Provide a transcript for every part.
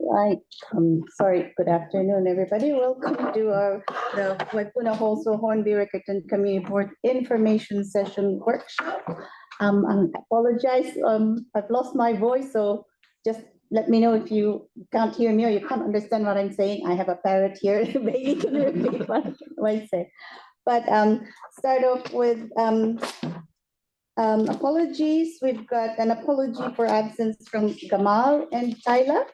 Right. Sorry. Good afternoon, everybody. Welcome to the Waipuna Halswell-Hornby-Riccarton Community Board Information Session Workshop. I apologize. I've lost my voice, so just let me know if you can't hear me or you can't understand what I'm saying. I have a parrot here. Maybe you can repeat what I say. But start off with apologies. We've got an apology for absence from Gamal and Tyler.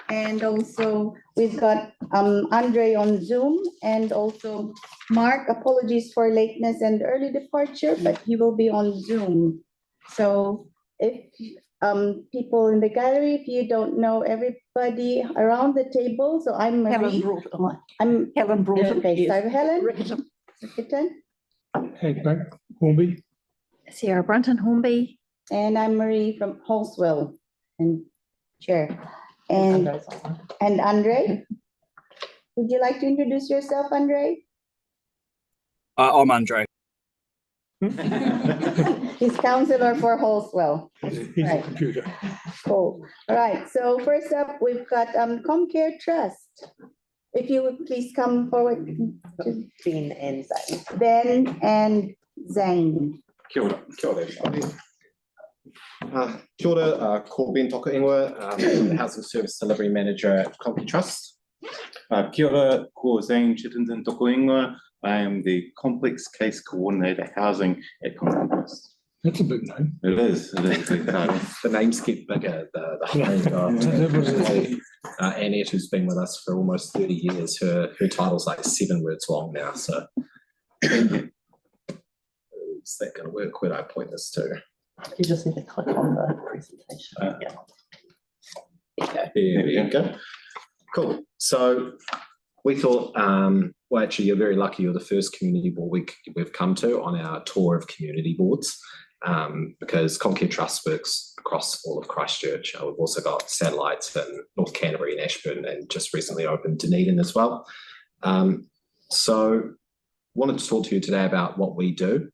And also we've got Andre on Zoom, and also Mark, apologies for lateness and early departure, but he will be on Zoom. So if people in the gallery, if you don't know everybody around the table, so I'm Marie. I'm Helen Broughton. Okay, so Helen Riccarton. Hey, Hornby. Sierra Brunton Hornby. And I'm Marie from Halswell and Chair. And Andre, would you like to introduce yourself, Andre? I'm Andre. He's counselor for Halswell. He's a computer. Cool. All right. So first up, we've got ComCare Trust. If you would please come forward to Ben and Zane. Ben and Zane. Kia ora. Kia ora, everybody. Kia ora, ko Ben toka ingoa, I'm the Housing Service Delivery Manager at ComCare Trust. Kia ora, ko Zane Chittenden toka ingoa. I am the Complex Case Coordinator Housing at ComCare Trust. That's a big name. It is a big title. The names get bigger. Annette, who's been with us for almost 30 years, her title's like 7 words long now. So is that going to work? Where do I point this to? You just need to click on the presentation. Okay, there we go. Cool. So we thought, well, actually, you're very lucky. You're the first community board we've come to on our tour of community boards, because ComCare Trust works across all of Christchurch. We've also got satellites in North Canterbury and Ashburn, and just recently opened Dunedin as well. So wanted to talk to you today about what we do,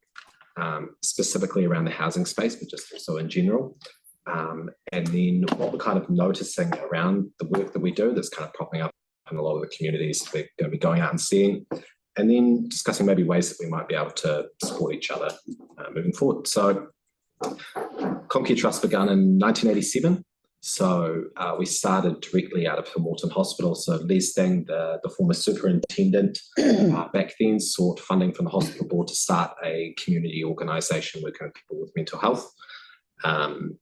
specifically around the housing space, but just also in general. And then what we're kind of noticing around the work that we do that's kind of popping up in a lot of the communities we're going to be going out and seeing, and then discussing maybe ways that we might be able to support each other moving forward. So ComCare Trust began in 1987. So we started directly out of Hamilton Hospital. So Les Ding, the former superintendent, back then sought funding from the hospital board to start a community organisation working with people with mental health.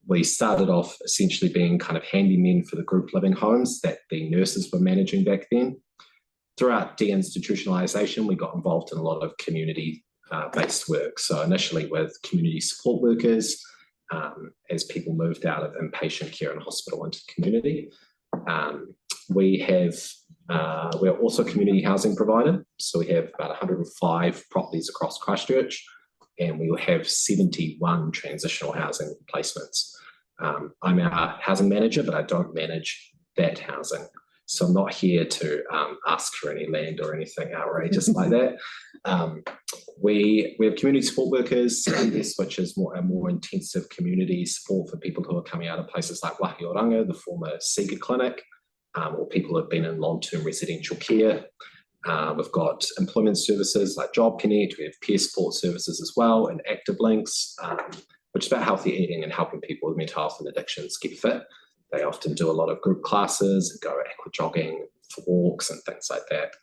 We started off essentially being kind of handymen for the group living homes that the nurses were managing back then. Throughout deinstitutionalisation, we got involved in a lot of community-based work. So initially with community support workers, as people moved out of inpatient care in hospital into community. We're also a community housing provider. So we have about 105 properties across Christchurch, and we will have 71 transitional housing placements. I'm our housing manager, but I don't manage that housing. So I'm not here to ask for any land or anything outrageous like that. We have community support workers, which is a more intensive community support for people who are coming out of places like Wāhi Oranga, the former Sega Clinic, or people who have been in long-term residential care. We've got employment services like Job Connect. We have peer support services as well, and Active Links, which is about healthy eating and helping people with mental health and addictions get fit. They often do a lot of group classes and go aqua jogging for walks and things like that.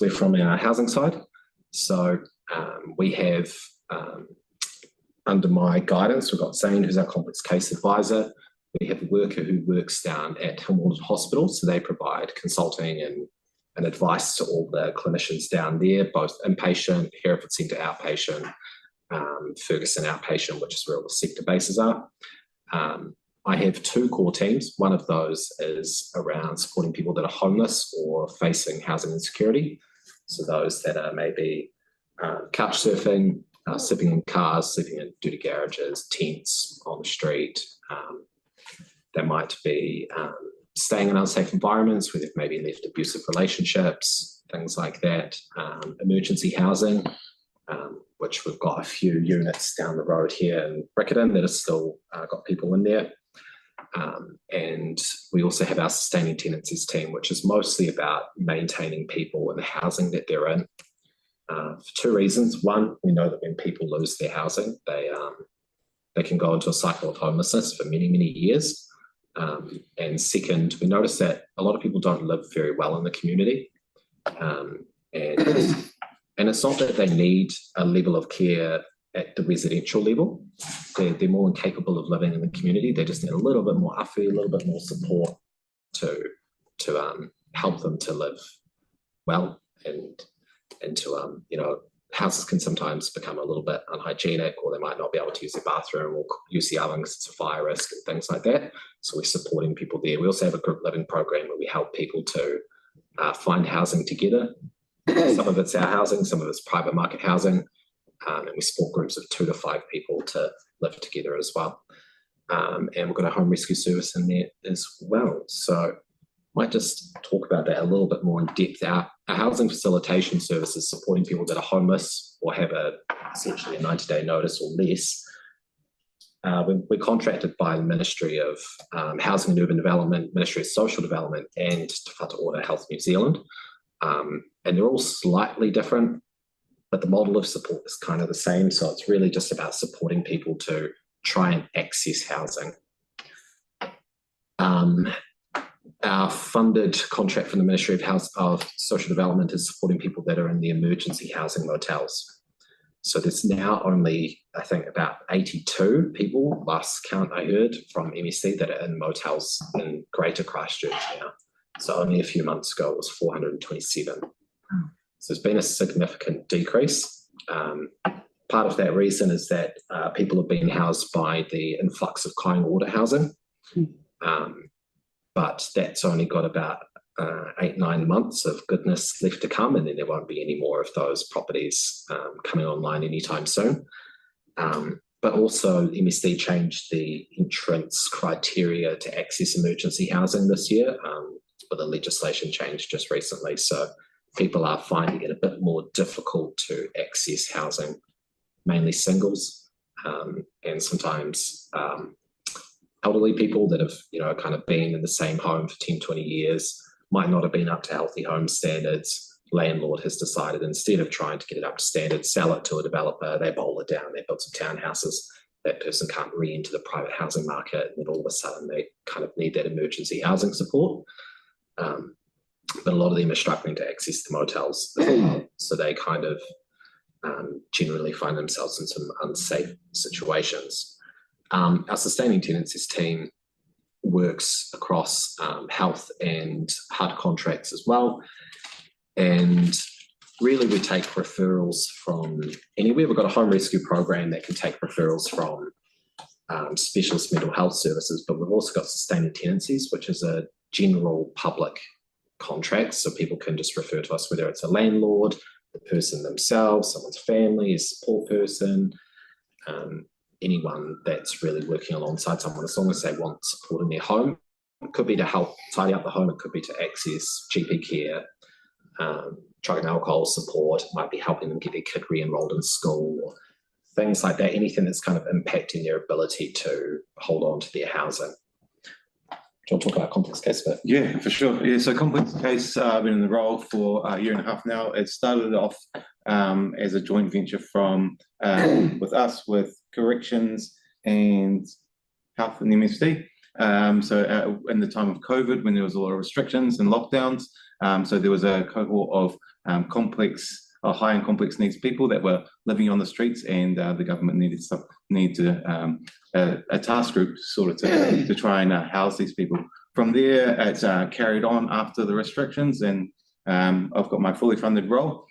We're from our housing side. So we have, under my guidance, we've got Zane, who's our complex case advisor. We have a worker who works down at Hamilton Hospital. So they provide consulting and advice to all the clinicians down there, both inpatient, Hereford Centre outpatient, Ferguson outpatient, which is where all the sector bases are. I have 2 core teams. One of those is around supporting people that are homeless or facing housing insecurity. So those that are maybe couch surfing, sleeping in cars, sleeping in dirty garages, tents on the street. They might be staying in unsafe environments where they've maybe left abusive relationships, things like that. Emergency housing, which we've got a few units down the road here in Riccarton that have still got people in there. And we also have our sustaining tenancies team, which is mostly about maintaining people in the housing that they're in. For two reasons. One, we know that when people lose their housing, they can go into a cycle of homelessness for many, many years. And second, we notice that a lot of people don't live very well in the community. And it's not that they need a level of care at the residential level. They're more incapable of living in the community. They just need a little bit more awhile, a little bit more support to help them to live well, and to houses can sometimes become a little bit unhygienic, or they might not be able to use their bathroom or use the oven because it's a fire risk and things like that. So we're supporting people there. We also have a group living program where we help people to find housing together. Some of it's our housing, some of it's private market housing. And we support groups of 2 to 5 people to live together as well. And we've got a home rescue service in there as well. So might just talk about that a little bit more in depth. Our housing facilitation service is supporting people that are homeless or have essentially a 90-day notice or less. We're contracted by the Ministry of Housing and Urban Development, Ministry of Social Development, and Te Whatu Ora Health New Zealand. And they're all slightly different, but the model of support is kind of the same. So it's really just about supporting people to try and access housing. Our funded contract from the Ministry of Social Development is supporting people that are in the emergency housing motels. So there's now only, I think, about 82 people, last count I heard from MSC, that are in motels in Greater Christchurch now. So only a few months ago it was 427. So there's been a significant decrease. Part of that reason is that people have been housed by the influx of kind order housing. But that's only got about 8-9 months of goodness left to come, and then there won't be any more of those properties coming online anytime soon. But also MSD changed the entrance criteria to access emergency housing this year, with a legislation change just recently. So people are finding it a bit more difficult to access housing, mainly singles, and sometimes elderly people that have, kind of been in the same home for 10, 20 years, might not have been up to healthy home standards. Landlord has decided, instead of trying to get it up to standard, sell it to a developer, they bowl it down, they build some townhouses. That person can't re-enter the private housing market, and then all of a sudden they kind of need that emergency housing support. But a lot of them are struggling to access the motels as well. So they kind of generally find themselves in some unsafe situations. Our sustaining tenancies team works across health and HUD contracts as well. And really we take referrals from anywhere. We've got a home rescue program that can take referrals from specialist mental health services, but we've also got sustaining tenancies, which is a general public contract. So people can just refer to us, whether it's a landlord, the person themselves, someone's family, a support person, anyone that's really working alongside someone, as long as they want support in their home. It could be to help tidy up the home, it could be to access GP care, drug and alcohol support, it might be helping them get their kid re-enrolled in school, or things like that, anything that's kind of impacting their ability to hold on to their housing. Do you want to talk about complex case a bit? Yeah, for sure. Yeah, so complex case, I've been in the role for a year and a half now. It started off as a joint venture from with us, with corrections and health and MSD. So in the time of COVID, when there was a lot of restrictions and lockdowns, so there was a cohort of high and complex needs people that were living on the streets, and the government needed a task group sort of to try and house these people. From there, it's carried on after the restrictions, and I've got my fully funded role.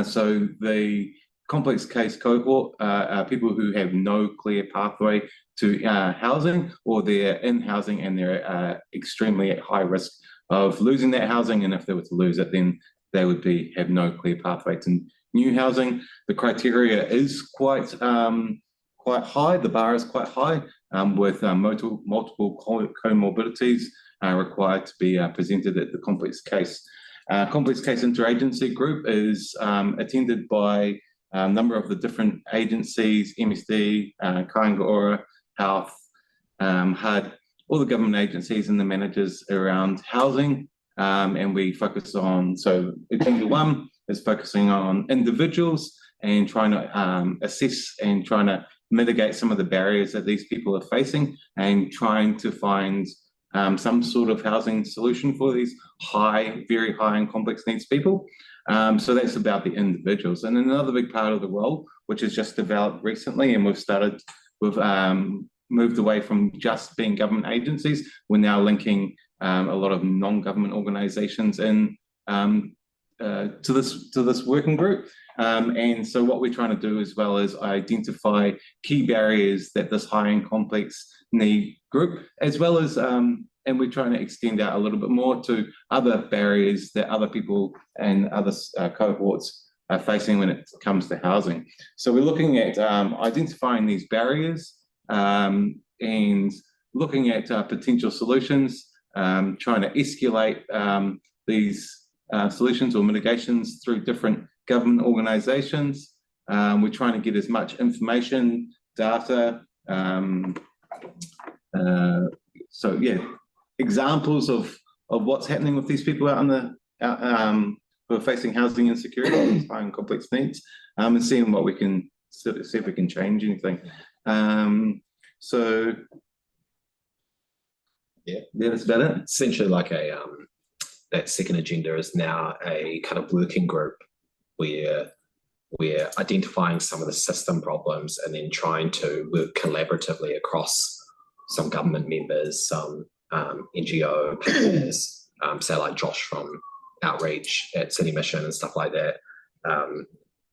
So the complex case cohort are people who have no clear pathway to housing, or they're in housing and they're extremely at high risk of losing that housing, and if they were to lose it, then they would have no clear pathway to new housing. The criteria is quite high. The bar is quite high, with multiple comorbidities required to be presented at the complex case. Complex case interagency group is attended by a number of the different agencies, MSD, Kāinga Ora, Health, HUD, all the government agencies and the managers around housing. And we focus on, so agenda one is focusing on individuals and trying to assess and trying to mitigate some of the barriers that these people are facing and trying to find some sort of housing solution for these very high and complex needs people. So that's about the individuals. And then another big part of the role, which has just developed recently, and we've moved away from just being government agencies. We're now linking a lot of non-government organizations in to this working group. And so what we're trying to do as well is identify key barriers that this high and complex need group, as well as, and we're trying to extend out a little bit more to other barriers that other people and other cohorts are facing when it comes to housing. So we're looking at identifying these barriers and looking at potential solutions, trying to escalate these solutions or mitigations through different government organizations. We're trying to get as much information, data, so yeah, examples of what's happening with these people out in the who are facing housing insecurity, these high and complex needs, and seeing what we can see if we can change anything. So yeah, that's about it. Essentially, like that second agenda is now a kind of working group where we're identifying some of the system problems and then trying to work collaboratively across some government members, some NGO partners, say like Josh from Outreach at City Mission and stuff like that,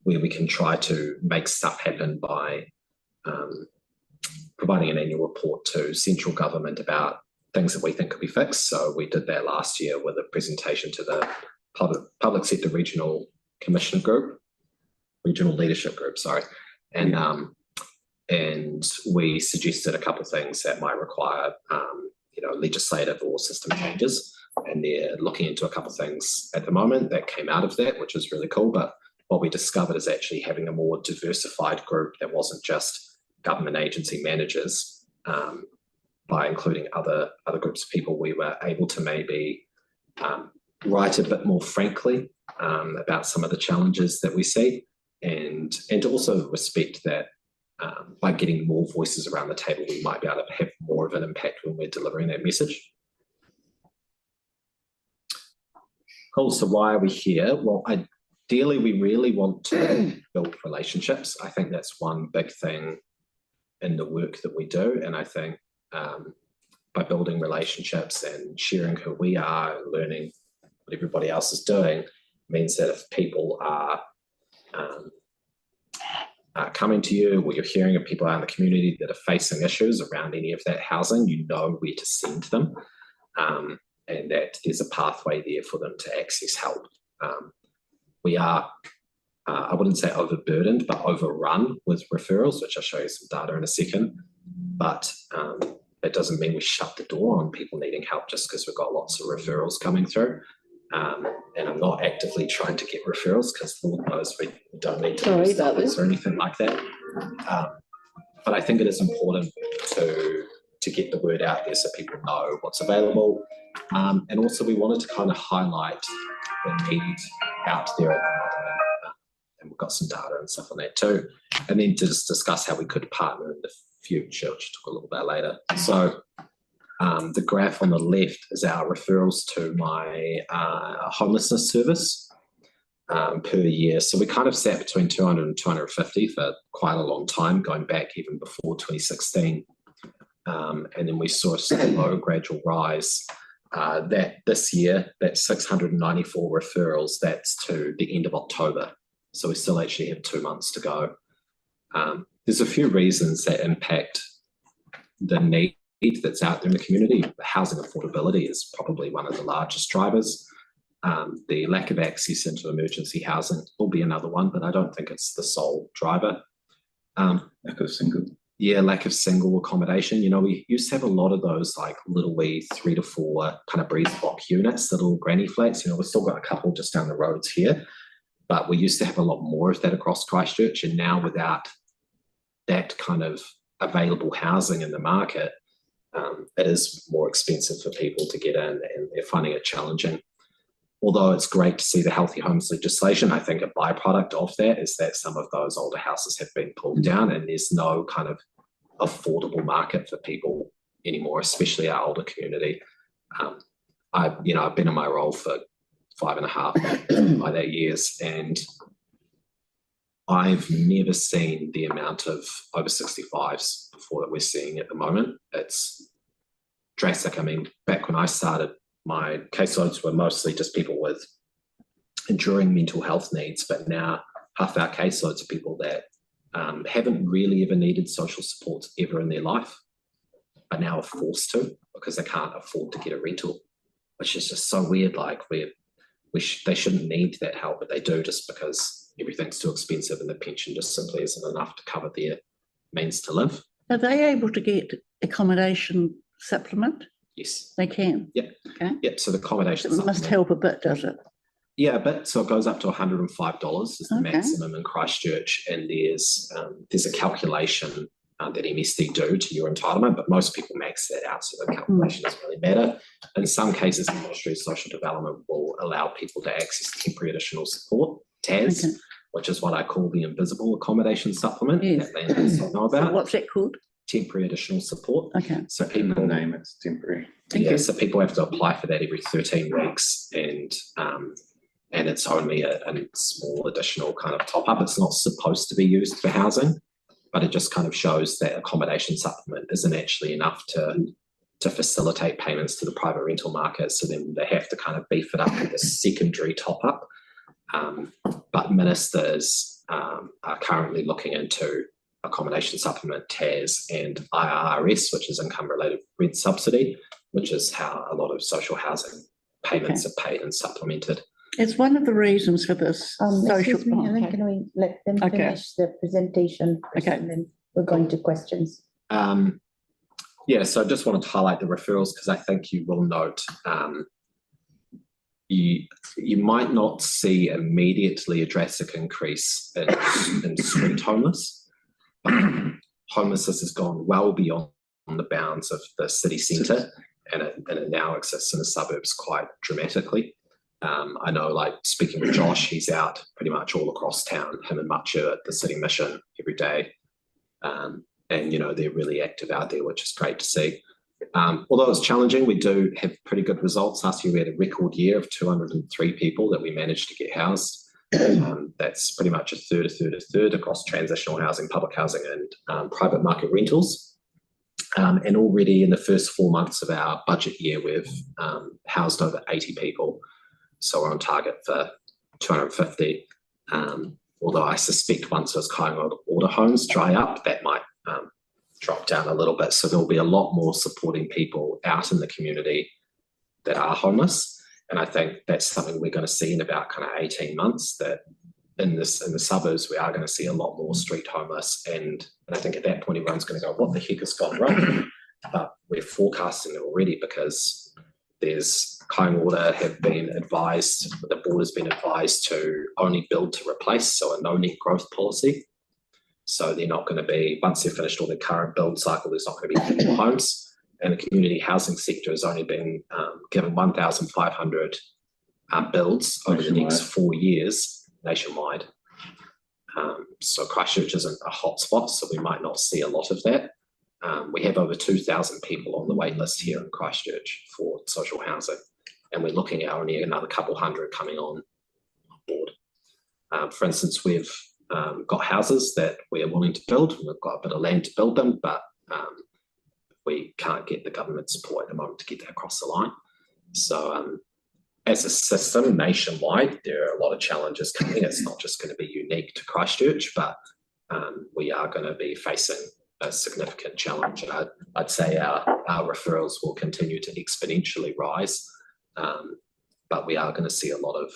where we can try to make stuff happen by providing an annual report to central government about things that we think could be fixed. So we did that last year with a presentation to the public sector regional commissioner group, regional leadership group, sorry. And we suggested a couple of things that might require, legislative or system changes. And they're looking into a couple of things at the moment that came out of that, which is really cool. But what we discovered is actually having a more diversified group that wasn't just government agency managers. By including other groups of people, we were able to maybe write a bit more frankly about some of the challenges that we see, and to also respect that by getting more voices around the table, we might be able to have more of an impact when we're delivering that message. Cool, so why are we here? Well, ideally, we really want to build relationships. I think that's one big thing in the work that we do, and I think by building relationships and sharing who we are and learning what everybody else is doing means that if people are coming to you, or you're hearing of people out in the community that are facing issues around any of that housing, you know where to send them, and that there's a pathway there for them to access help. We are, I wouldn't say overburdened, but overrun with referrals, which I'll show you some data in a second. But it doesn't mean we shut the door on people needing help just because we've got lots of referrals coming through. And I'm not actively trying to get referrals because Lord knows we don't need to do studies or anything like that. But I think it is important to get the word out there so people know what's available. And also we wanted to kind of highlight the need out there at the moment. And we've got some data and stuff on that too. And then to just discuss how we could partner in the future, which we'll talk a little bit later. So the graph on the left is our referrals to my homelessness service per year. So we kind of sat between 200 and 250 for quite a long time, going back even before 2016. And then we saw a slow gradual rise. That this year, that's 694 referrals. That's to the end of October. So we still actually have 2 months to go. There's a few reasons that impact the need that's out there in the community. Housing affordability is probably one of the largest drivers. The lack of access into emergency housing will be another one, but I don't think it's the sole driver. Lack of single. Yeah, lack of single accommodation. You know, we used to have a lot of those like little wee 3 to 4 kind of breeze block units, little granny flats. You know, we've still got a couple just down the roads here, but we used to have a lot more of that across Christchurch. And now without that kind of available housing in the market, it is more expensive for people to get in, and they're finding it challenging. Although it's great to see the healthy homes legislation, I think a byproduct of that is that some of those older houses have been pulled down, and there's no kind of affordable market for people anymore, especially our older community. I've been in my role for 5.5 by that years, and I've never seen the amount of over 65s before that we're seeing at the moment. It's drastic. I mean, back when I started, my caseloads were mostly just people with enduring mental health needs, but now half our caseloads are people that haven't really ever needed social support ever in their life, but now are forced to because they can't afford to get a rental, which is just so weird. Like they shouldn't need that help, but they do just because everything's too expensive and the pension just simply isn't enough to cover their means to live. Are they able to get accommodation supplement? Yes. They can? Yep. Okay. Yep. So the accommodation It must help a bit, does it? Yeah, a bit. So it goes up to $105 is the Okay. maximum in Christchurch, and there's a calculation that MSD do to your entitlement, but most people max that out, so the calculation doesn't really matter. In some cases, the Ministry of Social Development will allow people to access temporary additional support, TAS, Okay. which is what I call the invisible accommodation supplement Yes. that landlords don't know So about. what's that called? Temporary additional support. Okay. So In people the name, it's temporary. Thank you. so people have to apply for that every 13 weeks, and it's only a small additional kind of top up. It's not supposed to be used for housing, but it just kind of shows that accommodation supplement isn't actually enough to facilitate payments to the private rental market. So then they have to kind of beef it up with a secondary top up. But ministers are currently looking into accommodation supplement, TAS, and IRS, which is income related rent subsidy, which is how a lot of social housing payments are paid and supplemented. It's one of the reasons for this social. Excuse me, Helen, okay. can we let them Okay. finish the presentation first, Okay. and then we're going to questions. So I just wanted to highlight the referrals because I think you will note you might not see immediately a drastic increase in street homeless. Homelessness has gone well beyond the bounds of the city centre, and it now exists in the suburbs quite dramatically. I know, like speaking with Josh, he's out pretty much all across town, him and Machu at the City Mission every day. And, they're really active out there, which is great to see. Although it's challenging, we do have pretty good results. Last year, we had a record year of 203 people that we managed to get housed. That's pretty much a third across transitional housing, public housing, and private market rentals. And already in the first 4 months of our budget year, we've housed over 80 people. So we're on target for 250. Although I suspect once those Kainga order homes dry up, that might drop down a little bit. So there'll be a lot more supporting people out in the community that are homeless. And I think that's something we're going to see in about kind of 18 months, that in the suburbs, we are going to see a lot more street homeless. And I think at that point, everyone's going to go, what the heck has gone wrong? But we're forecasting it already because there's Kainga have been advised, the board has been advised to only build to replace, so a no net growth policy. So they're not going to be, once they've finished all their current build cycle, there's not going to be any more homes. And the community housing sector has only been given 1,500 builds over the next 4 years nationwide. So Christchurch isn't a hotspot, so we might not see a lot of that. We have over 2,000 people on the wait list here in Christchurch for social housing, and we're looking at only another couple hundred coming on board. For instance, we've got houses that we are willing to build. We've got a bit of land to build them, but we can't get the government support at the moment to get that across the line. So as a system nationwide, there are a lot of challenges coming. It's not just going to be unique to Christchurch, but we are going to be facing a significant challenge. I'd say our referrals will continue to exponentially rise, but we are going to see a lot of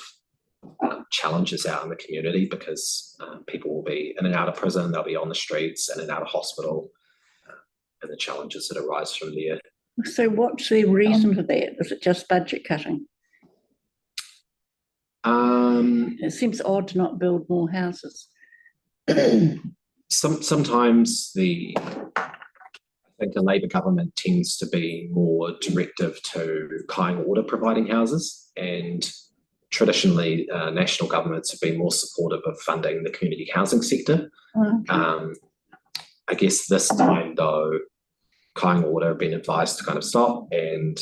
challenges out in the community because people will be in and out of prison, they'll be on the streets, in and out of hospital, and the challenges that arise from there. So what's the reason for that? Is it just budget cutting? It seems odd to not build more houses. Sometimes I think a Labour government tends to be more directive to kind order providing houses, and traditionally national governments have been more supportive of funding the community housing sector. I guess this time though, kind order have been advised to kind of stop, and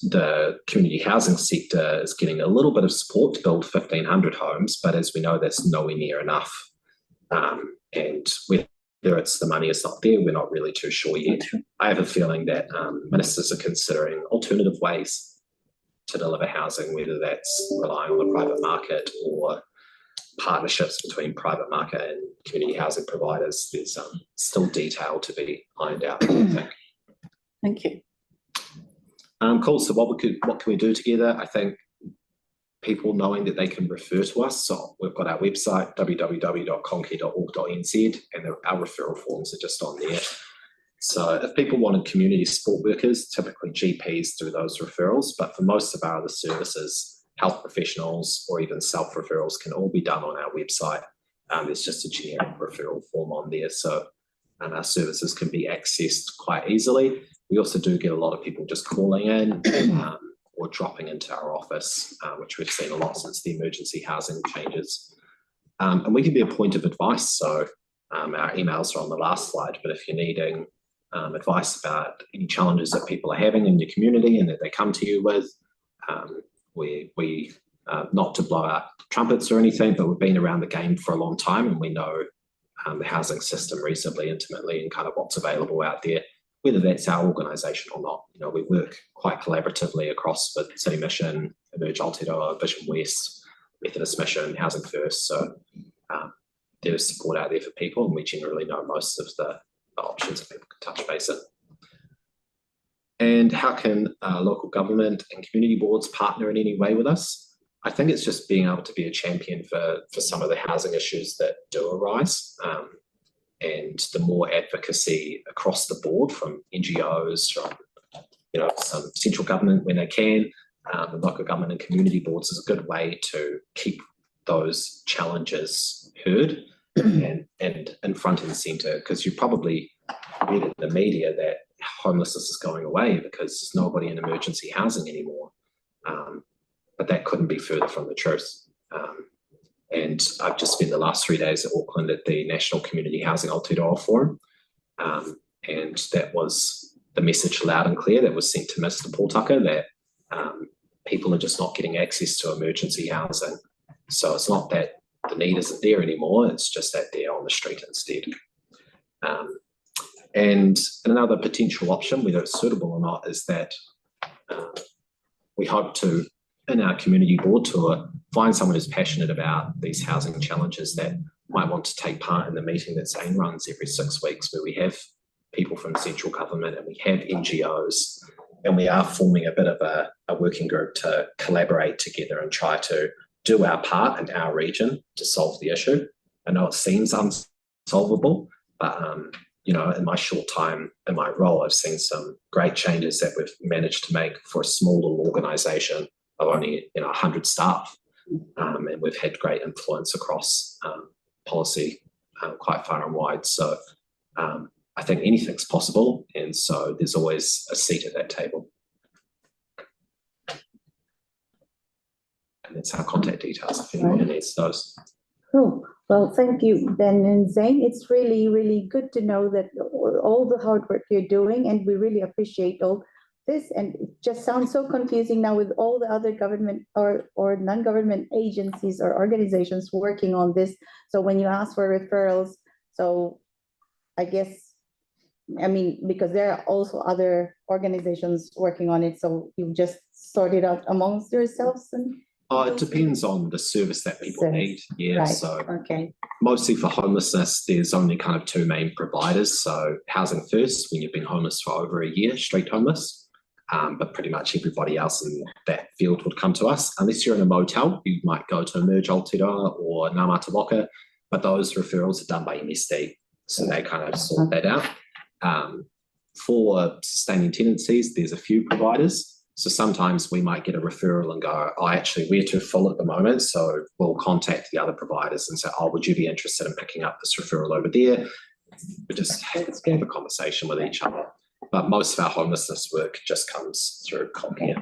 the community housing sector is getting a little bit of support to build 1,500 homes, but as we know, that's nowhere near enough. And whether it's the money is not there, we're not really too sure yet. I have a feeling that ministers are considering alternative ways to deliver housing, whether that's relying on the private market or partnerships between private market and community housing providers. There's still detail to be ironed out, I think. Thank you. Cool. So what can we do together? I think people knowing that they can refer to us. So we've got our website, www.conky.org.nz, and our referral forms are just on there. So if people wanted community support workers, typically GPs do those referrals, but for most of our other services, health professionals or even self-referrals can all be done on our website. There's just a generic referral form on there. So our services can be accessed quite easily. We also do get a lot of people just calling in or dropping into our office, which we've seen a lot since the emergency housing changes. And we can be a point of advice. So our emails are on the last slide, but if you're needing advice about any challenges that people are having in your community and that they come to you with, we not to blow out trumpets or anything, but we've been around the game for a long time, and we know the housing system reasonably intimately and kind of what's available out there, whether that's our organisation or not. You know, we work quite collaboratively across the City Mission, Emerge Aotearoa, Vision West, Methodist Mission, Housing First. So there is support out there for people, and we generally know most of the options that people can touch base in. And how can local government and community boards partner in any way with us? I think it's just being able to be a champion for some of the housing issues that do arise. And the more advocacy across the board from NGOs, from some central government when they can, and local government and community boards is a good way to keep those challenges heard and in front and centre, because you probably read in the media that homelessness is going away because there's nobody in emergency housing anymore. But that couldn't be further from the truth. And I've just spent the last 3 days at Auckland at the National Community Housing Aotearoa Forum. And that was the message loud and clear that was sent to Mr. Pōtaka, that people are just not getting access to emergency housing. So it's not that the need isn't there anymore, it's just that they're on the street instead. And another potential option, whether it's suitable or not, is that we hope to, in our community board tour, find someone who's passionate about these housing challenges that might want to take part in the meeting that Zane runs every 6 weeks, where we have people from central government and we have NGOs, and we are forming a bit of a working group to collaborate together and try to do our part in our region to solve the issue. I know it seems unsolvable, but in my short time in my role, I've seen some great changes that we've managed to make for a small organisation of only 100 staff, and we've had great influence across policy quite far and wide. So I think anything's possible, and so there's always a seat at that table. And that's our contact details if anyone needs those. Cool. Well, thank you, Ben and Zane. It's really, really good to know that all the hard work you're doing, and we really appreciate all this. And it just sounds so confusing now with all the other government or non-government agencies or organizations working on this. So when you ask for referrals, so I guess, because there are also other organizations working on it, so you just sort it out amongst yourselves and. It depends on the service that people need. Yeah, right. So okay. Mostly for homelessness, there's only kind of two main providers. So Housing First, when you've been homeless for over a year, street homeless, but pretty much everybody else in that field would come to us. Unless you're in a motel, you might go to Emerge Aotearoa or Ngā Mataboka, but those referrals are done by MSD, so they kind of sort that out. For sustaining tenancies, there's a few providers. So sometimes we might get a referral and go, actually, we're too full at the moment. So we'll contact the other providers and say, would you be interested in picking up this referral over there? we just have a conversation with each other. But most of our homelessness work just comes through CompCare.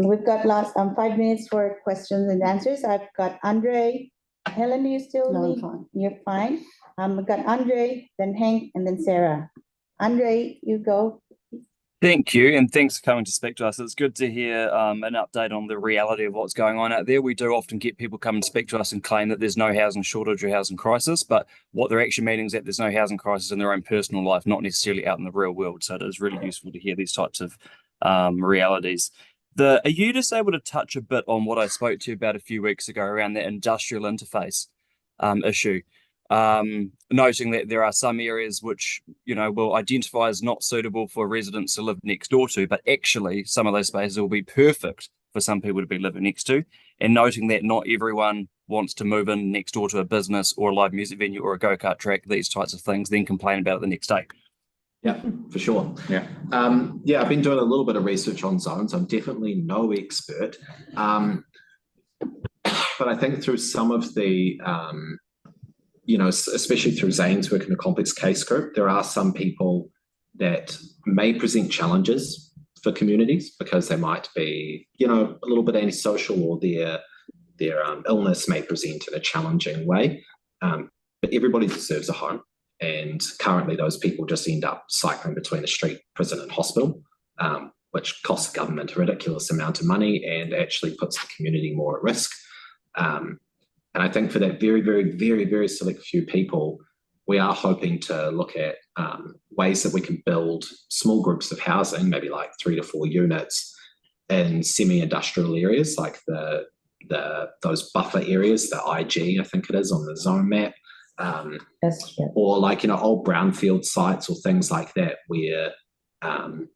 We've got last 5 minutes for questions and answers. I've got Andre. Helen, do you still No, I'm need? fine. You're fine. We've got Andre, then Hank, and then Sarah. Andre, you go. Thank you, and thanks for coming to speak to us. It's good to hear an update on the reality of what's going on out there. We do often get people come and speak to us and claim that there's no housing shortage or housing crisis, but what they're actually meaning is that there's no housing crisis in their own personal life, not necessarily out in the real world. So it is really useful to hear these types of realities. Are you just able to touch a bit on what I spoke to you about a few weeks ago around that industrial interface issue? Noting that there are some areas which, will identify as not suitable for residents to live next door to, but actually some of those spaces will be perfect for some people to be living next to, and noting that not everyone wants to move in next door to a business or a live music venue or a go-kart track, these types of things, then complain about it the next day. Yeah, for sure. Yeah. I've been doing a little bit of research on zones. I'm definitely no expert. But I think through some of the especially through Zane's work in the complex case group, there are some people that may present challenges for communities because they might be, a little bit antisocial, or their illness may present in a challenging way. But everybody deserves a home. And currently those people just end up cycling between the street, prison and hospital, which costs the government a ridiculous amount of money and actually puts the community more at risk. And I think for that very, very, very, very select few people, we are hoping to look at ways that we can build small groups of housing, maybe like 3 to 4 units in semi-industrial areas, like those buffer areas, the IG, I think it is, on the zone map, or like, old brownfield sites or things like that, where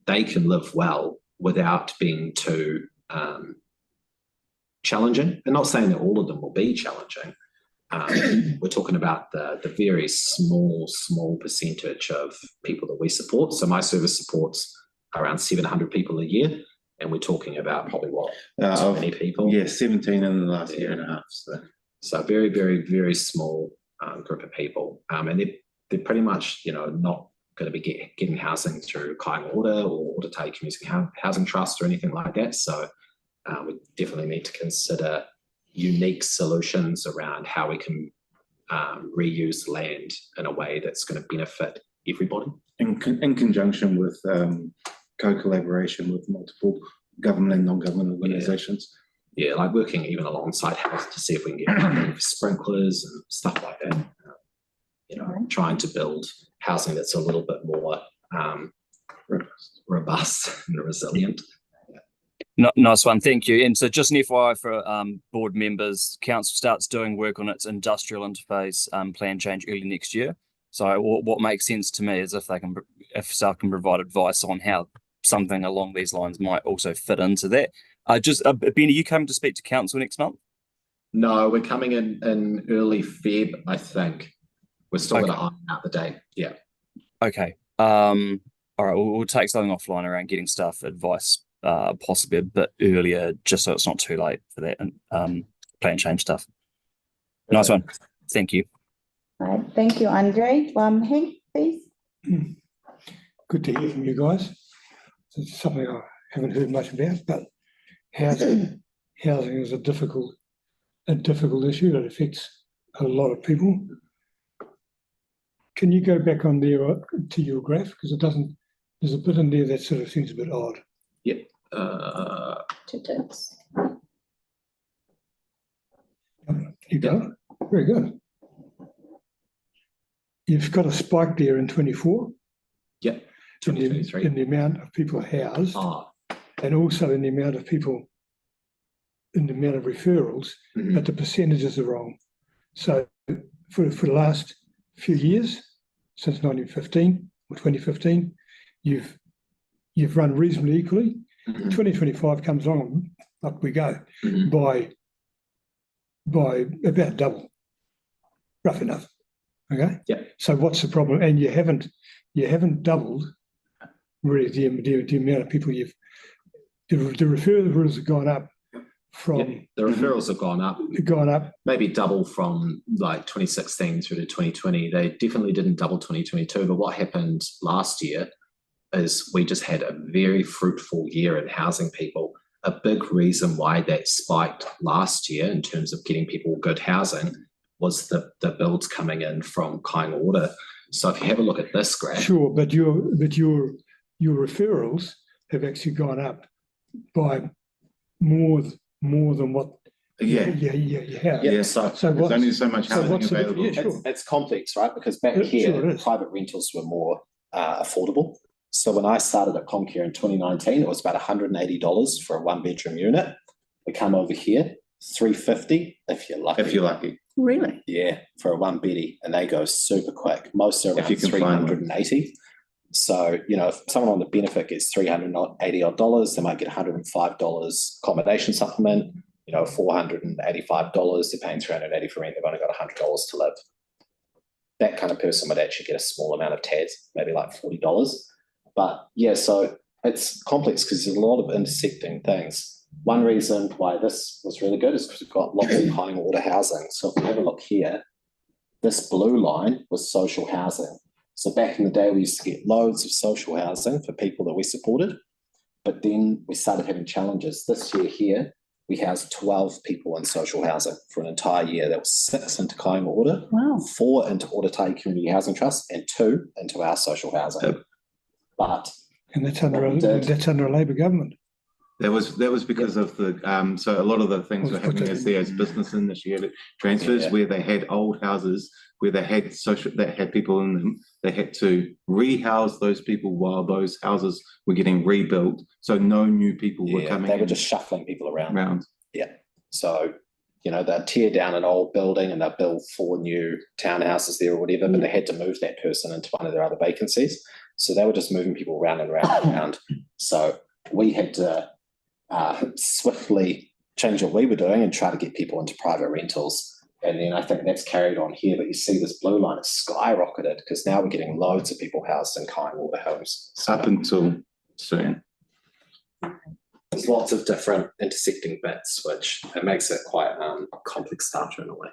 they can live well without being too challenging. And not saying that all of them will be challenging. We're talking about the very small percentage of people that we support. So my service supports around 700 people a year, and we're talking about probably how many people? Yeah, 17 in the last year and a half. So very, very, very small group of people, and they're pretty much not going to be getting housing through Kāinga Ora or Ōtautahi Community Housing Trust or anything like that. So we definitely need to consider unique solutions around how we can reuse land in a way that's going to benefit everybody. In conjunction with co-collaboration with multiple government and non-government organisations. Yeah, like working even alongside house to see if we can get funding for sprinklers and stuff like that. Trying to build housing that's a little bit more robust and resilient. Nice one, thank you. And so just an FYI for board members, council starts doing work on its industrial interface plan change early next year. So what makes sense to me is if staff can provide advice on how something along these lines might also fit into that. Ben, are you coming to speak to council next month? No, we're coming in early Feb, I think. We're still going to iron out the date. Yeah. Okay. All right. We'll take something offline around getting staff advice, possibly a bit earlier, just so it's not too late for that plan change stuff. Nice one. Thank you. All right. Thank you, Andre. Hank, please. Good to hear from you guys. It's something I haven't heard much about, but housing is a difficult issue that affects a lot of people. Can you go back on there to your graph, because there's a bit in there that sort of seems a bit odd. Yeah. Two ticks. You go. Very good. You've got a spike there in 24. Yeah. 2023. In the amount of people housed, and also in the amount of referrals, but the percentages are wrong. So for the last few years, since 1915 or 2015, you've run reasonably equally. 2025 comes on, up we go, by about double, rough enough. Okay. Yeah. So what's the problem? And you haven't doubled really the amount of people the referrals have gone up, from, The referrals have gone up, gone up. maybe double from like 2016 through to 2020. They definitely didn't double 2022, but what happened last year is we just had a very fruitful year in housing people. A big reason why that spiked last year in terms of getting people good housing was the builds coming in from Kāinga Ora. So if you have a look at this graph, Sure, but your referrals have actually gone up by more than what Yeah. you have. yeah, so So There's only so much so housing what's the diff- available. yeah, sure. It's complex, right? Because back Yeah, here, sure it is. private rentals were more affordable. So when I started at Comcare in 2019, it was about $180 for a 1-bedroom unit. We come over here, $350 if you're lucky. If you're lucky. Really? Yeah, for a 1-beddy, and they go super quick. Most are If around you can find one. $380. So, if someone on the benefit gets $380 odd dollars, they might get $105 accommodation supplement. $485, they're paying $380 for rent, they've only got $100 to live. That kind of person would actually get a small amount of TAS, maybe like $40. But yeah, so it's complex because there's a lot of intersecting things. One reason why this was really good is because we've got lots of Kāinga Ora housing. So if we have a look here, this blue line was social housing. So back in the day, we used to get loads of social housing for people that we supported, but then we started having challenges. This year here, we housed 12 people in social housing for an entire year. That was 6 into Kāinga Ora, Wow. 4 into Ōtautahi Community Housing Trust, and 2 into our social housing. Yep. But And that's under What we did- that's under a Labor government. That was because of the so a lot of the things were Let's put happening that as there's business initiated transfers Yeah. where they had old houses where they had social that had people in them. They had to rehouse those people while those houses were getting rebuilt. So no new people were coming they were in just shuffling people around. around. So, they'd tear down an old building and they'd build 4 new townhouses there or whatever, but they had to move that person into one of their other vacancies. So they were just moving people around and around and around. So we had to swiftly change what we were doing and try to get people into private rentals. And then I think that's carried on here, but you see this blue line, it's skyrocketed because now we're getting loads of people housed in Kāinga Ora homes. So Up until soon. there's lots of different intersecting bits, which it makes it quite complex data in a way.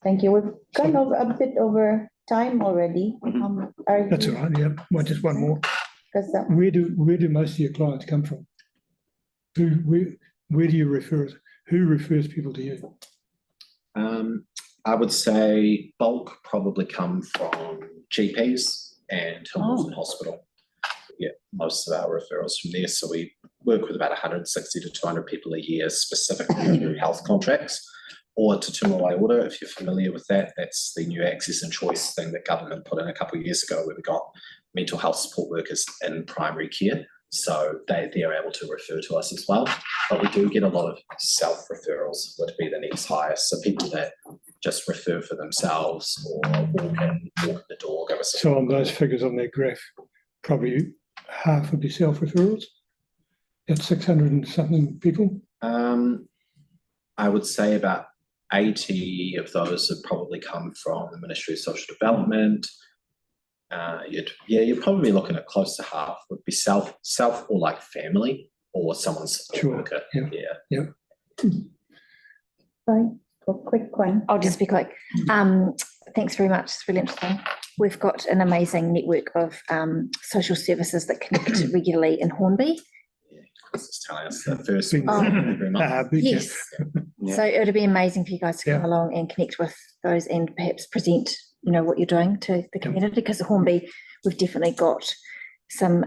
Thank you. We've gone over a bit over time already. That's all right, yeah. Well, just one more. Because Where do most of your clients come from? Where do you refer? Who refers people to you? I would say bulk probably come from GPs and Hilton Hospital. Yeah, most of our referrals from there. So we work with about 160 to 200 people a year, specifically through health contracts, or Te Tumu Waipuna, if you're familiar with that. That's the new access and choice thing that government put in a couple of years ago, where we got mental health support workers in primary care. So they're able to refer to us as well. But we do get a lot of self-referrals, would be the next highest. So people that just refer for themselves or walk in the door, give us a So on those figures on that graph, probably half would be self-referrals. At 600 and something people. I would say about 80 of those have probably come from the Ministry of Social Development. You're probably looking at close to half would be self or like family or someone's support Sure, worker. yeah. Right, a quick one. I'll just be quick. Thanks very much. It's really interesting. We've got an amazing network of social services that connect regularly in Hornby. Chris is telling us the first Big- one every month. Big- Yes. Yeah. So it would be amazing for you guys to come Yeah. along and connect with those and perhaps present, what you're doing to the community, because at Hornby, we've definitely got some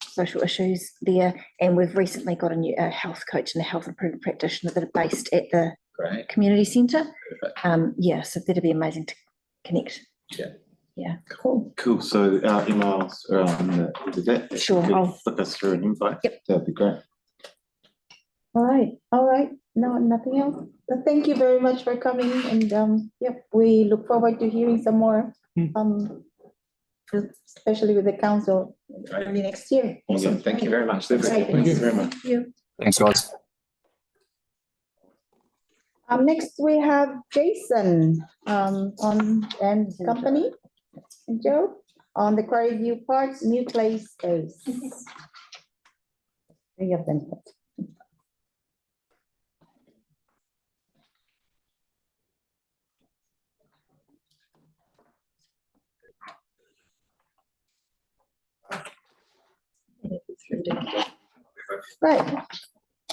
social issues there. And we've recently got a new health coach and a health improvement practitioner that are based at the Great. community centre. Perfect. So that'd be amazing to connect. Cool. Cool. So our emails are on the deck. Sure, You could I'll- flick us through an invite. Yep. That'd be great. All right. No, nothing else. But thank you very much for coming and we look forward to hearing some more. Especially with the council early next year. Awesome. Thank you very much. Right. Thank you very much. Thank you. Thanks, guys. Next we have Jason and company. And Joe on the Quarry View Parks new play space. 3 of them. Right,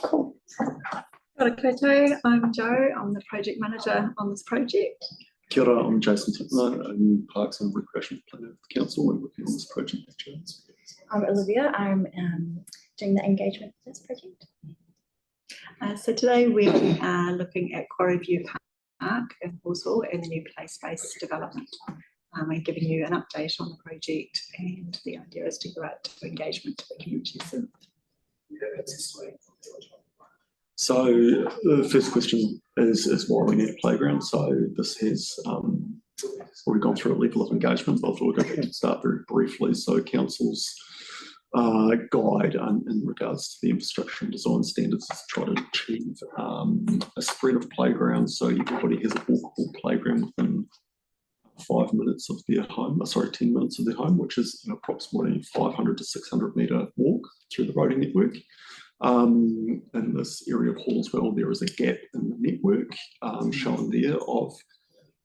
cool. Kia ora koutou, I'm Jo, I'm the project manager on this project. Kia ora, I'm Jason Tippler, I'm Parks and Recreation Planner of the Council and working on this project with Jones. I'm Olivia, I'm doing the engagement for this project. So today we are looking at Quarry View Park in Halswell and the new play space development. And giving you an update on the project, and the idea is to go out to engagement to the community soon. So the first question is why we need a playground. So this has already gone through a level of engagement, but we'll go back and start very briefly. So council's guide in regards to the infrastructure and design standards is to try to achieve a spread of playgrounds, so everybody has a walkable playground within 5 minutes of their home, 10 minutes of their home, which is an approximately 500 to 600 metre walk through the roading network. In this area of Halswell, there is a gap in the network shown there of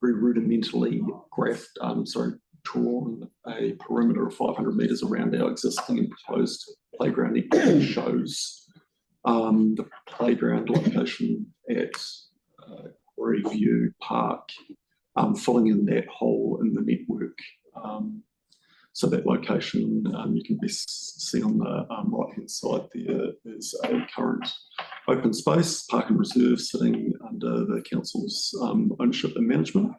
very rudimentarily drawn a perimeter of 500 metres around our existing and proposed playground network. Shows the playground location at Quarry View Park, filling in that hole in the network. So that location you can best see on the right-hand side there is a current open space, park and reserve, sitting under the council's ownership and management.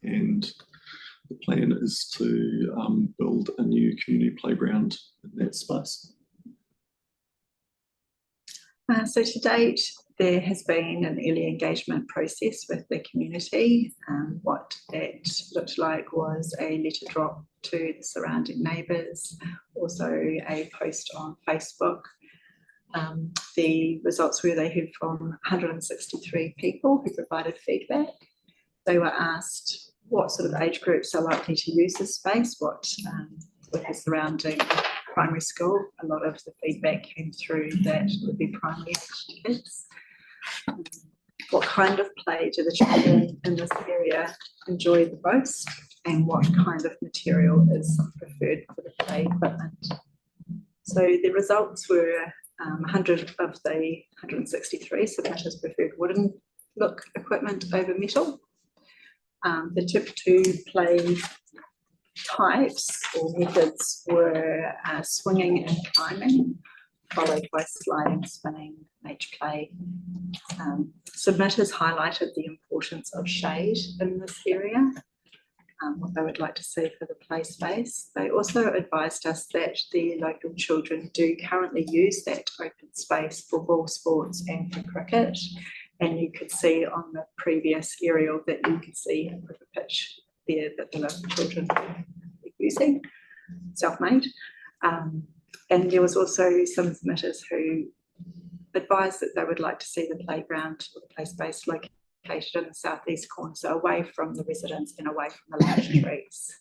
And the plan is to build a new community playground in that space. So to date, there has been an early engagement process with the community. What it looked like was a letter drop to the surrounding neighbours, also a post on Facebook. The results were they heard from 163 people who provided feedback. They were asked what sort of age groups are likely to use this space, what with the surrounding primary school. A lot of the feedback came through that it would be primary age kids. What kind of play do the children in this area enjoy the most, and what kind of material is preferred for the play equipment? So the results were 100 of the 163 submitters preferred wooden look equipment over metal. The tip two play types or methods were swinging and climbing, followed by sliding, spinning, nature play. Submitters highlighted the importance of shade in this area, what they would like to see for the play space. They also advised us that the local children do currently use that open space for ball sports and for cricket. And you could see on the previous aerial that you could see a cricket pitch there that the local children are using, self-made. And there was also some submitters who advised that they would like to see the playground or the play space located in the southeast corner, so away from the residents and away from the large trees.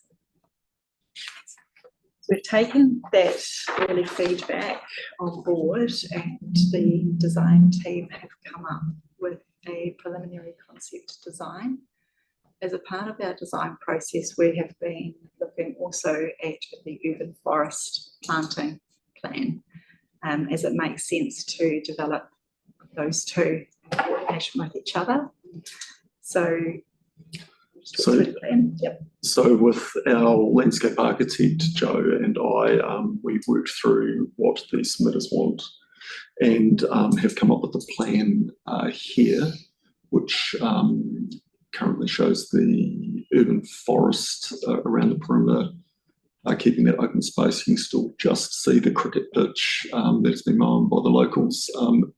So we've taken that early feedback on board, and the design team have come up with a preliminary concept design. As a part of our design process, we have been looking also at the urban forest planting plan, as it makes sense to develop those two in coordination with each other. So with our landscape architect, Joe, and I, we've worked through what the submitters want and have come up with a plan here, which currently shows the urban forest around the perimeter, keeping that open space. You can still just see the cricket pitch that's been mown by the locals,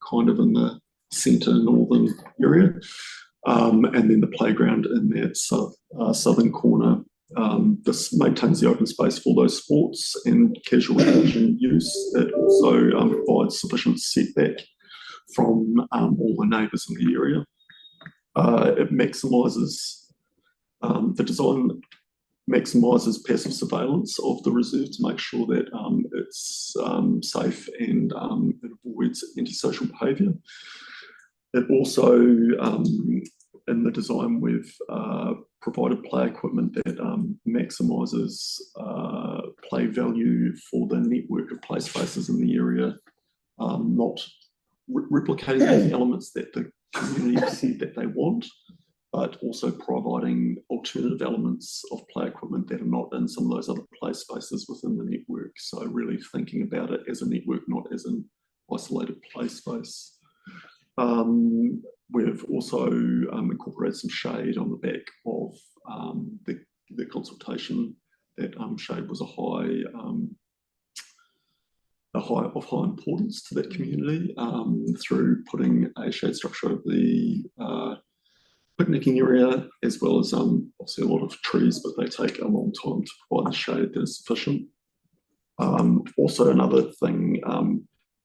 kind of in the centre northern area. And then the playground in that southern corner. This maintains the open space for those sports and casual recreation use. It also provides sufficient setback from all the neighbours in the area. It maximises, the design maximises passive surveillance of the reserve to make sure that it's safe and it avoids antisocial behaviour. It also in the design, we've provided play equipment that maximises play value for the network of play spaces in the area, not replicating the elements that the community have said that they want, but also providing alternative elements of play equipment that are not in some of those other play spaces within the network. So really thinking about it as a network, not as an isolated play space. We've also incorporated some shade on the back of the consultation. That shade was of high importance to that community through putting a shade structure of the picnicking area, as well as obviously a lot of trees, but they take a long time to provide the shade that is sufficient. Also, another thing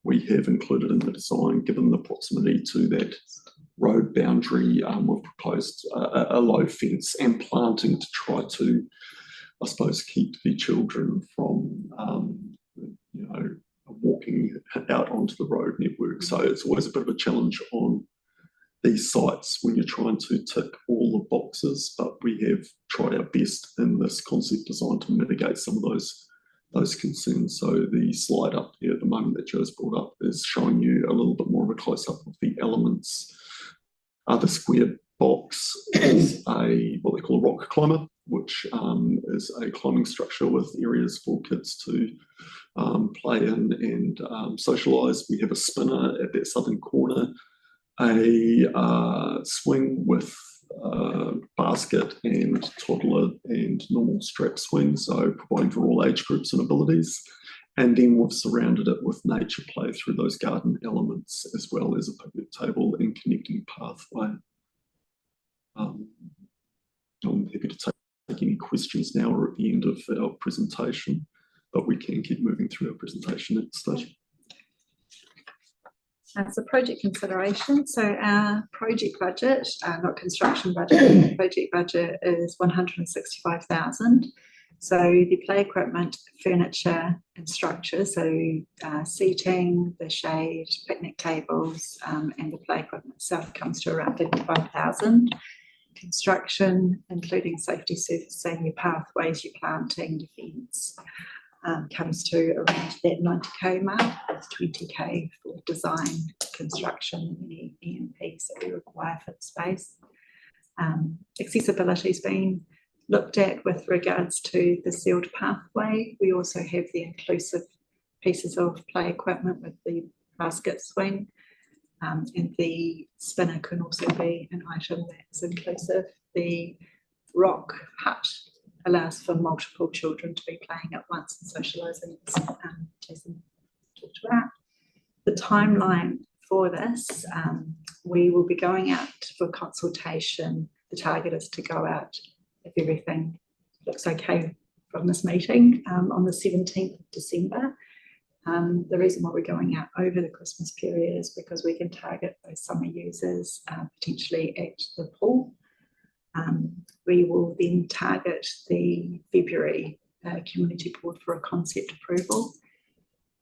we have included in the design, given the proximity to that road boundary, we've proposed a low fence and planting to try to, I suppose, keep the children from, walking out onto the road network. So it's always a bit of a challenge on these sites when you're trying to tick all the boxes, but we have tried our best in this concept design to mitigate some of those concerns. So the slide up here at the moment that Joe's brought up is showing you a little bit more of a close-up of the elements. The square box is what they call a rock climber, which is a climbing structure with areas for kids to play in and socialise. We have a spinner at that southern corner, a swing with basket and toddler and normal strap swing, so providing for all age groups and abilities. And then we've surrounded it with nature play through those garden elements, as well as a picnic table and connecting pathway. I'm happy to take any questions now or at the end of our presentation, but we can keep moving through our presentation at this stage. As a project consideration, so our project budget, not construction budget, project budget is 165,000. So the play equipment, furniture and structure, so seating, the shade, picnic tables and the play equipment itself comes to around 55,000. Construction, including safety surfacing, your pathways, your planting, your fence, comes to around that 90k mark, with 20k for design, construction, and any EMPs that we require for the space. Accessibility has been looked at with regards to the sealed pathway. We also have the inclusive pieces of play equipment with the basket swing, and the spinner can also be an item that's inclusive. The rock hut allows for multiple children to be playing at once and socialising, as Jason talked about. The timeline for this, we will be going out for consultation. The target is to go out, if everything looks okay from this meeting, on the 17th of December. The reason why we're going out over the Christmas period is because we can target those summer users potentially at the pool. We will then target the February community board for a concept approval,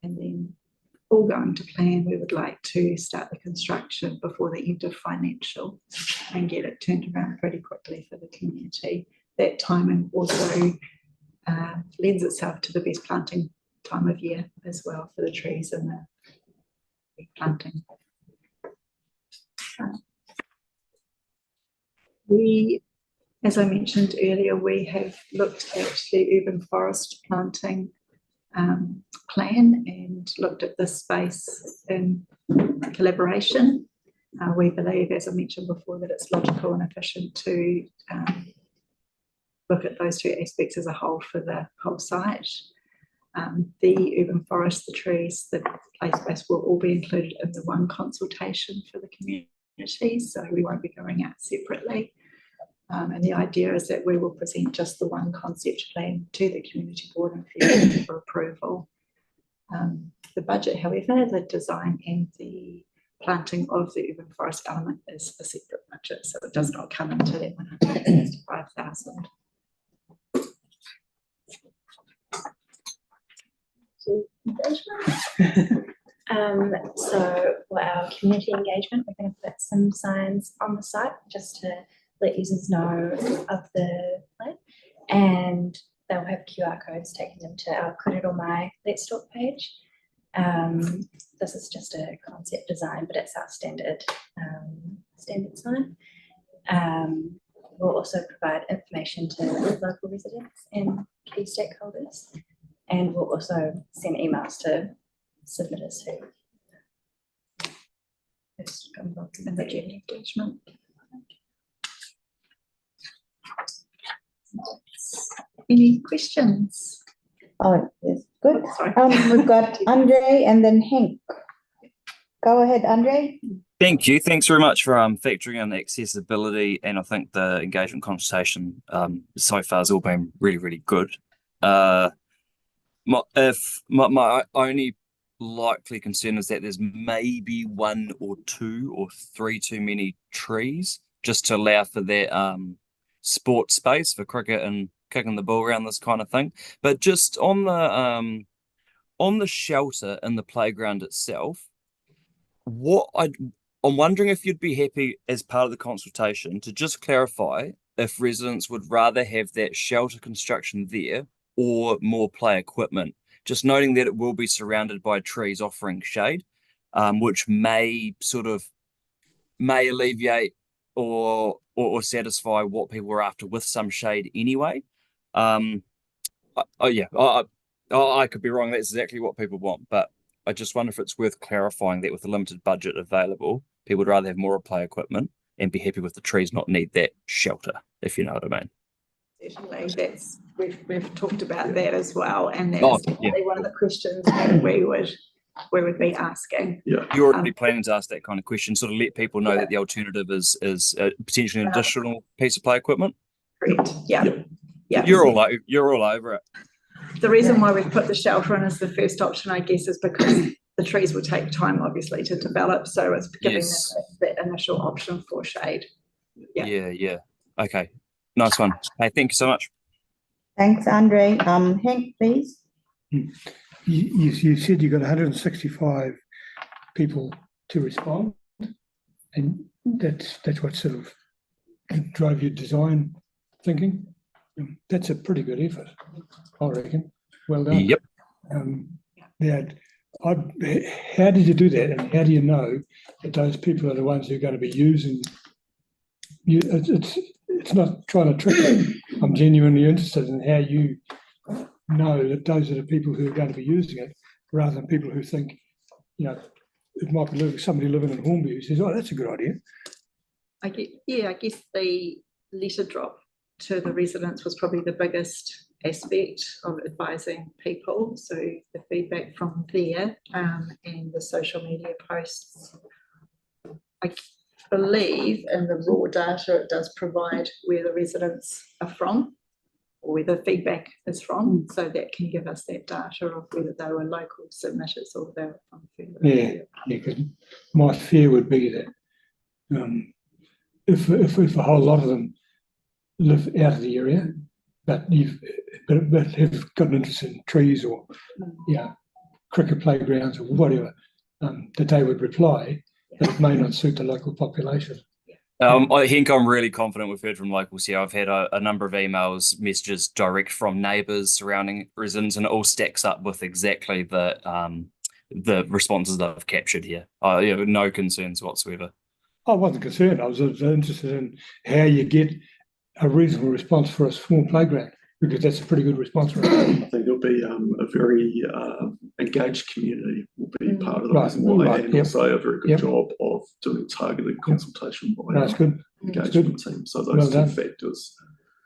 and then all going to plan, we would like to start the construction before the end of financial and get it turned around pretty quickly for the community. That timing also lends itself to the best planting time of year as well for the trees and the planting. As I mentioned earlier, we have looked at the urban forest planting plan and looked at this space in collaboration. We believe, as I mentioned before, that it's logical and efficient to look at those two aspects as a whole for the whole site. The urban forest, the trees, the play space will all be included in the one consultation for the community, so we won't be going out separately. And the idea is that we will present just the one concept plan to the community board in February for approval. The budget, however, the design and the planting of the urban forest element is a separate budget, so it does not come into that 165,000. So for our community engagement, we're going to put some signs on the site just to let users know of the plan, and they'll have QR codes taking them to our Korero Mai Let's Talk page. This is just a concept design, but it's our standard sign. We'll also provide information to local residents and key stakeholders, and we'll also send emails to submitters who come involved in the journey engagement. Any questions? Oh, yes, good. Sorry. We've got Andre and then Henk. Go ahead, Andre. Thank you. Thanks very much for factoring in accessibility, and I think the engagement consultation so far has all been really, really good. My only likely concern is that there's maybe 1 or 2 or 3 too many trees, just to allow for that sport space for cricket and kicking the ball around, this kind of thing. But just on the shelter in the playground itself, I'm wondering if you'd be happy, as part of the consultation, to just clarify if residents would rather have that shelter construction there or more play equipment. Just noting that it will be surrounded by trees offering shade, which may alleviate or satisfy what people were after with some shade anyway. I could be wrong. That's exactly what people want, but I just wonder if it's worth clarifying that with a limited budget available, people would rather have more play equipment and be happy with the trees, not need that shelter, if you know what I mean. Certainly, we've talked about that as well, and that's definitely one of the questions that we would be asking. Yeah, you're already planning to ask that kind of question, sort of let people know that the alternative is potentially an additional piece of play equipment. Correct. Yeah. You're all over it. The reason why we've put the shelter in as the first option, I guess, is because the trees will take time, obviously, to develop. So it's giving them that initial option for shade. Yeah. Okay. Nice one. Hey, thank you so much. Thanks, Andre. Henk, please. You said you got 165 people to respond, and that's what sort of drove your design thinking. That's a pretty good effort, I reckon. Well done. Yep. How did you do that, and how do you know that those people are the ones who are going to be using you? It's not trying to trick you. I'm genuinely interested in how you know that those are the people who are going to be using it, rather than people who think, it might be somebody living in Hornby who says, "Oh, that's a good idea." I guess the letter drop to the residents was probably the biggest aspect of advising people. So the feedback from there and the social media posts, I believe in the raw data it does provide where the residents are from or where the feedback is from. So that can give us that data of whether they were local submitters or they were from further. Yeah, because my fear would be that if a whole lot of them live out of the area, but have got an interest in trees or cricket playgrounds or whatever, that they would reply that it may not suit the local population. I think I'm really confident we've heard from locals here. I've had a number of emails, messages direct from neighbours surrounding residents, and it all stacks up with exactly the responses that I've captured here. No concerns whatsoever. I wasn't concerned. I was interested in how you get a reasonable response for a small playground, because that's a pretty good response rate. I think it'll be a very engaged community will be part of the reason why, and also a very good job of doing targeted consultation by that's good. engagement team. So those two factors.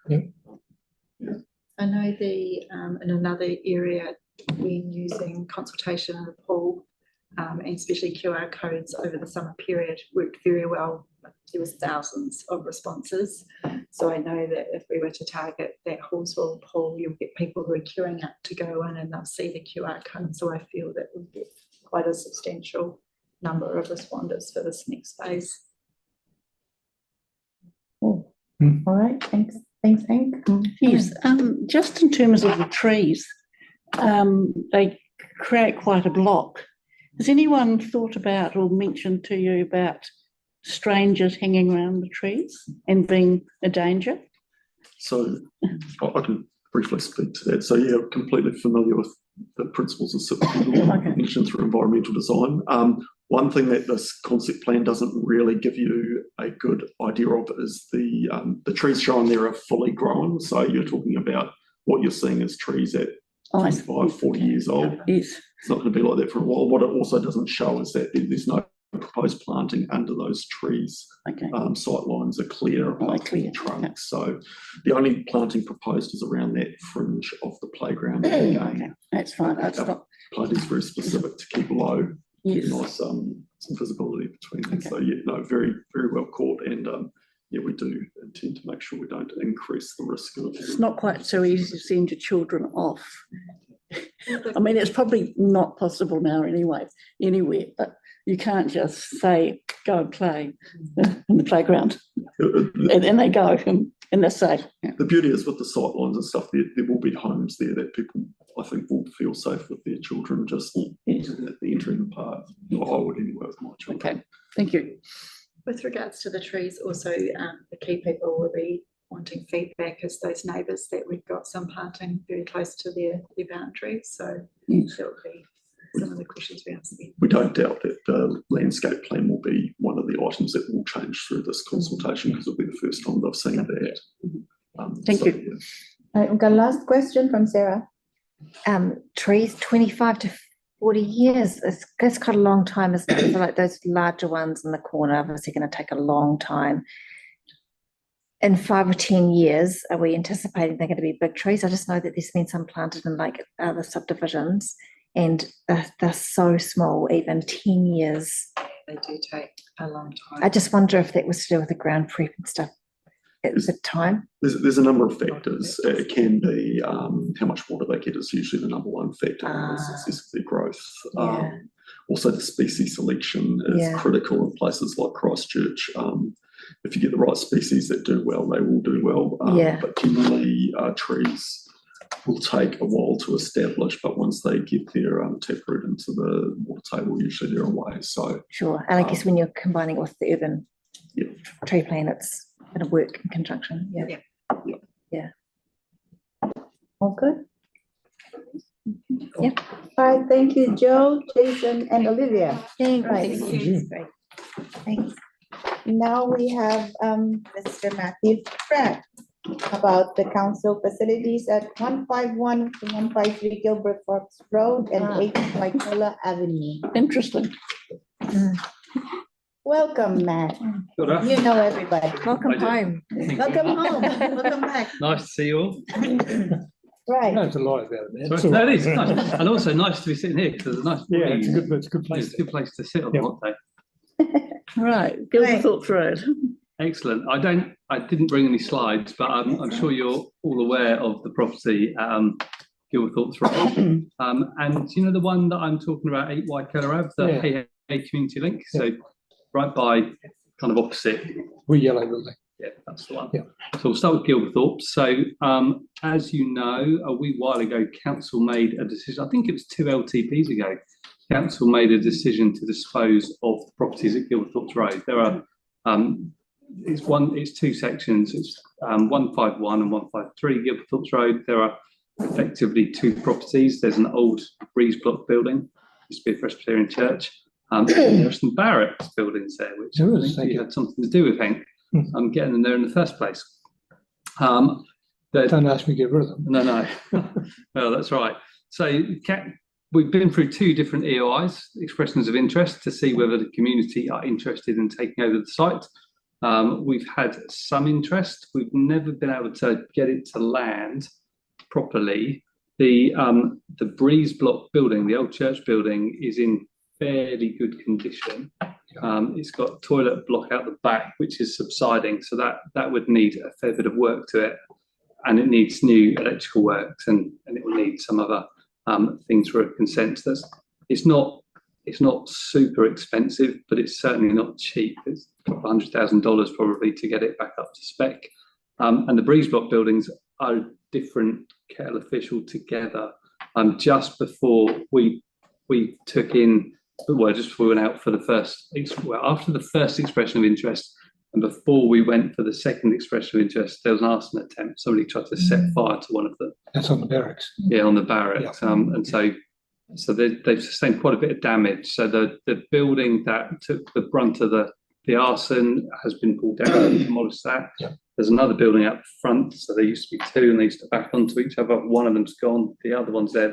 I know in another area when using consultation in the pool, and especially QR codes over the summer period worked very well. There was thousands of responses. So I know that if we were to target that Halswell pool, you'll get people who are queuing up to go in and they'll see the QR code. So I feel that we'll get quite a substantial number of responders for this next phase. All right, thanks, Hank. Yes, just in terms of the trees, they create quite a block. Has anyone thought about or mentioned to you about strangers hanging around the trees and being a danger? So I can briefly speak to that. So yeah, completely familiar with the principles of civil mentioned through environmental design. One thing that this concept plan doesn't really give you a good idea of is the trees shown there are fully grown. So you're talking about what you're seeing as trees at 25, 40 years old. Yes. It's not going to be like that for a while. What it also doesn't show is that there's no proposed planting under those trees. Okay. Sight lines are clear above the trunks. So the only planting proposed is around that fringe of the playground. Again, Okay. That's fine. That's not. Planting is very specific to keep low. Yes. Nice some visibility between them. Okay. So yeah, no, very, very well caught. And yeah, we do intend to make sure we don't increase the risk of. It's not quite so easy to send your children off. I mean, it's probably not possible now anyway, anywhere, but you can't just say, go and play in the playground. And they go and they're safe. Yeah. The beauty is with the sight lines and stuff, there will be homes there that people, I think, will feel safe with their children just entering the park. I would anyway with my children. Okay, thank you. With regards to the trees, also the key people will be wanting feedback as those neighbours that we've got some planting very close to their boundaries. So Yes. that will be some of the questions we ask them. We don't doubt that the landscape plan will be one of the items that will change through this consultation because it'll be the first time they've seen that. Thank you. Yeah. All right, we've got a last question from Sarah. Trees 25 to 40 years, that's quite a long time, isn't it? So like those larger ones in the corner, obviously going to take a long time. In 5 or 10 years, are we anticipating they're going to be big trees? I just know that there's been some planted in like other subdivisions and they're so small, even 10 years. They do take a long time. I just wonder if that was to do with the ground prep and stuff at the time. There's a number of factors. It can be how much water they get is usually the number one factor in the success of their growth. Yeah. Also, the species selection is critical in places like Christchurch. If you get the right species that do well, they will do well. But generally, trees will take a while to establish, but once they get their taproot into the water table, usually they're away. So sure, and I guess when you're combining it with the urban tree plan, it's going to work in conjunction. Yeah. All good? Yeah. All right, thank you, Joe, Jason, and Olivia. Thanks. Right. Thank you. Great. Thanks. Now we have Mr. Matthew Pratt about the council facilities at 151 to 153 Gilbert Fox Road and 8 Waipuna Avenue. Interesting. Welcome, Matt. Good afternoon. You know everybody. Welcome home. Welcome home. Welcome back. Nice to see you all. Right. You don't have to lie about it, man. So, no, it is nice. And also nice to be sitting here because it's a nice. Yeah, it's a good place. It's a good place to sit on a hot day. Right, Gilberthorpe Road. Excellent. I didn't bring any slides, but I'm sure you're all aware of the property at Gilberthorpe Road. And you know the one that I'm talking about, 8 Waipuna Ave, the Hey Community Link. So right by, kind of opposite. We're yellow building. Yeah, that's the one. Yeah. So we'll start with Gilberthorpe. So as you know, a wee while ago, council made a decision. I think it was 2 LTPs ago. Council made a decision to dispose of the properties at Gilberthorpe Road. There are it's 2 sections. It's 151 and 153 Gilberthorpe Road. There are effectively 2 properties. There's an old breeze block building, used to be a Presbyterian church. And there are some barracks buildings there, which I think you had something to do with, Hank. Getting them there in the first place. Don't ask me to get rid of them. No. Well, that's right. So we've been through 2 different EOIs, expressions of interest, to see whether the community are interested in taking over the site. We've had some interest. We've never been able to get it to land properly. The breeze block building, the old church building, is in fairly good condition. It's got toilet block out the back, which is subsiding, so that would need a fair bit of work to it, and it needs new electrical works, and it will need some other things for a consent. It's not super expensive, but it's certainly not cheap. It's $200,000 probably to get it back up to spec. And the breeze block buildings are a different kettle of fish altogether. Just before we took in well, just before we went out for the after the first expression of interest, and before we went for the second expression of interest, there was an arson attempt. Somebody tried to set fire to one of them. That's on the barracks. Yeah, on the barracks. And so they've sustained quite a bit of damage. So the building that took the brunt of the arson has been pulled down and demolished that. Yeah. There's another building up front. So there used to be two and they used to back onto each other. One of them's gone. The other one's there.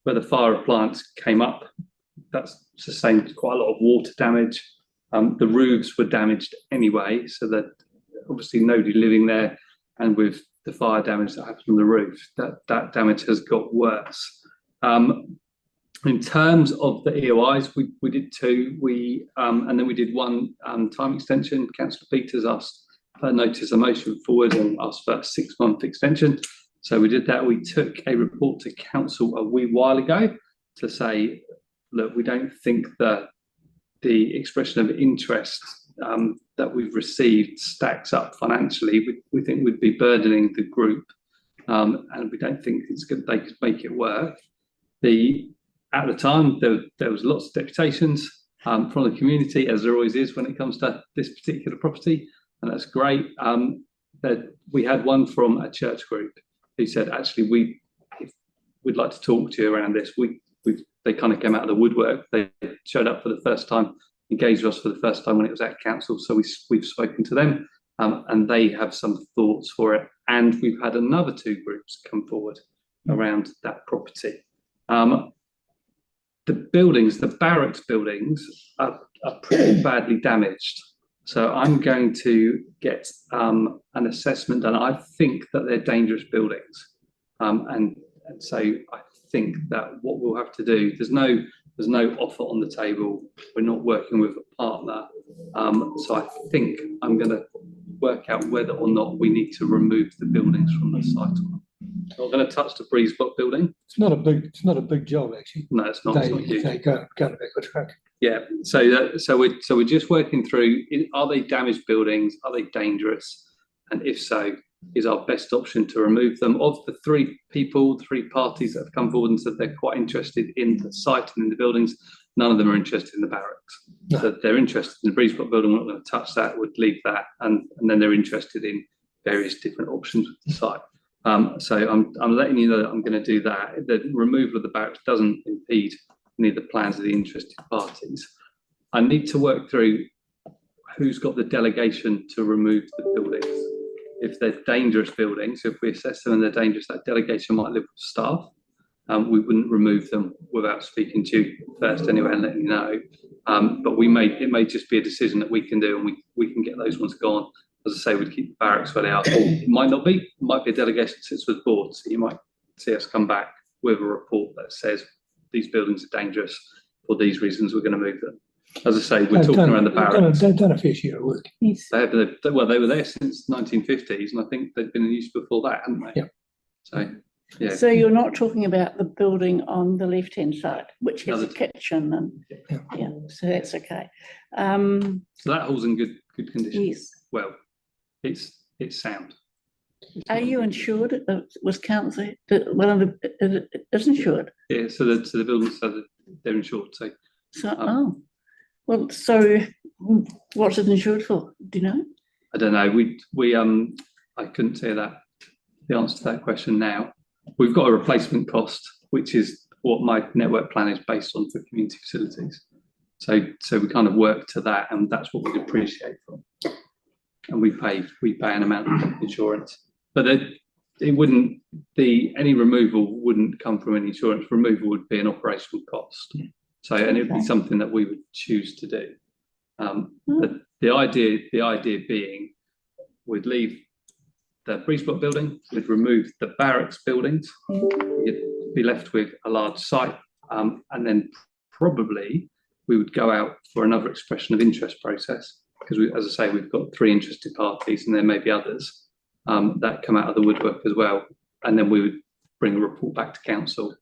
Where the fire appliance came up, that's sustained quite a lot of water damage. The roofs were damaged anyway, so that obviously nobody living there, and with the fire damage that happened on the roof, that damage has got worse. In terms of the EOIs, we did two. And then we did one time extension. Councillor Peters asked for a notice of motion forward and asked for a 6-month extension. So we did that. We took a report to council a wee while ago to say, look, we don't think that the expression of interest that we've received stacks up financially. We think we'd be burdening the group, and we don't think they could make it work. At the time, there was lots of deputations from the community, as there always is when it comes to this particular property, and that's great. That we had one from a church group who said, actually, we'd like to talk to you around this. They kind of came out of the woodwork. They showed up for the first time, engaged us for the first time when it was at council. So we've spoken to them, and they have some thoughts for it. And we've had another 2 groups come forward around that property. The buildings, the barracks buildings, are pretty badly damaged. So I'm going to get an assessment done. I think that they're dangerous buildings, and so I think that what we'll have to do, there's no offer on the table. We're not working with a partner, so I think I'm going to work out whether or not we need to remove the buildings from the site. I'm not going to touch the Breeze Block building. It's not a big job actually. No, it's not. It's not huge. They go to back on track. Yeah, so we're just working through, are they damaged buildings? Are they dangerous? And if so, is our best option to remove them? Of the 3 parties that have come forward and said they're quite interested in the site and in the buildings, none of them are interested in the barracks. No. So they're interested in the Breeze Block building, we're not going to touch that, would leave that, and then they're interested in various different options with the site. So I'm letting you know that I'm going to do that. The removal of the barracks doesn't impede any of the plans of the interested parties. I need to work through who's got the delegation to remove the buildings. If they're dangerous buildings, if we assess them and they're dangerous, that delegation might live with staff. We wouldn't remove them without speaking to you first anyway and letting you know. But it may just be a decision that we can do, and we can get those ones gone. As I say, we'd keep the barracks where they are. It might not be. It might be a delegation that sits with the board. So you might see us come back with a report that says these buildings are dangerous for these reasons. We're going to move them. As I say, we're talking around the barracks. They've done a fair share of work. Yes. They were there since 1950s, and I think they've been in use before that, haven't they? Yeah. So, yeah. So you're not talking about the building on the left-hand side, which has a kitchen and yeah, so that's okay. So that hall's in good condition. Yes. Well, it's sound. Are you insured? Was council one of the is insured? Yeah. So the buildings, so they're insured. So so what's it insured for? Do you know? I don't know. We I couldn't say the answer to that question now. We've got a replacement cost, which is what my network plan is based on for community facilities. So we kind of work to that, and that's what we depreciate from. And we pay an amount of insurance, but it wouldn't be any removal wouldn't come from any insurance. Removal would be an operational cost. So, and it would be something that we would choose to do. But the idea being, we'd leave the Breeze Block building, we'd remove the barracks buildings, you'd be left with a large site, and then probably we would go out for another expression of interest process, because as I say, we've got 3 interested parties, and there may be others that come out of the woodwork as well, and then we would bring a report back to council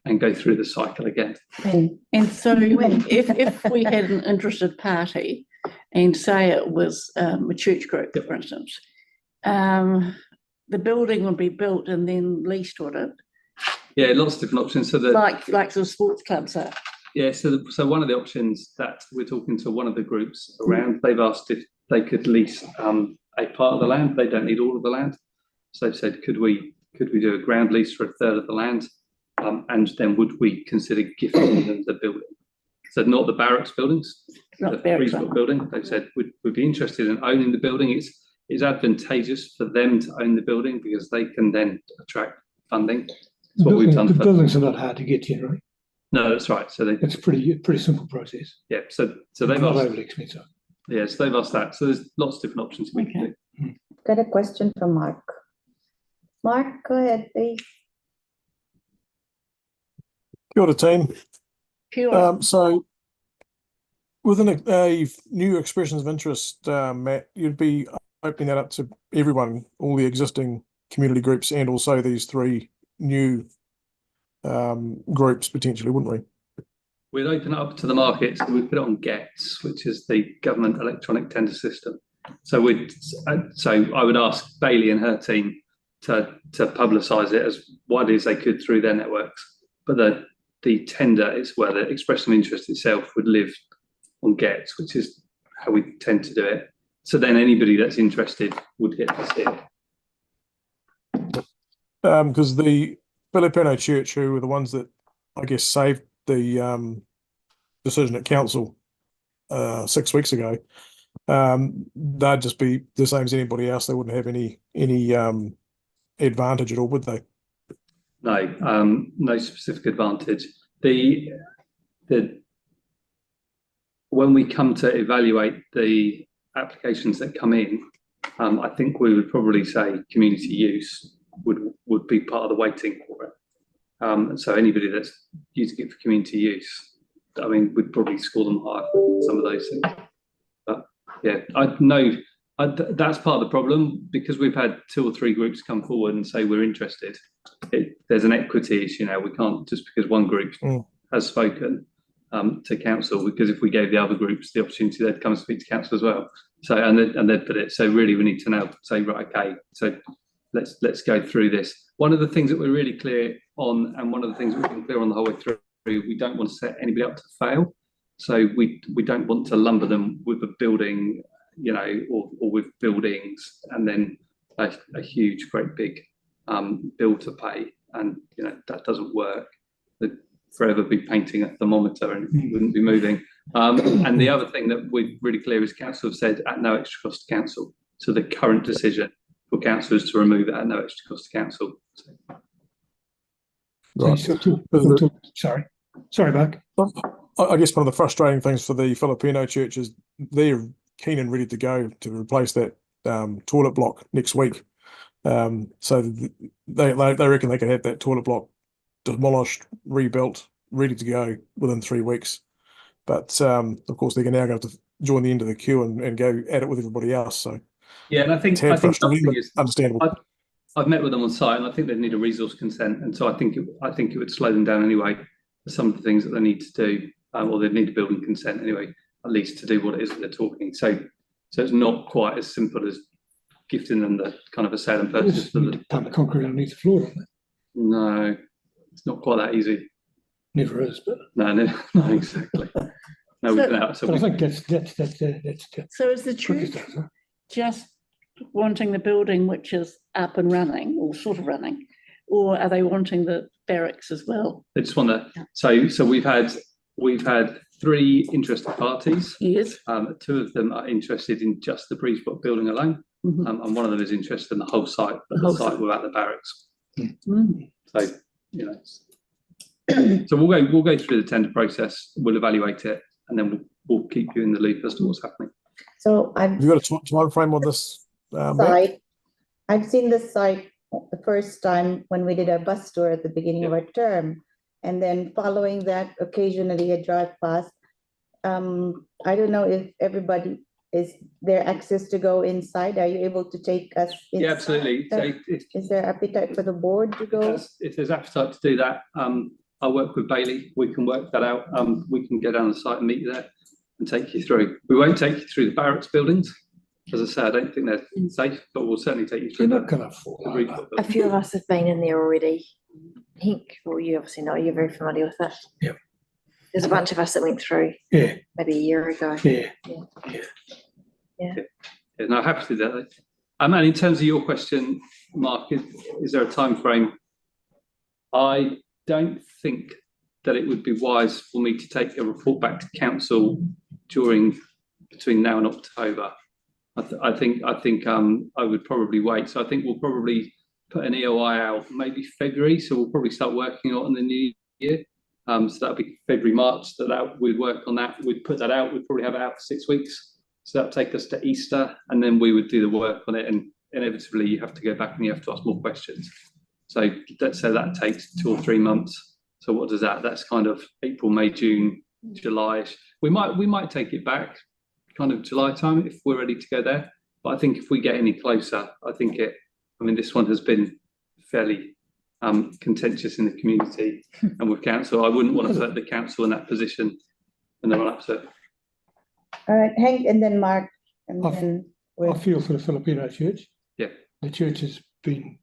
and go through the cycle again. And so if we had an interested party, and say it was a church group, for instance, the building would be built and then leased, would it? Yeah, lots of different options. So that like the sports clubs are. Yeah, so one of the options that we're talking to one of the groups around, they've asked if they could lease a part of the land. They don't need all of the land. So they've said, could we do a ground lease for a third of the land? And then would we consider gifting them the building? So not the barracks buildings, Not the barracks, Freeport building. They've said we'd be interested in owning the building. It's advantageous for them to own the building because they can then attract funding. That's what we've done. The buildings are not hard to get in, right? No, that's right. So it's a pretty simple process. Yeah. So they've not asked. overly expensive. Yeah. So they've asked that. So there's lots of different options we can do. Got a question from Mark. Mark, go ahead, please. Kia ora, team. Pure. Within a new expressions of interest, Matt, you'd be opening that up to everyone, all the existing community groups, and also these 3 new groups potentially, wouldn't we? We'd open it up to the market, so we put it on GETS, which is the Government Electronic Tender System. So I would ask Bailey and her team to publicise it as widely as they could through their networks. But the tender is where the expression of interest itself would live on GETS, which is how we tend to do it. So then anybody that's interested would get to see it. Because the Filipino Church, who were the ones that I guess saved the decision at council 6 weeks ago, they'd just be the same as anybody else. They wouldn't have any advantage at all, would they? No, no specific advantage. When we come to evaluate the applications that come in, I think we would probably say community use would be part of the weighting for it. So anybody that's using it for community use, I mean, we'd probably score them higher for some of those things. But yeah, I know that's part of the problem because we've had 2 or 3 groups come forward and say we're interested. There's an equity issue now. We can't just because one group has spoken to council, because if we gave the other groups the opportunity, they'd come and speak to council as well. So and they'd put it. So really, we need to now say, right, okay, so let's go through this. One of the things that we're really clear on, and one of the things we've been clear on the whole way through, we don't want to set anybody up to fail. So we don't want to lumber them with a building, you know, or with buildings, and then a huge, great big bill to pay, and you know that doesn't work. They'd forever be painting a thermometer and it wouldn't be moving. And the other thing that we're really clear is council have said at no extra cost to council. So the current decision for council is to remove it at no extra cost to council. Right. Sorry, Mark. I guess one of the frustrating things for the Filipino church is they're keen and ready to go to replace that toilet block next week. So they reckon they can have that toilet block demolished, rebuilt, ready to go within 3 weeks. But of course, they're now going to have to join the end of the queue and go at it with everybody else. So yeah, and I think understandable. I've met with them on site, and I think they need a resource consent, and so I think it would slow them down anyway. Some of the things that they need to do, or they need a building consent anyway, at least to do what it is that they're talking. So it's not quite as simple as gifting them the kind of a sale and purchase. Pump the concrete underneath the floor, doesn't it? No, it's not quite that easy. Never is, but no, exactly. No, we've been out. So I think that's so is the church just wanting the building which is up and running, or sort of running, or are they wanting the barracks as well? They just want to. So we've had 3 interested parties. Yes. 2 of them are interested in just the Breezebrook building alone, and one of them is interested in the whole site, but the site without the barracks. So you know, so we'll go through the tender process. We'll evaluate it, and then we'll keep you in the loop as to what's happening. So Have you got a time frame on this? Site. I've seen this site the first time when we did our bus tour at the beginning of our term, and then following that, occasionally I drive past. I don't know if everybody is there access to go inside. Are you able to take us inside? Yeah, absolutely. So is there appetite for the board to go? If there's appetite to do that, I'll work with Bailey. We can work that out. We can go down the site and meet you there and take you through. We won't take you through the barracks buildings. As I say, I don't think they're safe, but we'll certainly take you through. You're not going to afford A few of us have been in there already. Henk, well, you obviously know, you're very familiar with that. Yeah. There's a bunch of us that went through Yeah, maybe a year ago. yeah. Yeah, no, happy to do that. And in terms of your question, Mark, is there a time frame? I don't think that it would be wise for me to take a report back to council between now and October. I think I would probably wait. So I think we'll probably put an EOI out maybe February. So we'll probably start working on the new year. So that'll be February, March. That we'd work on that. We'd put that out. We'd probably have it out for 6 weeks. So that'll take us to Easter, and then we would do the work on it. And inevitably, you have to go back and you have to ask more questions. So let's say that takes 2 or 3 months. So what does that? That's kind of April, May, June, July. We might take it back kind of July time if we're ready to go there. But I think if we get any closer, this one has been fairly contentious in the community and with council. I wouldn't want to put the council in that position and then run up to it. All right, Hank, and then Mark, and I then I feel for the Filipino church. Yeah. The church has been,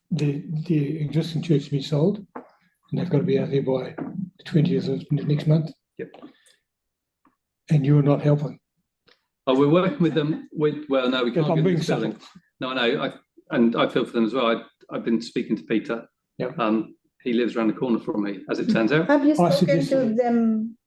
the existing church has been sold, and they've got to be out there by the 20th of next month. Yep. And you're not helping. Oh, we're working with them. No, we can't. I'm get being this building. No, I feel for them as well. I've been speaking to Peter. Yeah. He lives around the corner from me, as it turns out. have you I spoken to suggested- them in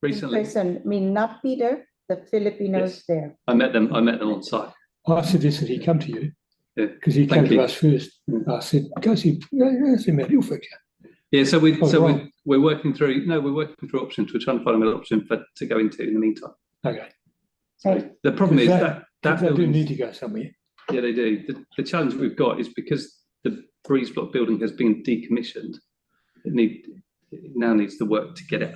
Recently, person? I mean, not Peter, the Filipinos Yes. there. I met them on site. I suggested he come to you Yeah. because he came Thank to you. us first. I said, go see Matt, he'll fix you. Yeah, so wrong. we're working through. No, we're working through options. We're trying to find another option to go into in the meantime. Okay. Right. The problem is that they do building. need to go somewhere. Yeah, they do. The challenge we've got is because the Breeze Block building has been decommissioned. It now needs the work to get it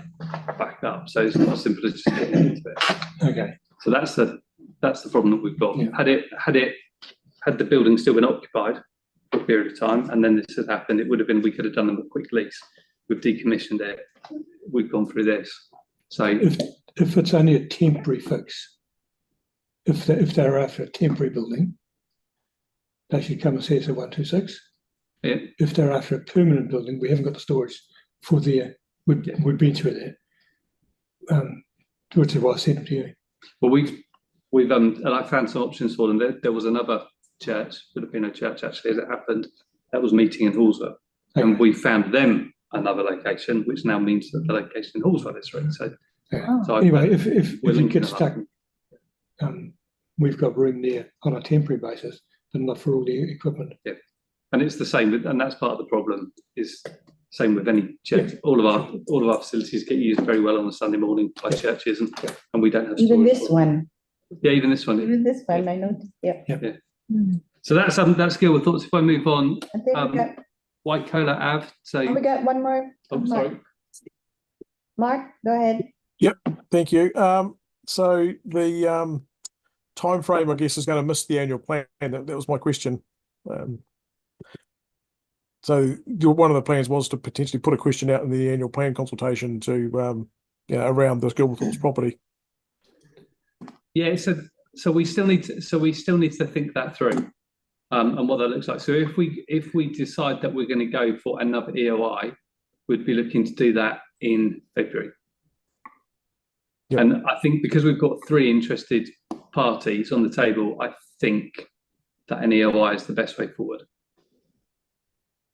back up. So it's not as simple as just getting into it. Okay. So that's the problem that we've got. Yeah. Had the building still been occupied for a period of time, and then this had happened, it would have been, we could have done them a quick lease. We've decommissioned it. We've gone through this. So If it's only a temporary fix, if they're after a temporary building, they should come and see us at 126. yeah, If they're after a permanent building, we haven't got the storage for there. We've been through that. Which is why I sent it to you. well, we've and I found some options for them. There was another church, Filipino church, actually, as it happened, that was meeting in Halswell, and Okay. we found them another location, which now means that the location in Halswell is free. So, Yeah. so Anyway, if we're it linking gets them stuck, up. we've got room there on a temporary basis, but not for all the equipment. And it's the same and that's part of the problem, is same with any church. All of our facilities get used very well on a Sunday morning by churches, and we don't have Even storage this for them. one, Yeah, even this one. even this one, I noticed, yeah. So that's Gilbert thoughts. If I move on, And then we got, Waipuna Ave. So we got one more. I'm sorry. Mark, go ahead. Thank you. So the time frame, I guess, is going to miss the annual plan. That was my question. So one of the plans was to potentially put a question out in the annual plan consultation to around this Gilberthorpe's property. Yeah, so we still need to think that through, and what that looks like. So if we decide that we're going to go for another EOI, we'd be looking to do that in February. Yep. And I think because we've got 3 interested parties on the table, I think that an EOI is the best way forward.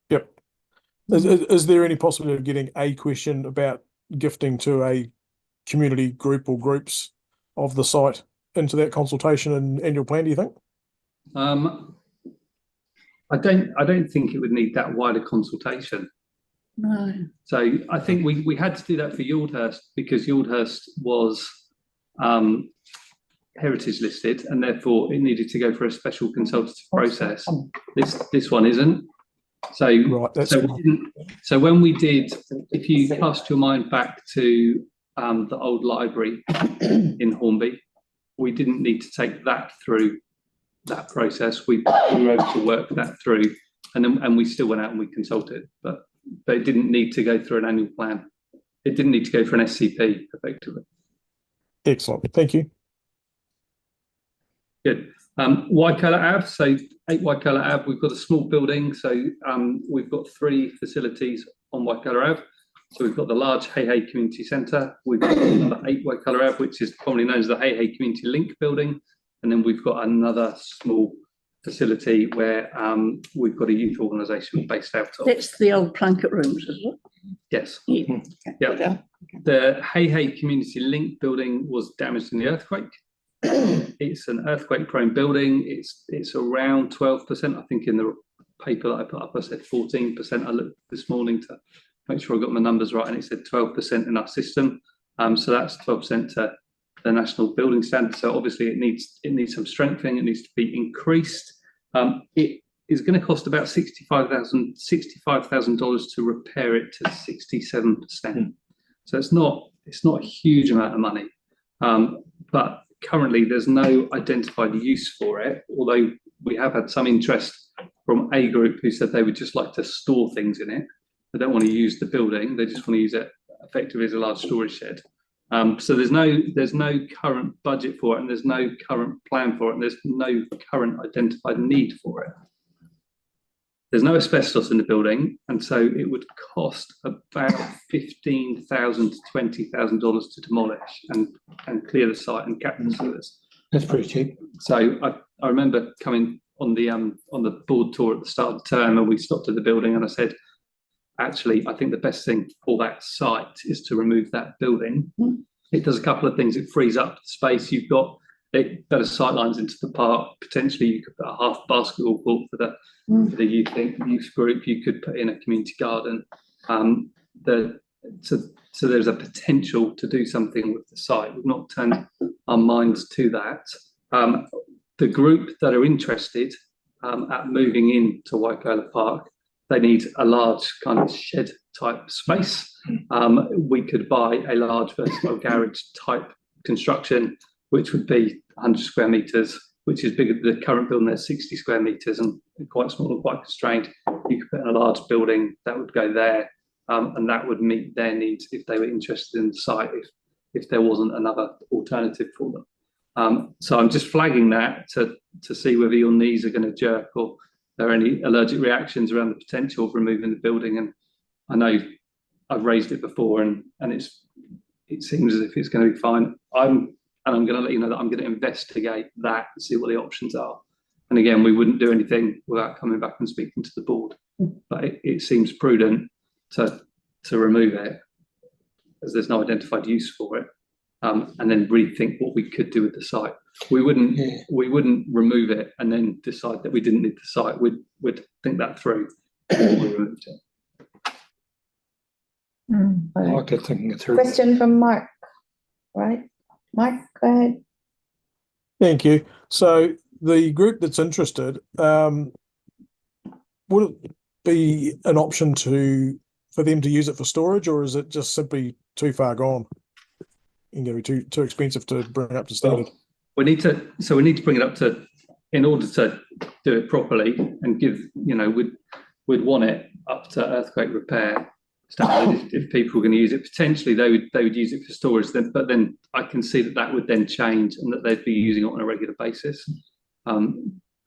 Yep. Is there any possibility of getting a question about gifting to a community group or groups of the site into that consultation and annual plan, do you think? I don't think it would need that wider consultation. No. So I think we had to do that for Yaldhurst because Yaldhurst was heritage listed, and therefore it needed to go for a special consultative process. This one isn't. So Right, so when we did, if you cast your mind back to the old library in Hornby, we didn't need to take that through that process. We were able to work that through, and we still went out and we consulted, but it didn't need to go through an annual plan. It didn't need to go for an SCP, effectively. Excellent. Thank you. Good. Waikala Ave, so 8 Waikala Ave, we've got a small building, so we've got 3 facilities on Waikala Ave. So we've got the large Hey Hey Community Centre. We've got another 8 Waikoloa Ave, which is commonly known as the Hey Hey Community Link building. And then we've got another small facility where we've got a youth organisation based out of. That's the old Plunkett rooms, is it? Yes. Yeah. Yeah. The Hey Hey Community Link building was damaged in the earthquake. It's an earthquake-prone building. It's around 12%. I think in the paper that I put up, I said 14%. I looked this morning to make sure I got my numbers right, and it said 12% in our system. So that's 12% to the national building standard. So obviously it needs some strengthening. It needs to be increased. It is going to cost about $65,000 to repair it to 67%. So it's not a huge amount of money, but currently there's no identified use for it. Although we have had some interest from a group who said they would just like to store things in it. They don't want to use the building; they just want to use it effectively as a large storage shed. So there's no current budget for it, and there's no current plan for it, and there's no current identified need for it. There's no asbestos in the building, and so it would cost about $15,000 to $20,000 to demolish and clear the site and cap the sewers. That's pretty cheap. So I remember coming on the board tour at the start of the term, and we stopped at the building, and I said, actually, I think the best thing for that site is to remove that building. It does a couple of things. It frees up space. You've got better sight lines into the park. Potentially, you could put a half basketball court for the youth group. You could put in a community garden. So there's a potential to do something with the site. We've not turned our minds to that. The group that are interested at moving into Waikoloa Park, they need a large kind of shed type space. We could buy a large versatile garage type construction, which would be 100 square metres, which is bigger than the current building. There's 60 square metres and quite small and quite constrained. You could put in a large building that would go there, and that would meet their needs if they were interested in the site, if there wasn't another alternative for them. So I'm just flagging that to see whether your knees are going to jerk or there are any allergic reactions around the potential of removing the building. And I know I've raised it before, and it seems as if it's going to be fine. I'm going to let you know that I'm going to investigate that and see what the options are. And again, we wouldn't do anything without coming back and speaking to the board. But it seems prudent to remove it, as there's no identified use for it, and then rethink what we could do with the site. We wouldn't remove it and then decide that we didn't need the site. We'd think that through before we removed it. I like it, thinking it through. Question from Mark, right? Mark, go ahead. Thank you. So the group that's interested, would it be an option for them to use it for storage, or is it just simply too far gone and going to be too expensive to bring up to standard? We need to bring it up to, in order to do it properly and give, we'd want it up to earthquake repair standard. If people were going to use it, potentially they would use it for storage. But then I can see that would then change, and that they'd be using it on a regular basis.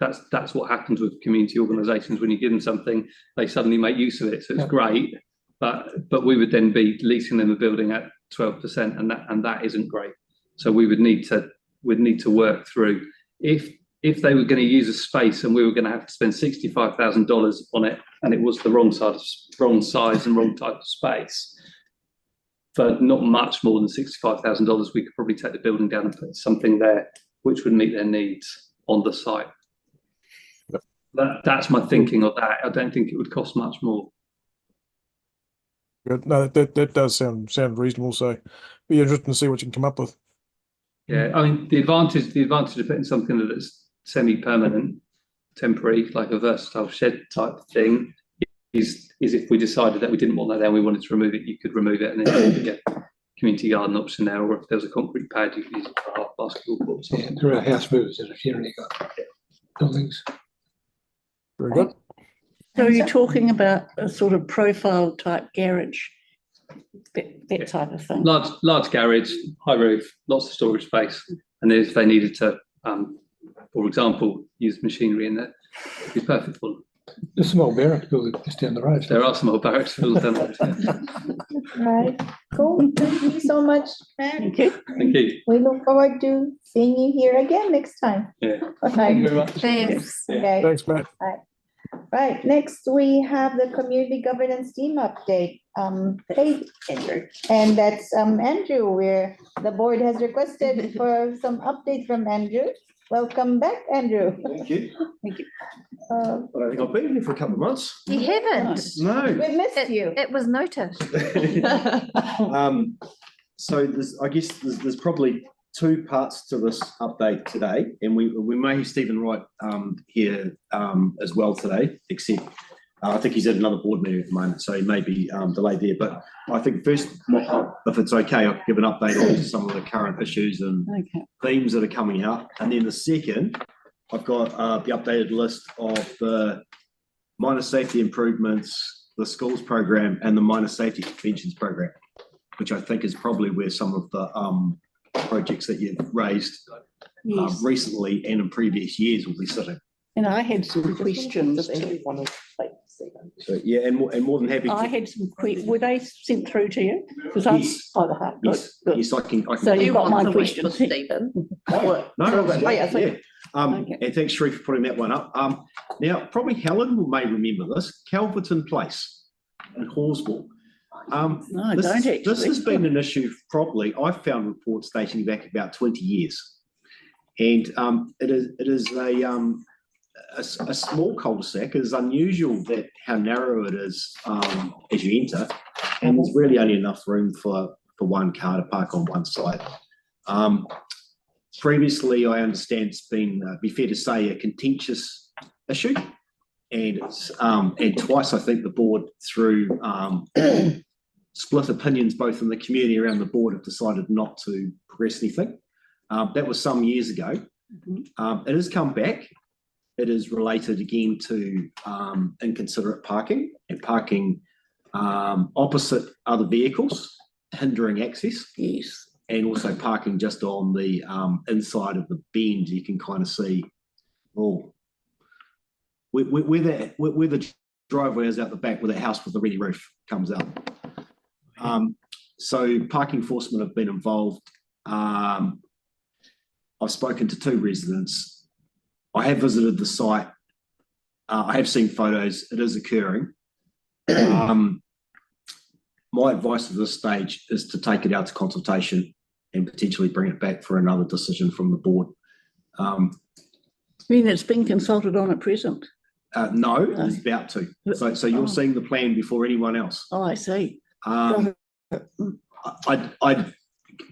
That's what happens with community organisations. When you give them something, they suddenly make use of it. So it's great, but we would then be leasing them a building at 12%, and that isn't great. So we'd need to work through, if they were going to use a space and we were going to have to spend $65,000 on it, and it was the wrong size and wrong type of space, for not much more than $65,000, we could probably take the building down and put something there which would meet their needs on the site. That's my thinking of that. I don't think it would cost much more. Good. No, that does sound reasonable. So be interested to see what you can come up with. Yeah, I mean, the advantage of putting something that's semi-permanent, temporary, like a versatile shed type thing, is if we decided that we didn't want that there and we wanted to remove it, you could remove it, and then you could get a community garden option there, or if there was a concrete pad, you could use it for a half basketball court. Yeah, there are house movers that have generally got buildings. Very good. So you're talking about a sort of profile type garage, that type of thing? Large garage, high roof, lots of storage space, and if they needed to, for example, use machinery in there, it'd be perfect for them. There's some old barracks building just down the road. There are some old barracks built down there. Right, cool. Thank you so much, Matt. Thank you. Thank you. We look forward to seeing you here again next time. Yeah. Okay. Thank you very much. Thanks. Okay. Thanks, Matt. Right, next we have the community governance team update. Hey, Andrew. And that's Andrew, where the board has requested for some update from Andrew. Welcome back, Andrew. Thank you. Thank you. I don't think I've been here for a couple of months. You haven't. No. We missed you. It was noted. So I guess there's probably two parts to this update today, and we may have Stephen Wright here as well today, except I think he's at another board meeting at the moment, so he may be delayed there. But I think first, if it's okay, I'll give an update on some of the current issues and themes that are coming out, and then the second, I've got the updated list of the minor safety improvements, the schools program, and the minor safety interventions program, which I think is probably where some of the projects that you've raised recently and in previous years will be sitting. And I had some questions. So yeah, and more than happy. I had some were they sent through to you? Because Yes. Yes, Yes, I can. So you've got my question, questions. Stephen. No, Okay. and thanks, Sheree, for putting that one up. Now, probably Helen may remember this, Calverton Place in Horswell. No, I don't actually. This has been an issue probably, I've found reports dating back about 20 years. And it is a small cul-de-sac. It is unusual that how narrow it is as you enter, and there's really only enough room for one car to park on one side. Previously, I understand it's been, be fair to say, a contentious issue, and it's, and twice I think the board, through split opinions both in the community around the board, have decided not to progress anything. That was some years ago. It has come back. It is related again to inconsiderate parking and parking opposite other vehicles, hindering access. Yes. And also parking just on the inside of the bend. You can kind of see, where the driveway is out the back, where the house with the reedy roof comes out. So parking enforcement have been involved. I've spoken to 2 residents. I have visited the site. I have seen photos. It is occurring. My advice at this stage is to take it out to consultation and potentially bring it back for another decision from the board. I mean, it's been consulted on at present. No, it's about to. So you're seeing the plan before anyone else. Oh, I see.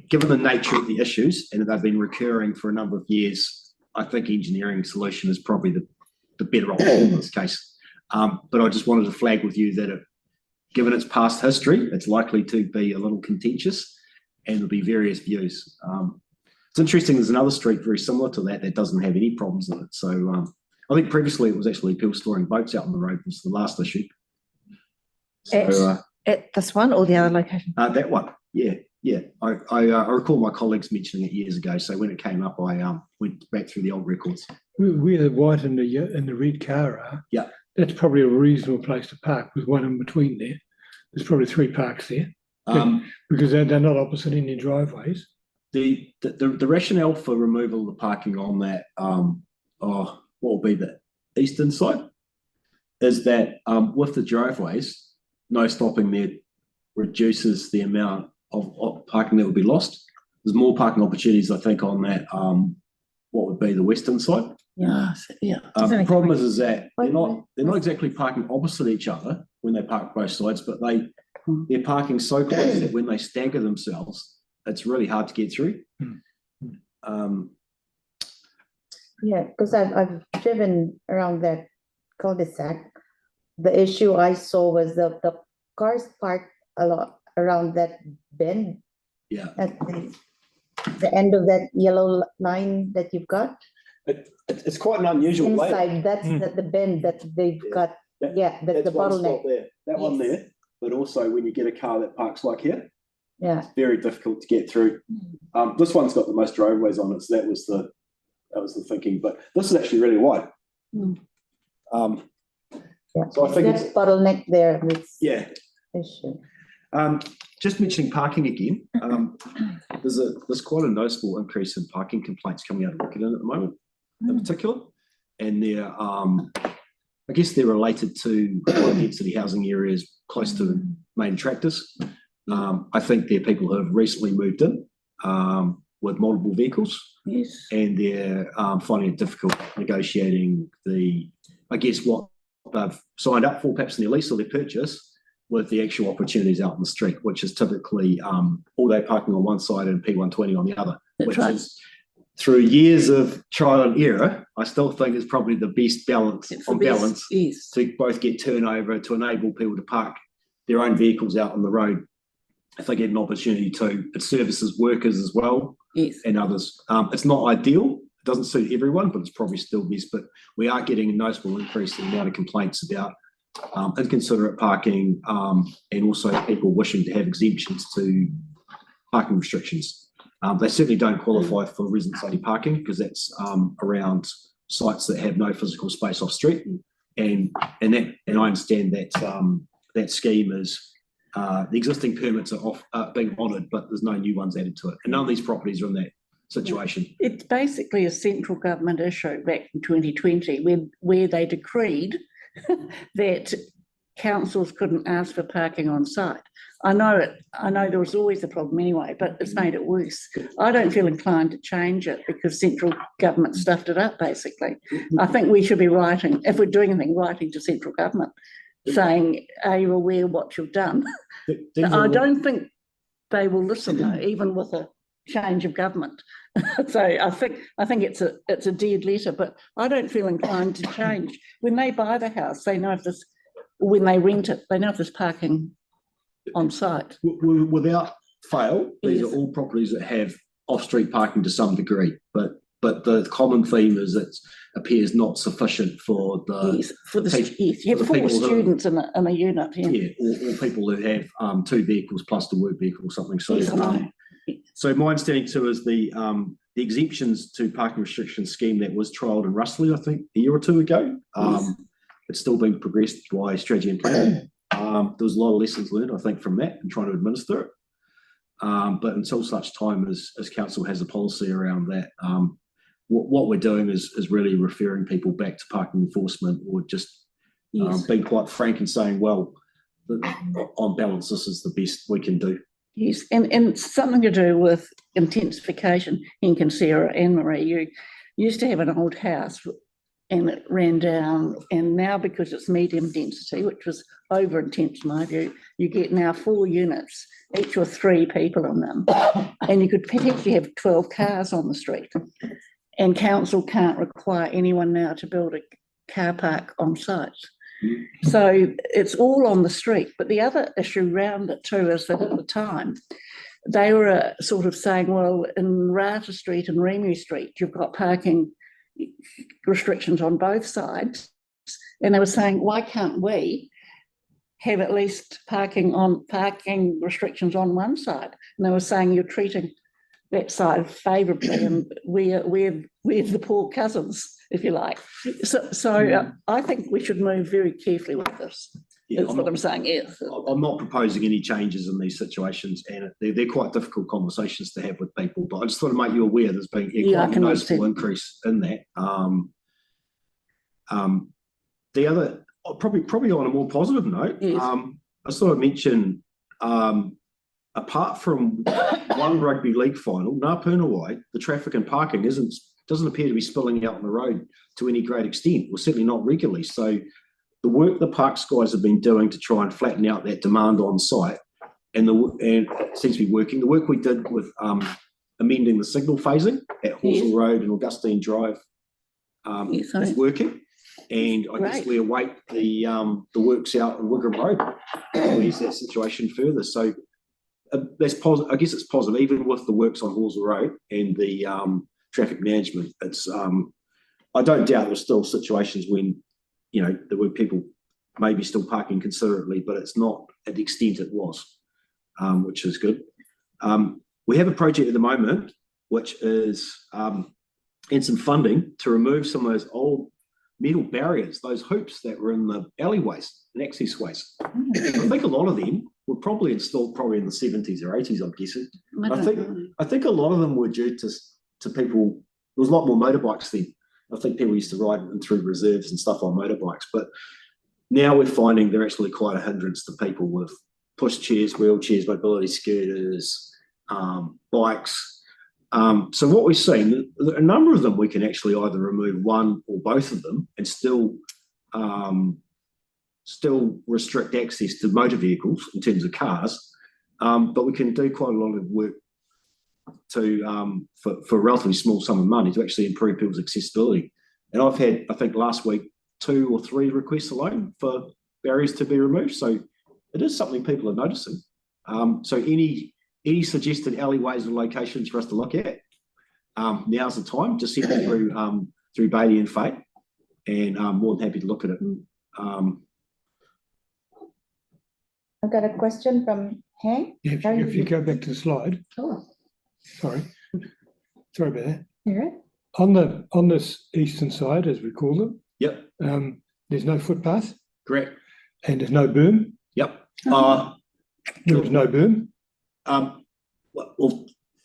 Given the nature of the issues and that they've been recurring for a number of years, I think engineering solution is probably the better option in this case. But I just wanted to flag with you that given its past history, it's likely to be a little contentious, and there'll be various views. It's interesting, there's another street very similar to that doesn't have any problems in it. So I think previously it was actually people storing boats out on the road was the last issue. So, at this one or the other location? that one, yeah. I recall my colleagues mentioning it years ago. So when it came up, I went back through the old records. Where the white and the red car are, yeah, that's probably a reasonable place to park with one in between there. There's probably 3 parks there because they're not opposite any driveways. The rationale for removal of the parking on that, what will be the eastern side, is that with the driveways, no stopping there reduces the amount of parking that would be lost. There's more parking opportunities, I think, on that, what would be the western side. Yeah. The problem is that they're not exactly parking opposite each other when they park both sides, but they're parking so close that when they stagger themselves, it's really hard to get through. Yeah, because I've driven around that cul-de-sac. The issue I saw was the cars parked a lot around that bend. Yeah. At the end of that yellow line that you've got. It's quite an unusual inside. That's the bend that they've got. That's the bottleneck. There. That one there, but also when you get a car that parks like here, it's very difficult to get through. This one's got the most driveways on it, so that was the thinking. But this is actually really wide. Yeah. So I think That's bottleneck there, this Yeah. issue. Just mentioning parking again, there's quite a noticeable increase in parking complaints coming out of Riccarton at the moment, in particular, and they're I guess they're related to high density housing areas close to main attractors. I think they're people who have recently moved in with multiple vehicles, Yes. and they're finding it difficult negotiating I guess what they've signed up for, perhaps in their lease or their purchase, with the actual opportunities out in the street, which is typically all day parking on one side and P120 on the other. That's which right. is, through years of trial and error, I still think is probably the best balance Yes. to both get turnover, to enable people to park their own vehicles out on the road if they get an opportunity to. It services workers as well, Yes. and others. It's not ideal. It doesn't suit everyone, but it's probably still best. But we are getting a noticeable increase in the amount of complaints about inconsiderate parking, and also people wishing to have exemptions to parking restrictions. They certainly don't qualify for residence-only parking because that's around sites that have no physical space off street, and I understand that that scheme is the existing permits are being honoured, but there's no new ones added to it, and none of these properties are in that situation. It's basically a central government issue back in 2020 where they decreed that councils couldn't ask for parking on site. I know there was always a problem anyway, but it's made it worse. I don't feel inclined to change it because central government stuffed it up, basically. I think we should be writing, if we're doing anything, writing to central government, saying, are you aware of what you've done? I don't think they will listen, though, even with a change of government. So I think it's a dead letter, but I don't feel inclined to change. When they buy the house, they know if this, when they rent it, they know if there's parking on site. Without fail, these are all properties that have off-street parking to some degree, but the common theme is it appears not sufficient for the you have 4 students in a unit. Or people who have 2 vehicles plus the work vehicle or something. So so my understanding too is the exemptions to parking restriction scheme that was trialled in Russley, I think, a year or 2 ago. It's still being progressed by strategy and planning. There was a lot of lessons learned, I think, from that and trying to administer it. But until such time as council has a policy around that, what we're doing is really referring people back to parking enforcement, or just being quite frank and saying, well, on balance, this is the best we can do. Yes, and something to do with intensification. Henk and Sarah and Marie, you used to have an old house and it ran down, and now because it's medium density, which was over intense in my view, you get now 4 units, each with 3 people in them, and you could potentially have 12 cars on the street. And council can't require anyone now to build a car park on site. So it's all on the street. But the other issue around it too is that at the time, they were sort of saying, well, in Rata Street and Remu Street, you've got parking restrictions on both sides. And they were saying, why can't we have at least parking restrictions on one side? And they were saying you're treating that side favourably, and we're the poor cousins, if you like. So I think we should move very carefully with this. That's what I'm saying. Yes, I'm not proposing any changes in these situations, and they're quite difficult conversations to have with people. But I just thought to make you aware there's been quite a noticeable increase in that. The other, probably on a more positive note, I sort of mentioned, apart from one rugby league final, Ngā Puna, the traffic and parking doesn't appear to be spilling out on the road to any great extent, or certainly not regularly. So the work the parks guys have been doing to try and flatten out that demand on site, and it seems to be working. The work we did with amending the signal phasing at Horsell Road and Augustine Drive is working. And I guess we await the works out on Wigram Road to ease that situation further. So that's positive. I guess it's positive, even with the works on Horsell Road and the traffic management. It's I don't doubt there's still situations when there were people maybe still parking considerably, but it's not at the extent it was, which is good. We have a project at the moment which is and some funding to remove some of those old metal barriers, those hoops that were in the alleyways and access ways. I think a lot of them were probably installed probably in the 70s or 80s, I'm guessing. I think a lot of them were due to people. There was a lot more motorbikes then. I think people used to ride in through reserves and stuff on motorbikes, but now we're finding they're actually quite a hindrance to people with pushchairs, wheelchairs, mobility scooters, bikes. So what we've seen, a number of them we can actually either remove one or both of them and still restrict access to motor vehicles in terms of cars, but we can do quite a lot of work to for a relatively small sum of money to actually improve people's accessibility. And I've had, I think last week, 2 or 3 requests alone for barriers to be removed. So it is something people are noticing. So any suggested alleyways or locations for us to look at, now's the time. Just send that through Bailey and Fate, and I'm more than happy to look at it. I've got a question from Hank. If you go back to the slide. Oh. Sorry about that. You're right. On this eastern side, as we call them. Yep. There's no footpath. Correct. And there's no berm. Yep. There's no berm. Well,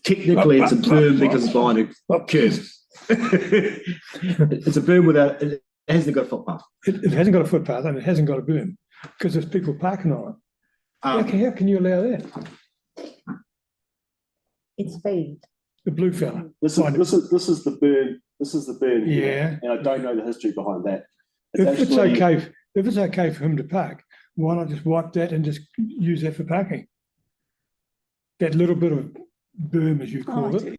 technically it's a berm because it's behind a curve. It's a berm without, it hasn't got a footpath. It hasn't got a footpath and it hasn't got a berm because there's people parking on it. How can you allow that? It's paved. The blue fella. This is the burn. This is the burn. Yeah. And I don't know the history behind that. If it's okay for him to park, why not just wipe that and just use that for parking? That little bit of berm, as you call it.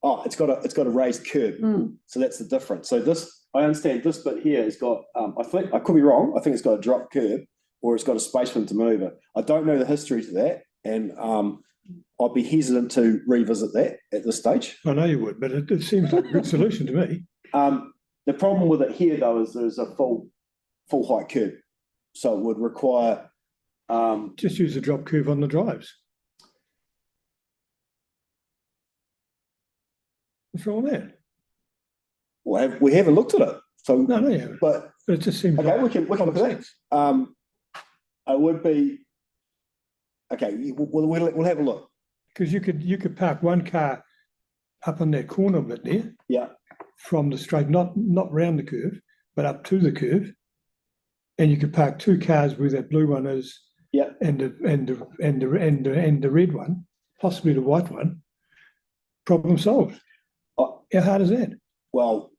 Oh, it's got a raised curb. So that's the difference. So this, I understand this bit here has got, I think, I could be wrong, I think it's got a drop curb or it's got a space for him to maneuver. I don't know the history to that, and I'd be hesitant to revisit that at this stage. I know you would, but it seems like a good solution to me. The problem with it here, though, is there's a full height curb. So it would require... just use the drop curve on the drives. What's wrong with that? Well, we haven't looked at it. So no, you haven't. But it just seems okay. Like we can look at that. It would be okay. We'll have a look because you could park one car up on that corner bit there. Yeah. From the straight, not round the curve, but up to the curve, and you could park 2 cars where that blue one is. Yeah. And the red one, possibly the white one. Problem solved. How hard is that? Well,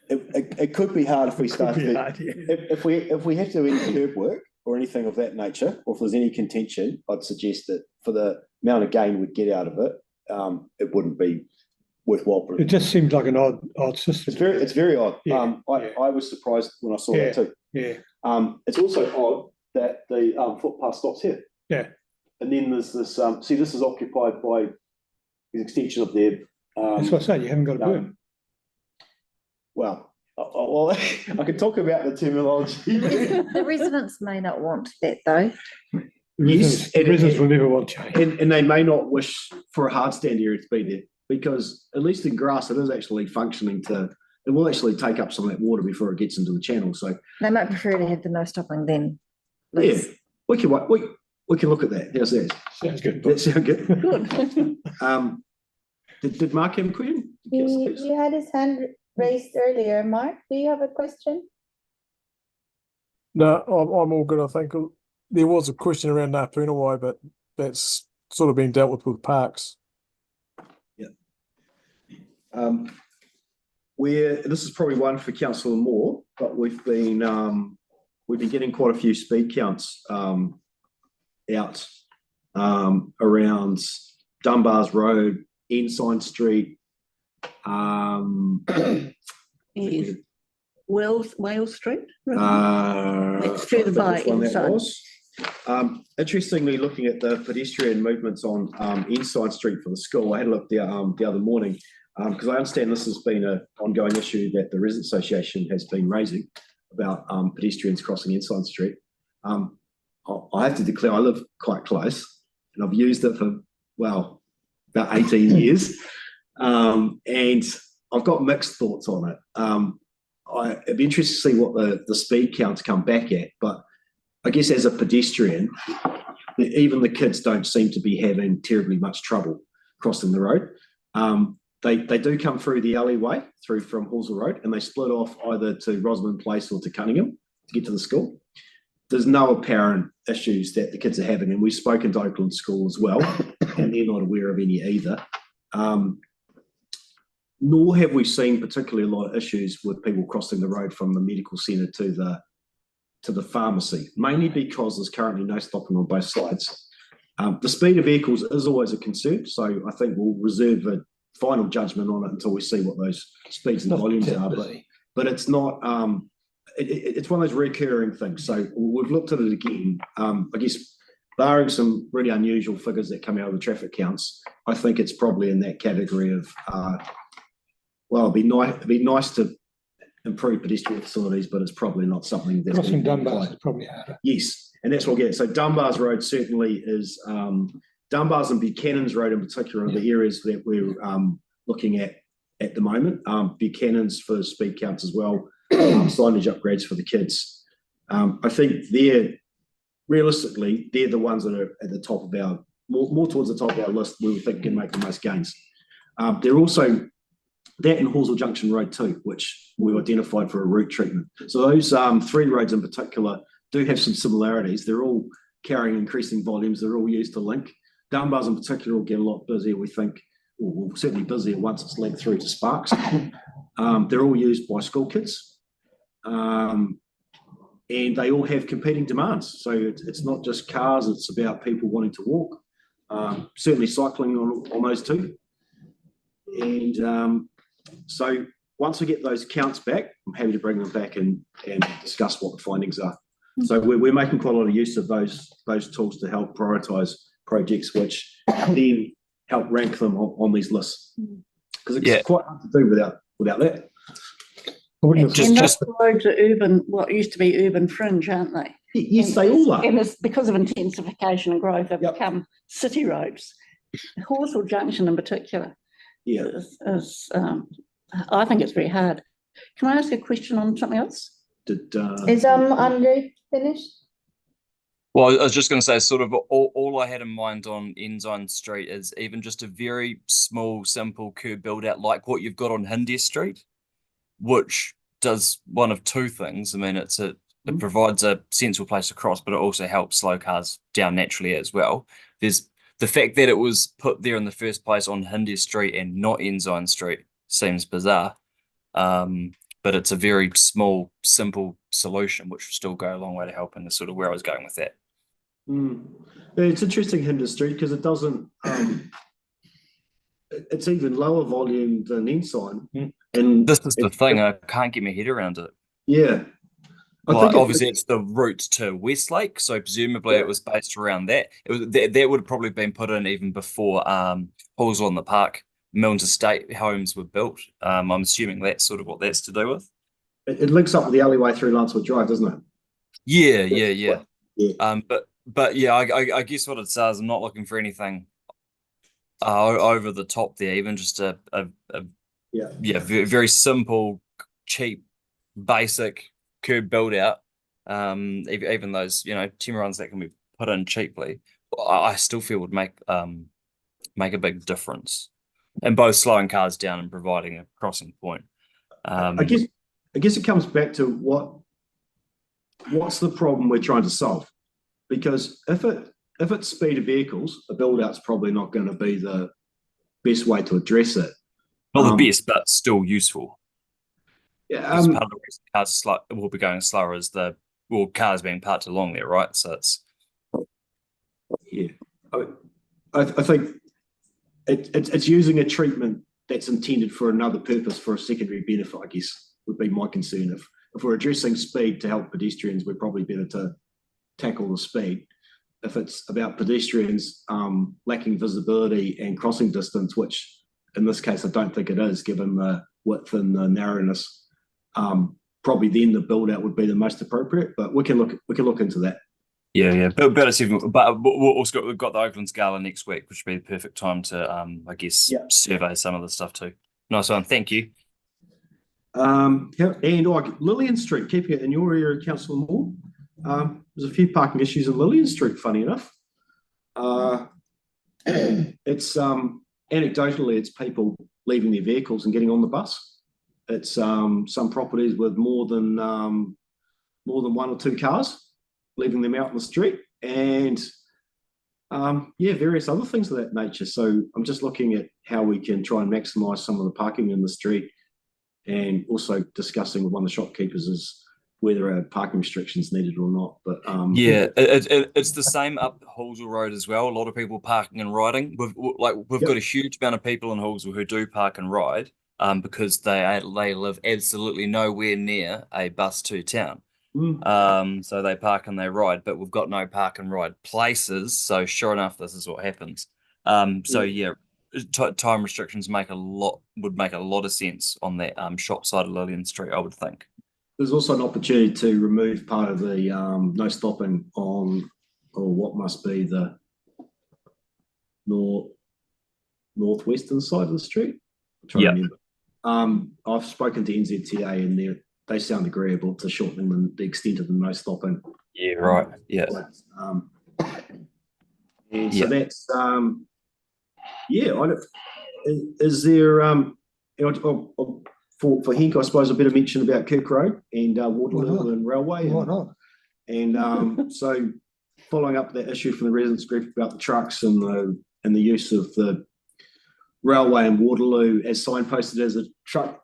it could be hard if we start if we have to do any curb work or anything of that nature, or if there's any contention, I'd suggest that for the amount of gain we'd get out of it, it wouldn't be worthwhile. It just seems like an odd system. It's very odd. Yeah, I was surprised when I saw that too. Yeah. It's also odd that the footpath stops here. Yeah. And then there's this. See, this is occupied by the extension of their. That's what I say. You haven't got a berm. Well, I could talk about the terminology. The residents may not want that, though. Yes, residents will never want change, and they may not wish for a hard stand area to be there because, at least in grass, it is actually functioning to. It will actually take up some of that water before it gets into the channel. So they might prefer to have the no stopping then. Yeah, we can look at that. How's that? Sounds good. That sounds good. Good. Did Mark have a question? He had his hand raised earlier. Mark, do you have a question? No, I'm all good. I think there was a question around Waipuna, but that's sort of been dealt with parks. Yeah. This is probably one for Councillor Moore, but we've been getting quite a few speed counts out around Dunbar's Road, Ensign Street. Wales Street. It's further by Ensign. Interestingly, looking at the pedestrian movements on Ensign Street for the school, I had a look there the other morning because I understand this has been an ongoing issue that the Resident Association has been raising about pedestrians crossing Ensign Street. I have to declare I live quite close and I've used it for, well, about 18 years. And I've got mixed thoughts on it. It'd be interesting to see what the speed counts come back at. But I guess as a pedestrian, even the kids don't seem to be having terribly much trouble crossing the road. They do come through the alleyway through from Halswell Road, and they split off either to Rosamond Place or to Cunningham to get to the school. There's no apparent issues that the kids are having, and we've spoken to Oakland School as well, and they're not aware of any either. Nor have we seen particularly a lot of issues with people crossing the road from the medical centre to the pharmacy, mainly because there's currently no stopping on both sides. The speed of vehicles is always a concern, so I think we'll reserve a final judgment on it until we see what those speeds and volumes are. But it's not. It's one of those recurring things. So we've looked at it again. I guess barring some really unusual figures that come out of the traffic counts, I think it's probably in that category of. Well, it'd be nice to improve pedestrian facilities, but it's probably not something that's Crossing Dunbar's is probably harder. Yes, and that's what we get. So Dunbar's Road certainly is. Dunbar's and Buchanan's Road in particular are the areas that we're looking at the moment. Buchanan's for speed counts as well, signage upgrades for the kids. I think realistically, they're the ones that are at the top of our, more towards the top of our list where we think can make the most gains. They're also that in Halswell Junction Road too, which we identified for a route treatment. So those three roads in particular do have some similarities. They're all carrying increasing volumes. They're all used to link. Dunbar's in particular will get a lot busier, we think, or certainly busier once it's linked through to Sparks. They're all used by school kids. And they all have competing demands. So it's not just cars, it's about people wanting to walk. Certainly cycling on those two. And so once we get those counts back, I'm happy to bring them back and discuss what the findings are. So we're making quite a lot of use of those tools to help prioritise projects, which then help rank them on these lists. Because it's quite hard to do without that. And those roads are urban, what used to be urban fringe, aren't they? Yes, they all are. And it's because of intensification and growth, they've become city roads. Halswell Junction in particular. Is I think it's very hard. Can I ask a question on something else? Is Andre finished? Well, I was just going to say, sort of all I had in mind on Ensign Street is even just a very small, simple curb build out like what you've got on Hindia Street, which does one of two things. I mean, it provides a sensible place to cross, but it also helps slow cars down naturally as well. There's the fact that it was put there in the first place on Hindia Street and not Ensign Street seems bizarre. But it's a very small, simple solution, which will still go a long way to help, and that's sort of where I was going with that. It's interesting, Hindia Street, because it doesn't, it's even lower volume than Ensign. And this is the thing, I can't get my head around it. Yeah. Like, obviously, it's the route to Westlake, so presumably it was based around that. That would have probably been put in even before Halswell on the Park Milnes Estate homes were built. I'm assuming that's sort of what that's to do with. It links up with the alleyway through Lancewood Drive, doesn't it? Yeah. But yeah, I guess what it says, I'm not looking for anything over the top there, even just a very simple, cheap, basic curb build out. Even those, Timuruns that can be put in cheaply, I still feel would make a big difference in both slowing cars down and providing a crossing point. I guess it comes back to what's the problem we're trying to solve? Because if it's speed of vehicles, a build out's probably not going to be the best way to address it. Not the best, but still useful. Yeah, part of the reason cars will be going slower is cars being parked along there, right? So it's I think it's using a treatment that's intended for another purpose for a secondary benefit, I guess, would be my concern. If we're addressing speed to help pedestrians, we're probably better to tackle the speed. If it's about pedestrians lacking visibility and crossing distance, which in this case I don't think it is, given the width and the narrowness, probably then the build out would be the most appropriate. But we can look into that. Yeah. But we've got the Oakland's Gala next week, which would be the perfect time to, survey some of the stuff too. Nice one. Thank you. Lillian Street, keeping it in your area, Councillor Moore. There's a few parking issues in Lillian Street, funny enough. It's anecdotally, it's people leaving their vehicles and getting on the bus. It's some properties with more than one or two cars, leaving them out in the street, and various other things of that nature. So I'm just looking at how we can try and maximise some of the parking in the street, and also discussing with one of the shopkeepers is whether parking restrictions needed or not. But it's the same up Halswell Road as well. A lot of people parking and riding. We've got a huge amount of people in Halswell who do park and ride because they live absolutely nowhere near a bus to town. So they park and they ride, but we've got no park and ride places. So sure enough, this is what happens. Time restrictions would make a lot of sense on that shop side of Lillian Street, I would think. There's also an opportunity to remove part of the no stopping on, or what must be the northwestern side of the street. I'm trying to remember. I've spoken to NZTA and they sound agreeable to shortening the extent of the no stopping. Yeah, right. Yeah. So that's is there for Henk, I suppose, a bit of mention about Kirk Road and Waterloo and Railway. Why not? And so following up that issue from the residents group about the trucks and the use of the Railway and Waterloo as signposted as a truck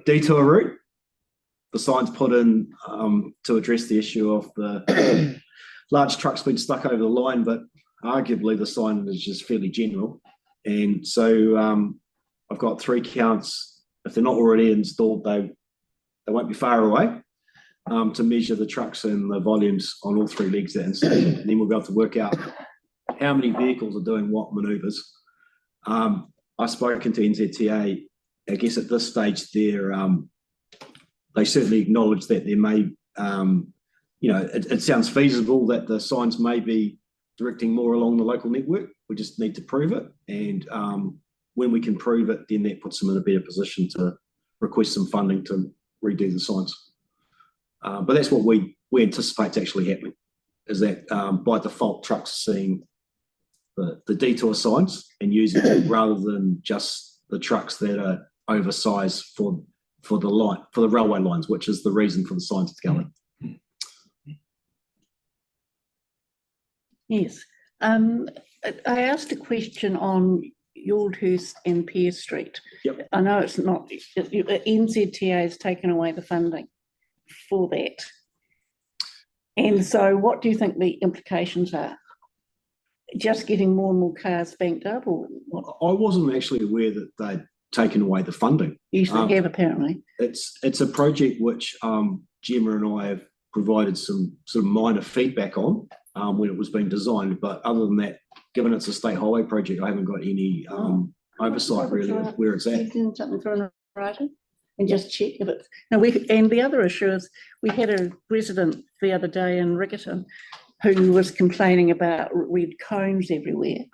detour route. The signs put in to address the issue of the large trucks being stuck over the line, but arguably the sign is just fairly general. And so I've got 3 counts. If they're not already installed, they won't be far away to measure the trucks and the volumes on all 3 legs that inside. And then we'll be able to work out how many vehicles are doing what manoeuvres. I've spoken to NZTA. I guess at this stage, they certainly acknowledge that there may, it sounds feasible that the signs may be directing more along the local network. We just need to prove it. And when we can prove it, then that puts them in a better position to request some funding to redo the signs. But that's what we anticipate actually happening, is that by default, trucks are seeing the detour signs and using it rather than just the trucks that are oversized for the railway lines, which is the reason for the signs to go in. Yes. I asked a question on Yaldhurst and Pear Street. Yep. I know it's not, NZTA has taken away the funding for that. And so what do you think the implications are? Just getting more and more cars banked up, or what? I wasn't actually aware that they'd taken away the funding. Yes, they have apparently. It's a project which Gemma and I have provided some sort of minor feedback on when it was being designed, but other than that, given it's a state highway project, I haven't got any oversight really of where it's at. Something thrown right in and just check if it's. And the other issue is we had a resident the other day in Riccarton who was complaining about red cones everywhere.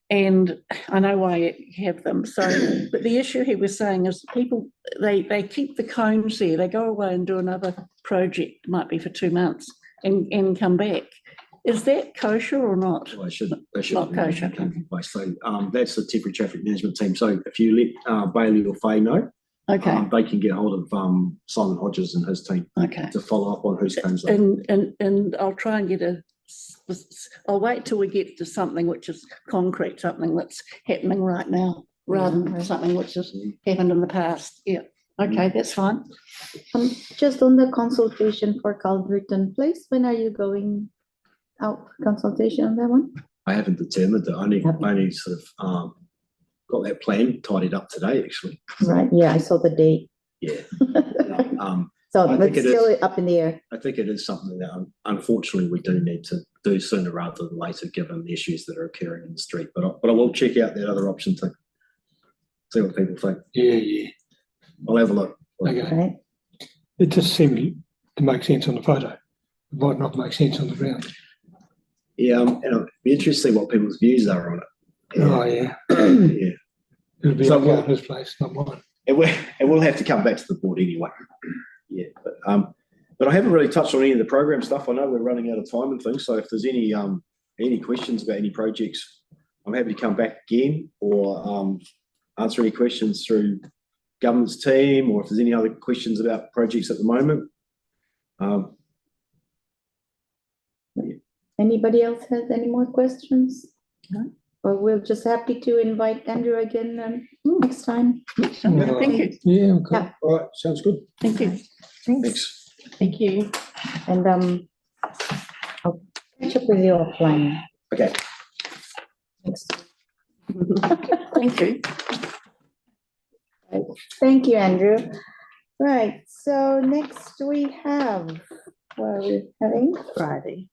And I know why you have them. So, but the issue he was saying is people, they keep the cones there. They go away and do another project, might be for 2 months, and come back. Is that kosher or not? Well, they should Not kosher. So that's the temporary traffic management team. So if you let Bailey or Faye know, they can get hold of Simon Hodges and his team to follow up on whose cones they are. And I'll try and get I'll wait till we get to something which is concrete, something that's happening right now, rather than something which has happened in the past. Yeah. Okay, that's fine. Just on the consultation for Calverton Place, when are you going out for consultation on that one? I haven't determined that. I only sort of got that plan tidied up today, actually. Right. Yeah, I saw the date. Yeah. So it's still up in the air. I think it is something that unfortunately we do need to do sooner rather than later, given the issues that are occurring in the street. But I will check out that other option too. See what people think. Yeah. I'll have a look. Okay. It just seemed to make sense on the photo. It might not make sense on the ground. Yeah, and it'll be interesting to see what people's views are on it. Yeah. Oh, yeah. Yeah. It'll be So a gardener's place, not mine. it will have to come back to the board anyway. Yeah, but I haven't really touched on any of the program stuff. I know we're running out of time and things, so if there's any questions about any projects, I'm happy to come back again or answer any questions through governance team, or if there's any other questions about projects at the moment. Anybody else has any more questions? No? Or we're just happy to invite Andrew again next time. Thank you. Yeah, okay. Yeah. All right, sounds good. Thank you. Thanks. Thank you. And I'll catch up with you offline. Okay. Thank you. Thank you, Andrew. Right, so next we have, what are we having? Friday.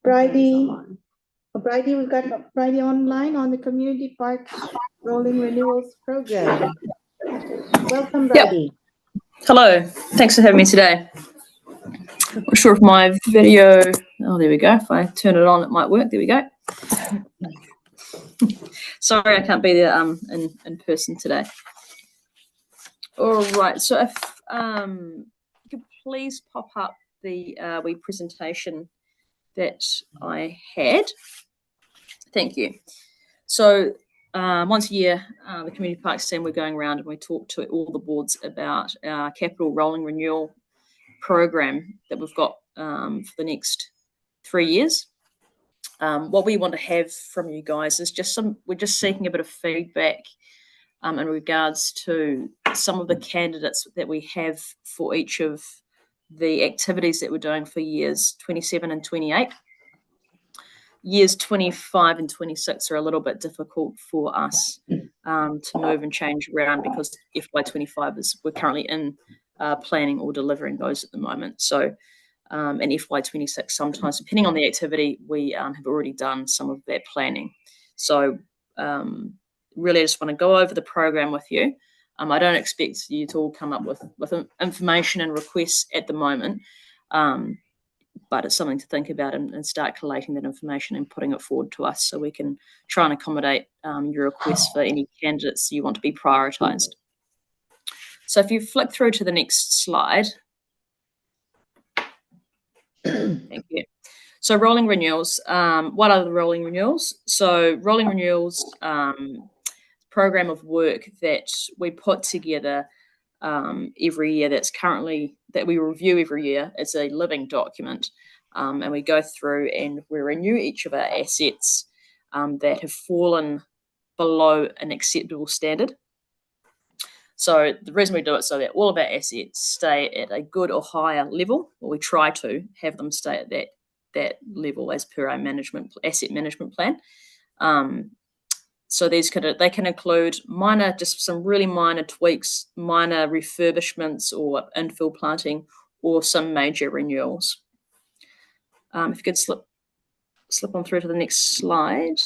Friday. Friday, we've got Friday online on the Community Park Rolling Renewals Program. Welcome, Friday. Hello, thanks for having me today. Not sure if my video, oh, there we go. If I turn it on, it might work. There we go. Sorry, I can't be there in person today. All right, so if you could please pop up the wee presentation that I had. Thank you. So once a year, the Community Parks team, we're going around and we talk to all the boards about our capital rolling renewal program that we've got for the next 3 years. What we want to have from you guys is we're just seeking a bit of feedback in regards to some of the candidates that we have for each of the activities that we're doing for years 27 and 28. Years 25 and 26 are a little bit difficult for us to move and change around because FY25 we're currently in planning or delivering those at the moment. So and FY26, sometimes depending on the activity, we have already done some of that planning. So really I just want to go over the program with you. I don't expect you to all come up with information and requests at the moment, but it's something to think about and start collating that information and putting it forward to us so we can try and accommodate your requests for any candidates you want to be prioritised. So if you flick through to the next slide. Thank you. So rolling renewals. What are the rolling renewals? So rolling renewals, program of work that we put together every year that we review every year. It's a living document, and we go through and we renew each of our assets that have fallen below an acceptable standard. So the reason we do it so that all of our assets stay at a good or higher level, or we try to have them stay at that level as per our asset management plan. So they can include just some really minor tweaks, minor refurbishments or infill planting, or some major renewals. If you could slip on through to the next slide.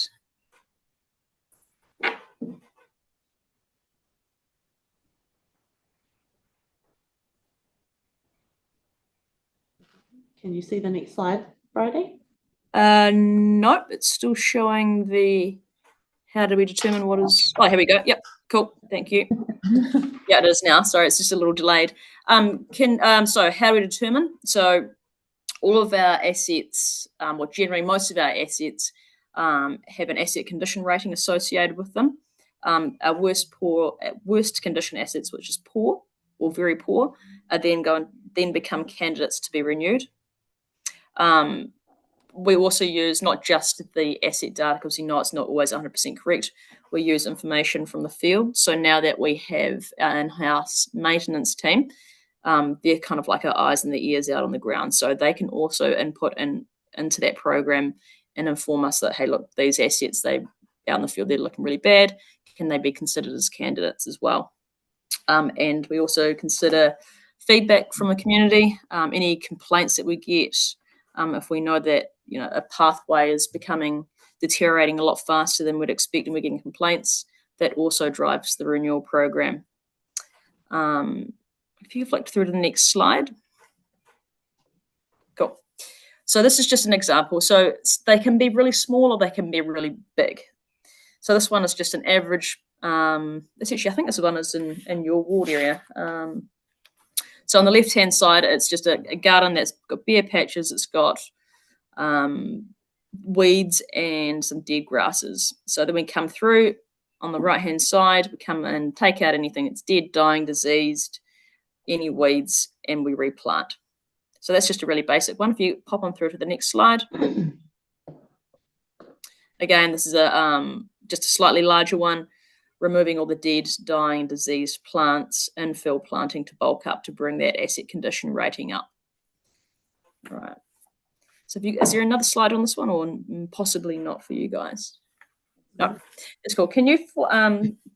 Can you see the next slide, Friday? Nope, it's still showing how do we determine what is, oh, here we go. Yep, cool, thank you. Yeah, it is now, sorry, it's just a little delayed. So how do we determine? So all of our assets, or generally most of our assets, have an asset condition rating associated with them. Our worst condition assets, which is poor or very poor, are then become candidates to be renewed. We also use not just the asset data, because you know it's not always 100% correct. We use information from the field. So now that we have our in-house maintenance team, they're kind of like our eyes and the ears out on the ground. So they can also input into that program and inform us that, hey, look, these assets, out in the field, they're looking really bad. Can they be considered as candidates as well? And we also consider feedback from the community, any complaints that we get. If we know that a pathway is deteriorating a lot faster than we'd expect and we're getting complaints, that also drives the renewal program. If you flick through to the next slide. Cool. So this is just an example. So they can be really small or they can be really big. So this one is just an average Essentially, I think this one is in your ward area. So on the left-hand side, it's just a garden that's got bare patches. It's got weeds and some dead grasses. So then we come through on the right-hand side, we come and take out anything that's dead, dying, diseased, any weeds, and we replant. So that's just a really basic one. If you pop on through to the next slide. Again, this is just a slightly larger one, removing all the dead, dying, diseased plants, infill planting to bulk up to bring that asset condition rating up. All right. So is there another slide on this one, or possibly not for you guys? No, it's cool. Can you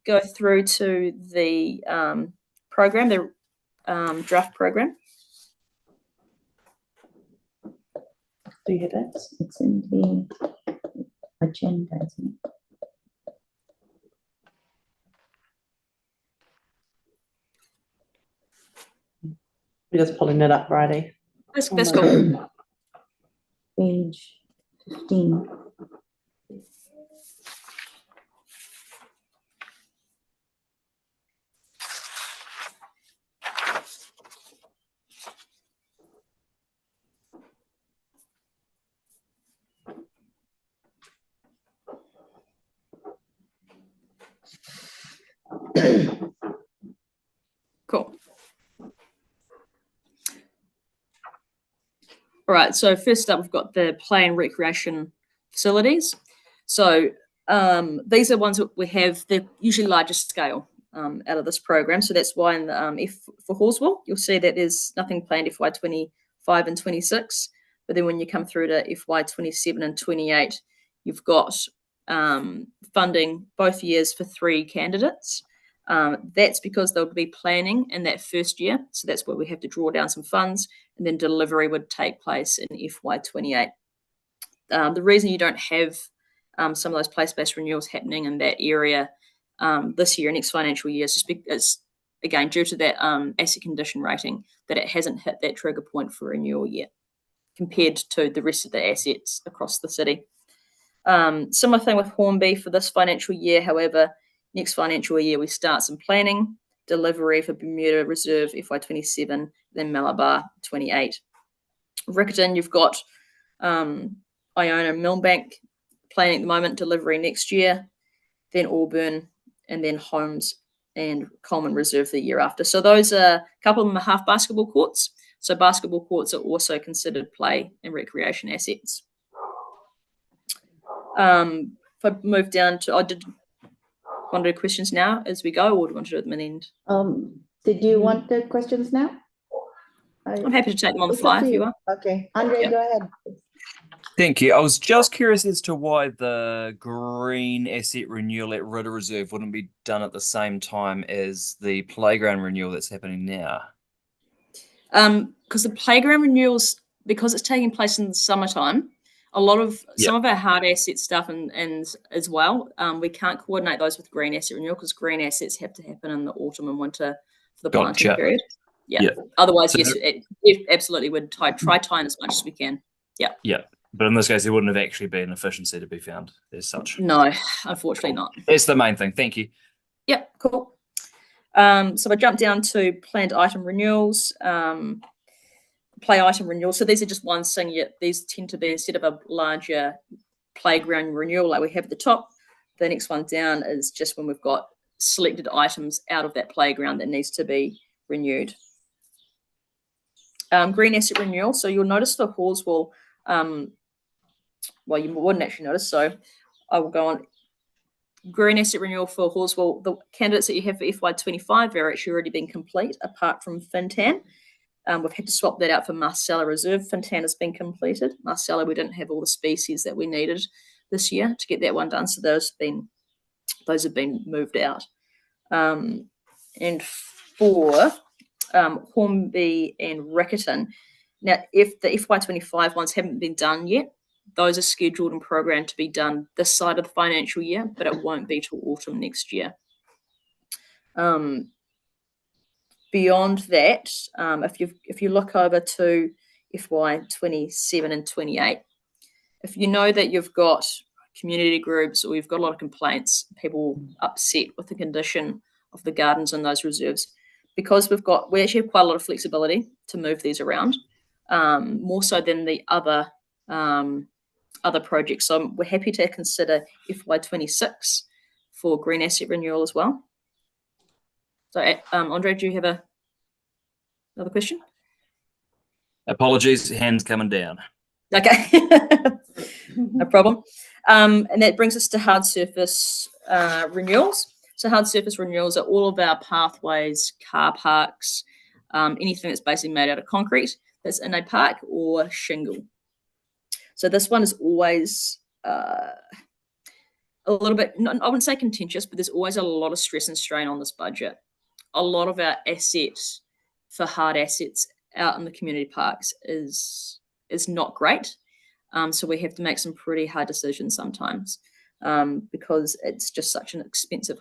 go through to the program, the draft program? Do you hear that? It's in the agenda, isn't it? We're just pulling it up, Friday. That's cool. Page 15. Cool. All right, so first up, we've got the play and recreation facilities. So these are ones that we have, they're usually larger scale out of this program. So that's why in the for Halswell, you'll see that there's nothing planned FY25 and 26. But then when you come through to FY27 and 28, you've got funding both years for 3 candidates. That's because they'll be planning in that first year. So that's where we have to draw down some funds, and then delivery would take place in FY28. The reason you don't have some of those place-based renewals happening in that area this year, next financial year, is just because, again, due to that asset condition rating, that it hasn't hit that trigger point for renewal yet compared to the rest of the assets across the city. Similar thing with Hornby for this financial year. However, next financial year, we start some planning, delivery for Bermuda Reserve FY27, then Malabar 28. Riccarton, you've got Iona Millbank planning at the moment, delivery next year, then Auburn, and then Holmes and Coleman Reserve the year after. So those are, a couple of them are half basketball courts. So basketball courts are also considered play and recreation assets. If I move down to, want to do questions now as we go, or do you want to do it at the end? Did you want the questions now? I'm happy to take them on the fly if you are. Okay, Andre, go ahead. Thank you. I was just curious as to why the green asset renewal at Ritter Reserve wouldn't be done at the same time as the playground renewal that's happening now. Because the playground renewals, because it's taking place in the summertime, a lot of some of our hard asset stuff and as well, we can't coordinate those with green asset renewal because green assets have to happen in the autumn and winter for the planting period. Yeah. Otherwise, so yes, it absolutely would try tying as much as we can. Yeah. Yeah. But in this case, there wouldn't have actually been efficiency to be found as such. No, unfortunately not. It's the main thing. Thank you. Yep, cool. So I jump down to planned item renewals, play item renewals. So these are just one thing, yet these tend to be, instead of a larger playground renewal like we have at the top, the next one down is just when we've got selected items out of that playground that needs to be renewed. Green asset renewal. So you'll notice the Halswell, well, you wouldn't actually notice, so I will go on. Green asset renewal for Halswell, the candidates that you have for FY25 are actually already been complete, apart from Fintan. We've had to swap that out for Marcella Reserve. Fintan has been completed. Marcella, we didn't have all the species that we needed this year to get that one done, so those have been moved out. And for Hornby and Riccarton, now if the FY25 ones haven't been done yet, those are scheduled and programmed to be done this side of the financial year, but it won't be till autumn next year. Beyond that, if you look over to FY27 and 28, if you know that you've got, community groups, we've got a lot of complaints, people upset with the condition of the gardens and those reserves. Because we actually have quite a lot of flexibility to move these around, more so than the other projects. So we're happy to consider FY26 for green asset renewal as well. So Andre, do you have another question? Apologies, hands coming down. Okay, no problem. And that brings us to hard surface renewals. So hard surface renewals are all of our pathways, car parks, anything that's basically made out of concrete that's in a park or shingle. So this one is always a little bit, I wouldn't say contentious, but there's always a lot of stress and strain on this budget. A lot of our assets for hard assets out in the community parks is not great. So we have to make some pretty hard decisions sometimes because it's just such an expensive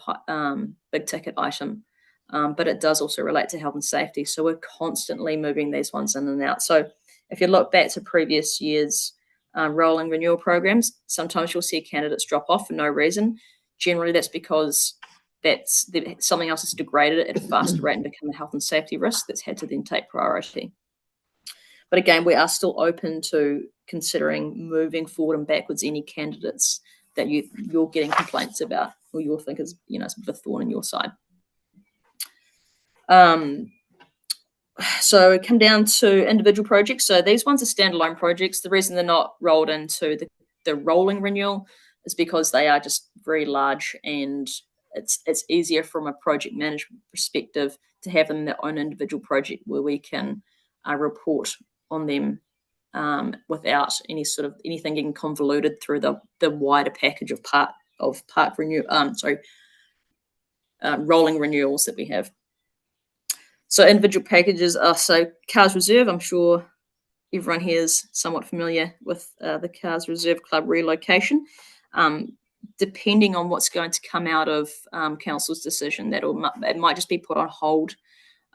big ticket item. But it does also relate to health and safety. So we're constantly moving these ones in and out. So if you look back to previous years' rolling renewal programs, sometimes you'll see candidates drop off for no reason. Generally, that's because something else has degraded it at a faster rate and become a health and safety risk that's had to then take priority. But again, we are still open to considering moving forward and backwards any candidates that you're getting complaints about or you think is sort of a thorn in your side. So we come down to individual projects. So these ones are standalone projects. The reason they're not rolled into the rolling renewal is because they are just very large, and it's easier from a project management perspective to have them in their own individual project where we can report on them without anything getting convoluted through the wider package of rolling renewals that we have. So individual packages are Cars Reserve. I'm sure everyone here is somewhat familiar with the Cars Reserve Club relocation. Depending on what's going to come out of council's decision, it might just be put on hold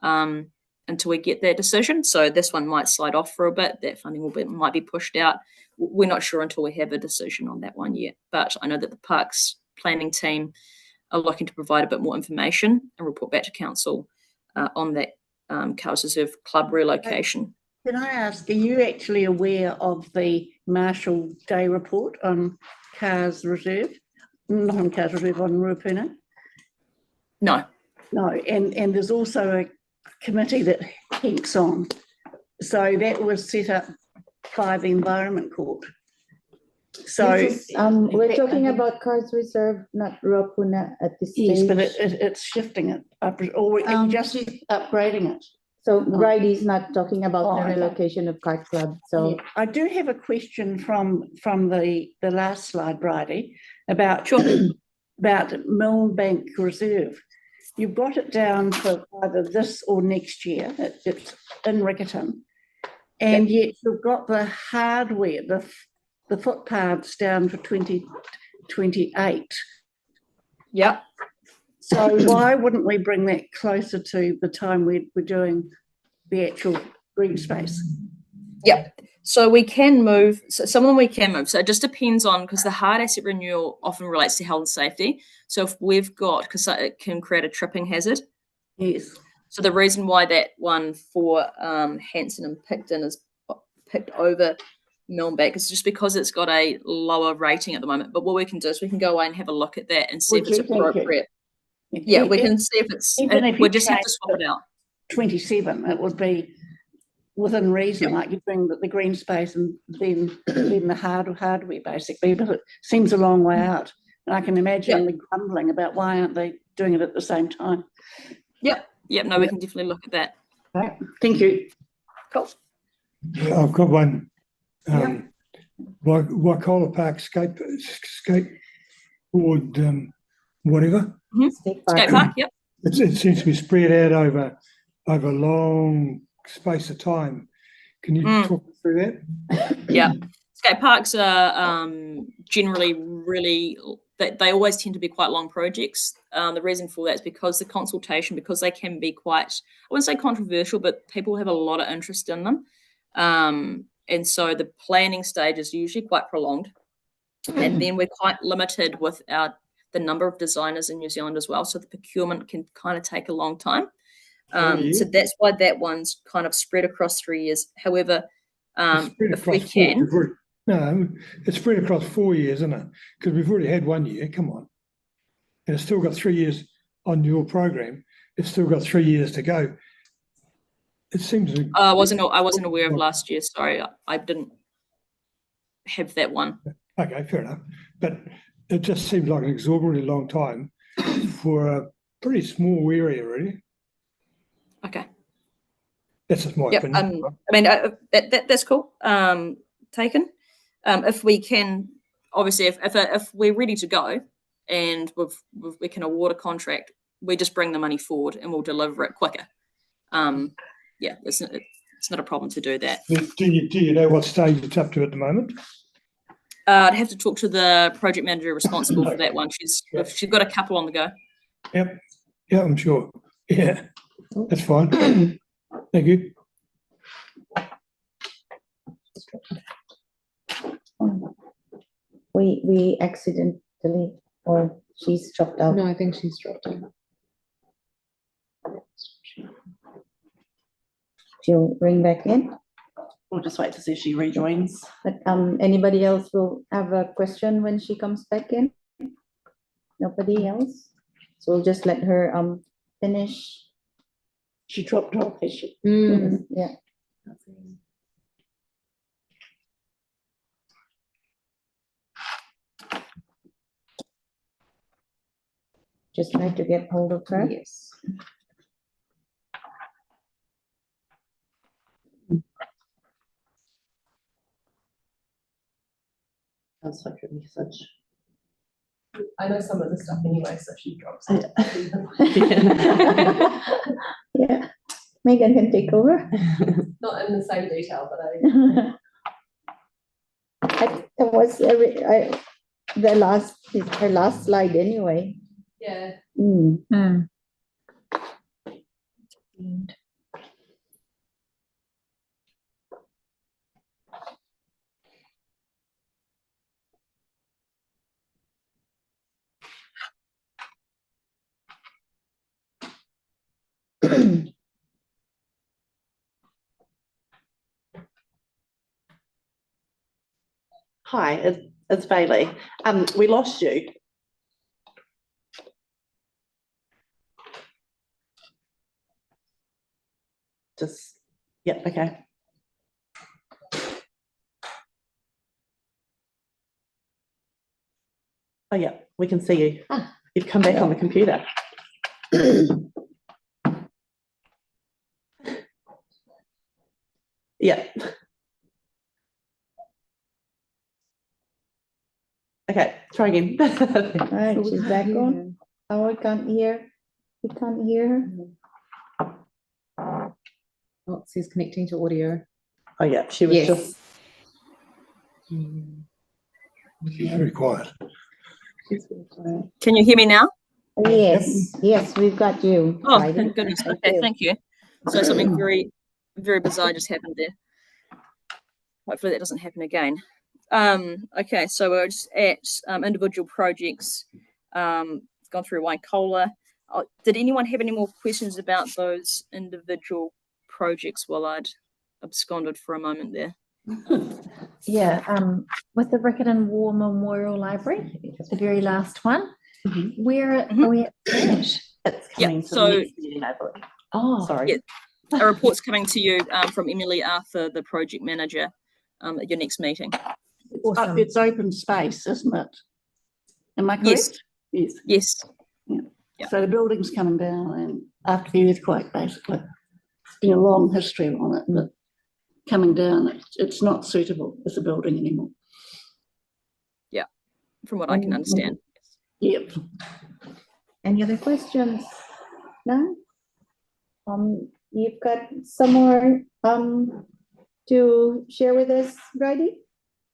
until we get that decision. So this one might slide off for a bit. That funding might be pushed out. We're not sure until we have a decision on that one yet. But I know that the Parks planning team are looking to provide a bit more information and report back to council on that Cars Reserve Club relocation. Can I ask, are you actually aware of the Marshall Day report on Cars Reserve? Not on Cars Reserve, on Waipuna? No. No, and there's also a committee that Hank's on. So that was set up by the Environment Court. So we're talking about Cars Reserve, not Waipuna at this stage. Yes, but it's shifting it up, or just upgrading it. So Bridie's not talking about the relocation of Kart Club. So yeah. I do have a question from the last slide, Bridie, about Millbank Reserve. You've got it down for either this or next year. It's in Riccarton, and yet you've got the hardware, the footpaths down for 2028. Yeah. So why wouldn't we bring that closer to the time we're doing the actual green space? Yeah. So we can move. So some of them we can move. So it just depends on, because the hard asset renewal often relates to health and safety. So if we've got, because it can create a tripping hazard. Yes. So the reason why that one for Hanson and Picton is picked over Millbank is just because it's got a lower rating at the moment. But what we can do is we can go away and have a look at that and see if it's appropriate. Yeah, we can see if it's. We just have to swap it out. 27, it would be within reason, like you bring the green space and then the hardware basically, but it seems a long way out. And I can imagine the grumbling about why aren't they doing it at the same time. Yep. No, we can definitely look at that. Right. Thank you. Cool. I've got one. Waikola Park skateboard, whatever. Skate park, yep. It seems to be spread out over a long space of time. Can you talk through that? Yeah. Skate parks are generally really, they always tend to be quite long projects. The reason for that is because the consultation, because they can be quite, I wouldn't say controversial, but people have a lot of interest in them. And so the planning stage is usually quite prolonged. And then we're quite limited with the number of designers in New Zealand as well. So the procurement can kind of take a long time. So that's why that one's kind of spread across 3 years. However, if we can. No, it's spread across 4 years, isn't it? Because we've already had 1 year, come on. And it's still got 3 years on your program. It's still got 3 years to go. It seems. I wasn't aware of last year. Sorry, I didn't have that one. Okay, fair enough. But it just seems like an exorbitantly long time for a pretty small area, really. Okay. That's just my opinion. I mean, that's cool. Taken. If we can, obviously, if we're ready to go and we can award a contract, we just bring the money forward and we'll deliver it quicker. Yeah, it's not a problem to do that. Do you know what stage it's up to at the moment? I'd have to talk to the project manager responsible for that one. She's got a couple on the go. Yep. Yeah, I'm sure. Yeah, that's fine. Thank you. We accidentally, or she's dropped out. No, I think she's dropped out. She'll ring back in. We'll just wait to see if she rejoins. But anybody else will have a question when she comes back in? Nobody else? So we'll just let her finish. She dropped off, has she? Yeah. Just try to get hold of her. Yes. That's like a message. I know some of the stuff anyway, so she drops it. Yeah, Megan can take over. Not in the same detail, but It was her last slide anyway. yeah. Hi, it's Bailey. We lost you. Yeah, okay. Oh yeah, we can see you. You've come back on the computer. Yeah. Okay, try again. All right, she's back on. Oh, I can't hear. We can't hear her. Oh, it says connecting to audio. Oh yeah, she was just. She's very quiet. Can you hear me now? Yes, yes, we've got you. Oh, Friday. thank goodness. Okay, thank you. So something very, very bizarre just happened there. Hopefully that doesn't happen again. Okay, so we're just at individual projects. Gone through Waikola. Did anyone have any more questions about those individual projects while I'd absconded for a moment there? Yeah, with the Riccarton War Memorial Library, the very last one, where are we at that? It's coming to the next meeting, I believe. Oh, sorry. Yeah, a report's coming to you from Emily Arthur, the project manager, at your next meeting. Awesome. It's open space, isn't it? Am I correct? Yes. Yes. Yes. Yeah. So the building's coming down and after the earthquake, basically. It's been a long history on it, but coming down, it's not suitable as a building anymore. Yeah, from what I can understand. Yep. Any other questions? No? You've got some more to share with us, Brady?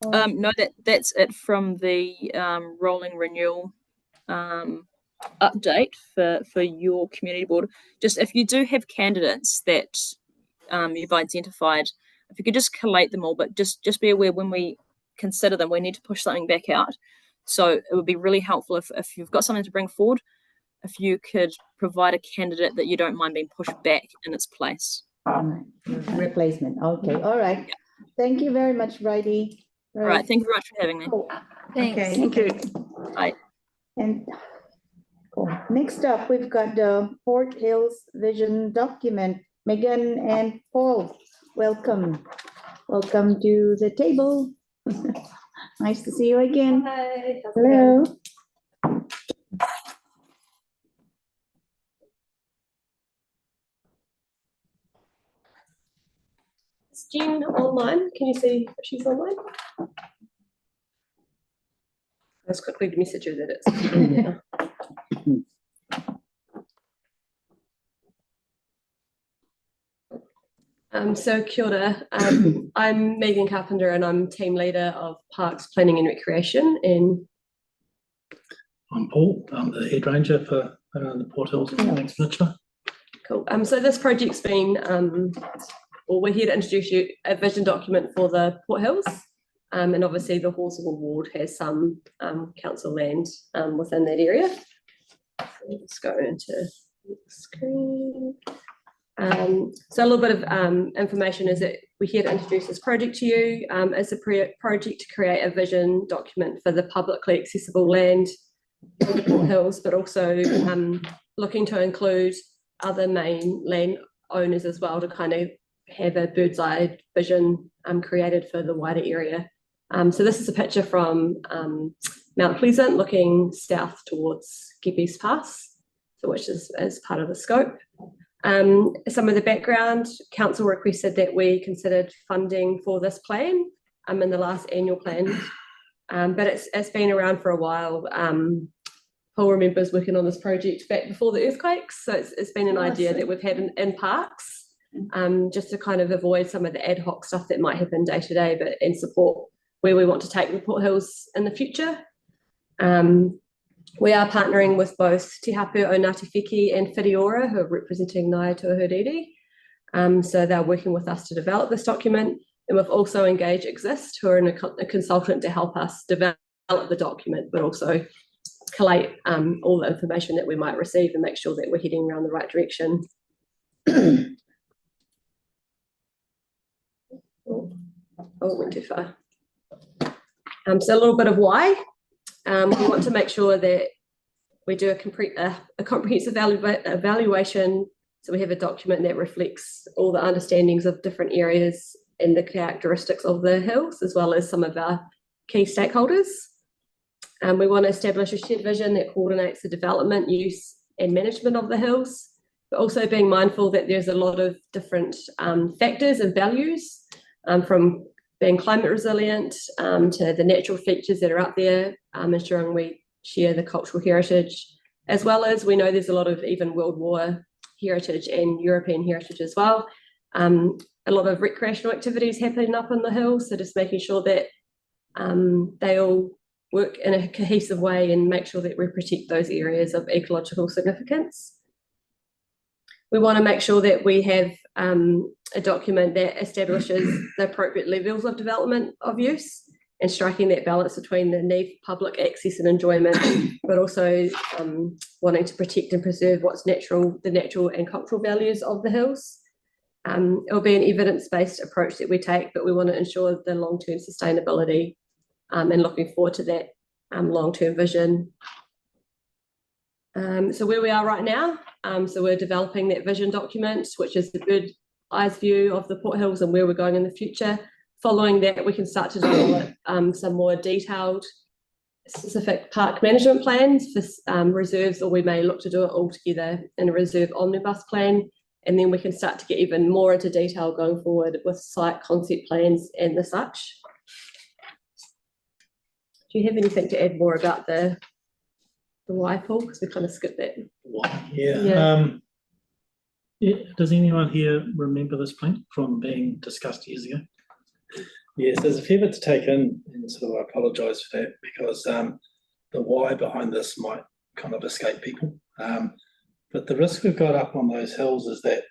No, that's it from the rolling renewal update for your community board. Just if you do have candidates that you've identified, if you could just collate them all, but just be aware when we consider them. We need to push something back out. So it would be really helpful if you've got something to bring forward, if you could provide a candidate that you don't mind being pushed back in its place. Replacement. Okay. All right. Thank you very much, Bridie. All right. Thank you very much for having me. Thanks. Okay. Thank you. Bye. And next up, we've got the Port Hills Vision document. Megan and Paul, welcome. Welcome to the table. Nice to see you again. Hi. Hello. Is Jean online? Can you see if she's online? Let's quickly message her that it's. So kia ora. I'm Megan Carpenter and I'm team leader of Parks Planning and Recreation in. I'm Paul. I'm the head ranger for the Port Hills Peninsula. Cool. So this project's been, we're here to introduce you a vision document for the Port Hills. And obviously the Halswell Ward has some council land within that area. So let's go into the screen. So a little bit of information is that we're here to introduce this project to you. It's a project to create a vision document for the publicly accessible land in the Port Hills, but also looking to include other main land owners as well to kind of have a bird's eye vision created for the wider area. So this is a picture from Mount Pleasant looking south towards Gibbs Pass, so which is as part of the scope. Some of the background, council requested that we considered funding for this plan in the last annual plan, but it's been around for a while. Paul remembers working on this project back before the earthquakes, so it's been an idea that we've had in parks, just to kind of avoid some of the ad hoc stuff that might happen day to day, but and support where we want to take the Port Hills in the future. We are partnering with both Te Hapu o Ngāti Wheki and Whitiora, who are representing Ngāi Tuahuriri. So they're working with us to develop this document. And we've also engaged Exist, who are a consultant to help us develop the document, but also collate all the information that we might receive and make sure that we're heading around the right direction. Went too far. So a little bit of why. We want to make sure that we do a comprehensive evaluation, so we have a document that reflects all the understandings of different areas and the characteristics of the hills, as well as some of our key stakeholders. We want to establish a shared vision that coordinates the development, use and management of the hills, but also being mindful that there's a lot of different factors and values, from being climate resilient to the natural features that are out there, ensuring we share the cultural heritage, as well as we know there's a lot of even World War heritage and European heritage as well. A lot of recreational activities happening up in the hills, so just making sure that they all work in a cohesive way and make sure that we protect those areas of ecological significance. We want to make sure that we have a document that establishes the appropriate levels of development of use and striking that balance between the need for public access and enjoyment, but also wanting to protect and preserve what's natural, the natural and cultural values of the hills. It will be an evidence-based approach that we take, but we want to ensure the long-term sustainability and looking forward to that long-term vision. So where we are right now, so we're developing that vision document, which is the bird's eye view of the Port Hills and where we're going in the future. Following that, we can start to develop some more detailed specific park management plans for reserves, or we may look to do it all together in a reserve omnibus plan. And then we can start to get even more into detail going forward with site concept plans and the such. Do you have anything to add more about the why, Paul? Because we kind of skipped that. Yeah. Does anyone here remember this plan from being discussed years ago? Yes, there's a fair bit to take in, and sort of I apologise for that because the why behind this might kind of escape people. But the risk we've got up on those hills is that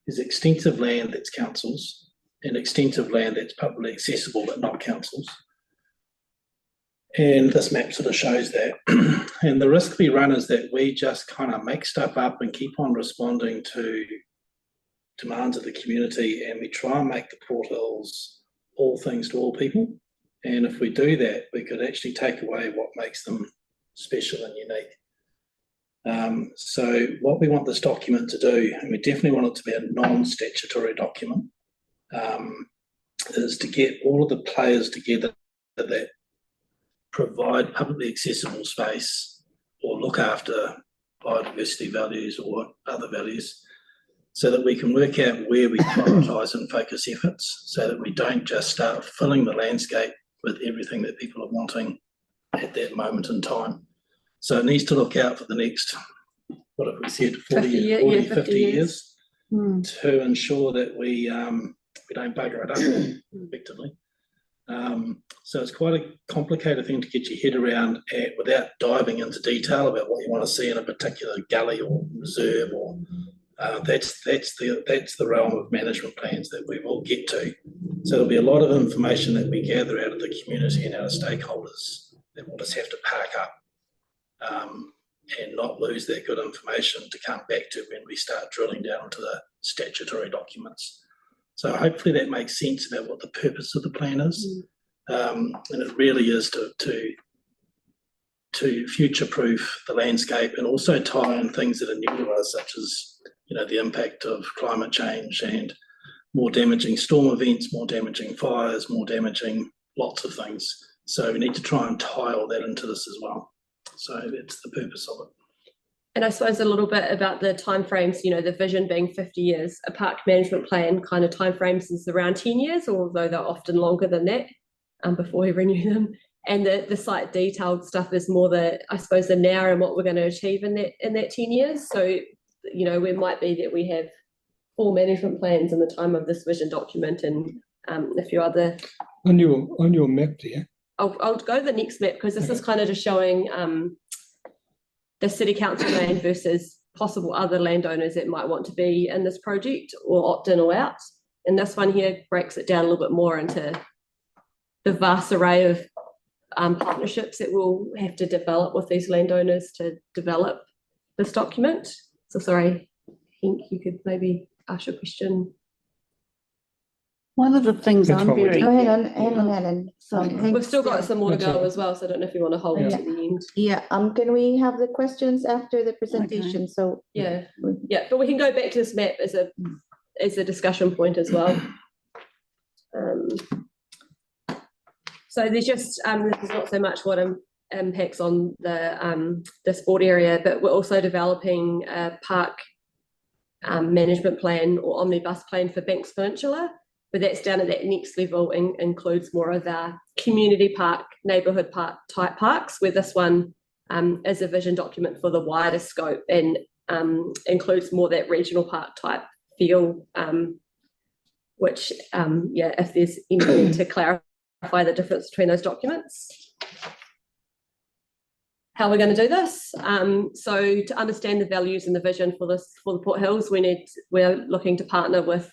there's extensive land that's councils, and extensive land that's publicly accessible but not councils. And this map sort of shows that. And the risk we run is that we just kind of make stuff up and keep on responding to demands of the community, and we try and make the Port Hills all things to all people. And if we do that, we could actually take away what makes them special and unique. So what we want this document to do, and we definitely want it to be a non-statutory document, is to get all of the players together that provide publicly accessible space or look after biodiversity values or other values, so that we can work out where we prioritise and focus efforts, so that we don't just start filling the landscape with everything that people are wanting at that moment in time. So it needs to look out for the next, what have we said, 50 years to ensure that we don't bugger it up effectively. So it's quite a complicated thing to get your head around without diving into detail about what you want to see in a particular gully or reserve, or that's the realm of management plans that we will get to. So there'll be a lot of information that we gather out of the community and our stakeholders that we'll just have to pack up and not lose that good information to come back to when we start drilling down into the statutory documents. So hopefully that makes sense about what the purpose of the plan is. And it really is to future-proof the landscape and also tie in things that are new to us, such as, you know, the impact of climate change and more damaging storm events, more damaging fires, more damaging lots of things. So we need to try and tie all that into this as well. So that's the purpose of it. And I suppose a little bit about the timeframes, you know, the vision being 50 years, a park management plan kind of timeframes is around 10 years, although they're often longer than that before we renew them. And the site detailed stuff is more I suppose the now and what we're going to achieve in that 10 years. So, you know, it might be that we have 4 management plans in the time of this vision document and a few other. On your map there. I'll go to the next map, because this is kind of just showing the city council land versus possible other landowners that might want to be in this project or opt in or out. And this one here breaks it down a little bit more into the vast array of partnerships that we'll have to develop with these landowners to develop this document. So sorry, Henk, you could maybe ask your question. One of the things I'm very... Oh, hang on, Helen. We've still got some more to go as well, so I don't know if you want to hold to the end. Yeah, can we have the questions after the presentation? Okay. So yeah, but we can go back to this map as a discussion point as well. So there's just this is not so much what impacts on the sport area, but we're also developing a park management plan or omnibus plan for Banks Peninsula. But that's down at that next level and includes more of our community park, neighbourhood park type parks, where this one is a vision document for the wider scope and includes more that regional park type feel, which, if there's anything to clarify the difference between those documents. How we're going to do this? So to understand the values and the vision for the Port Hills, we're looking to partner with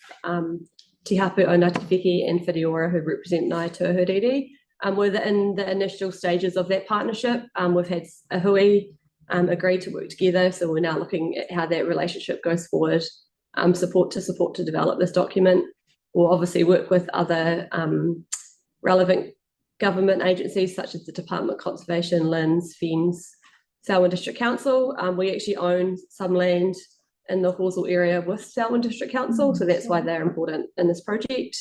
Te Hapu o Ngāti Wheke and Whitiora, who represent Ngāi Tuahuriri. We're in the initial stages of that partnership. We've had a hui agree to work together, so we're now looking at how that relationship goes forward, support to develop this document. We'll obviously work with other relevant government agencies such as the Department of Conservation, LINZ, FENZ, Selwyn District Council. We actually own some land in the Horsell area with Selwyn District Council, so that's why they're important in this project.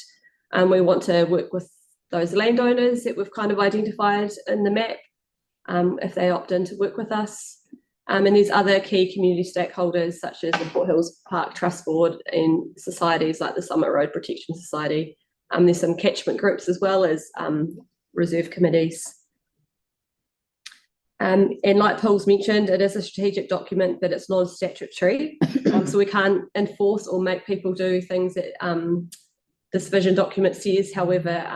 We want to work with those landowners that we've kind of identified in the map, if they opt in to work with us. And there's other key community stakeholders such as the Port Hills Park Trust Board and societies like the Summit Road Protection Society. There's some catchment groups as well as reserve committees. And like Paul's mentioned, it is a strategic document, but it's non-statutory. So we can't enforce or make people do things that this vision document says. However,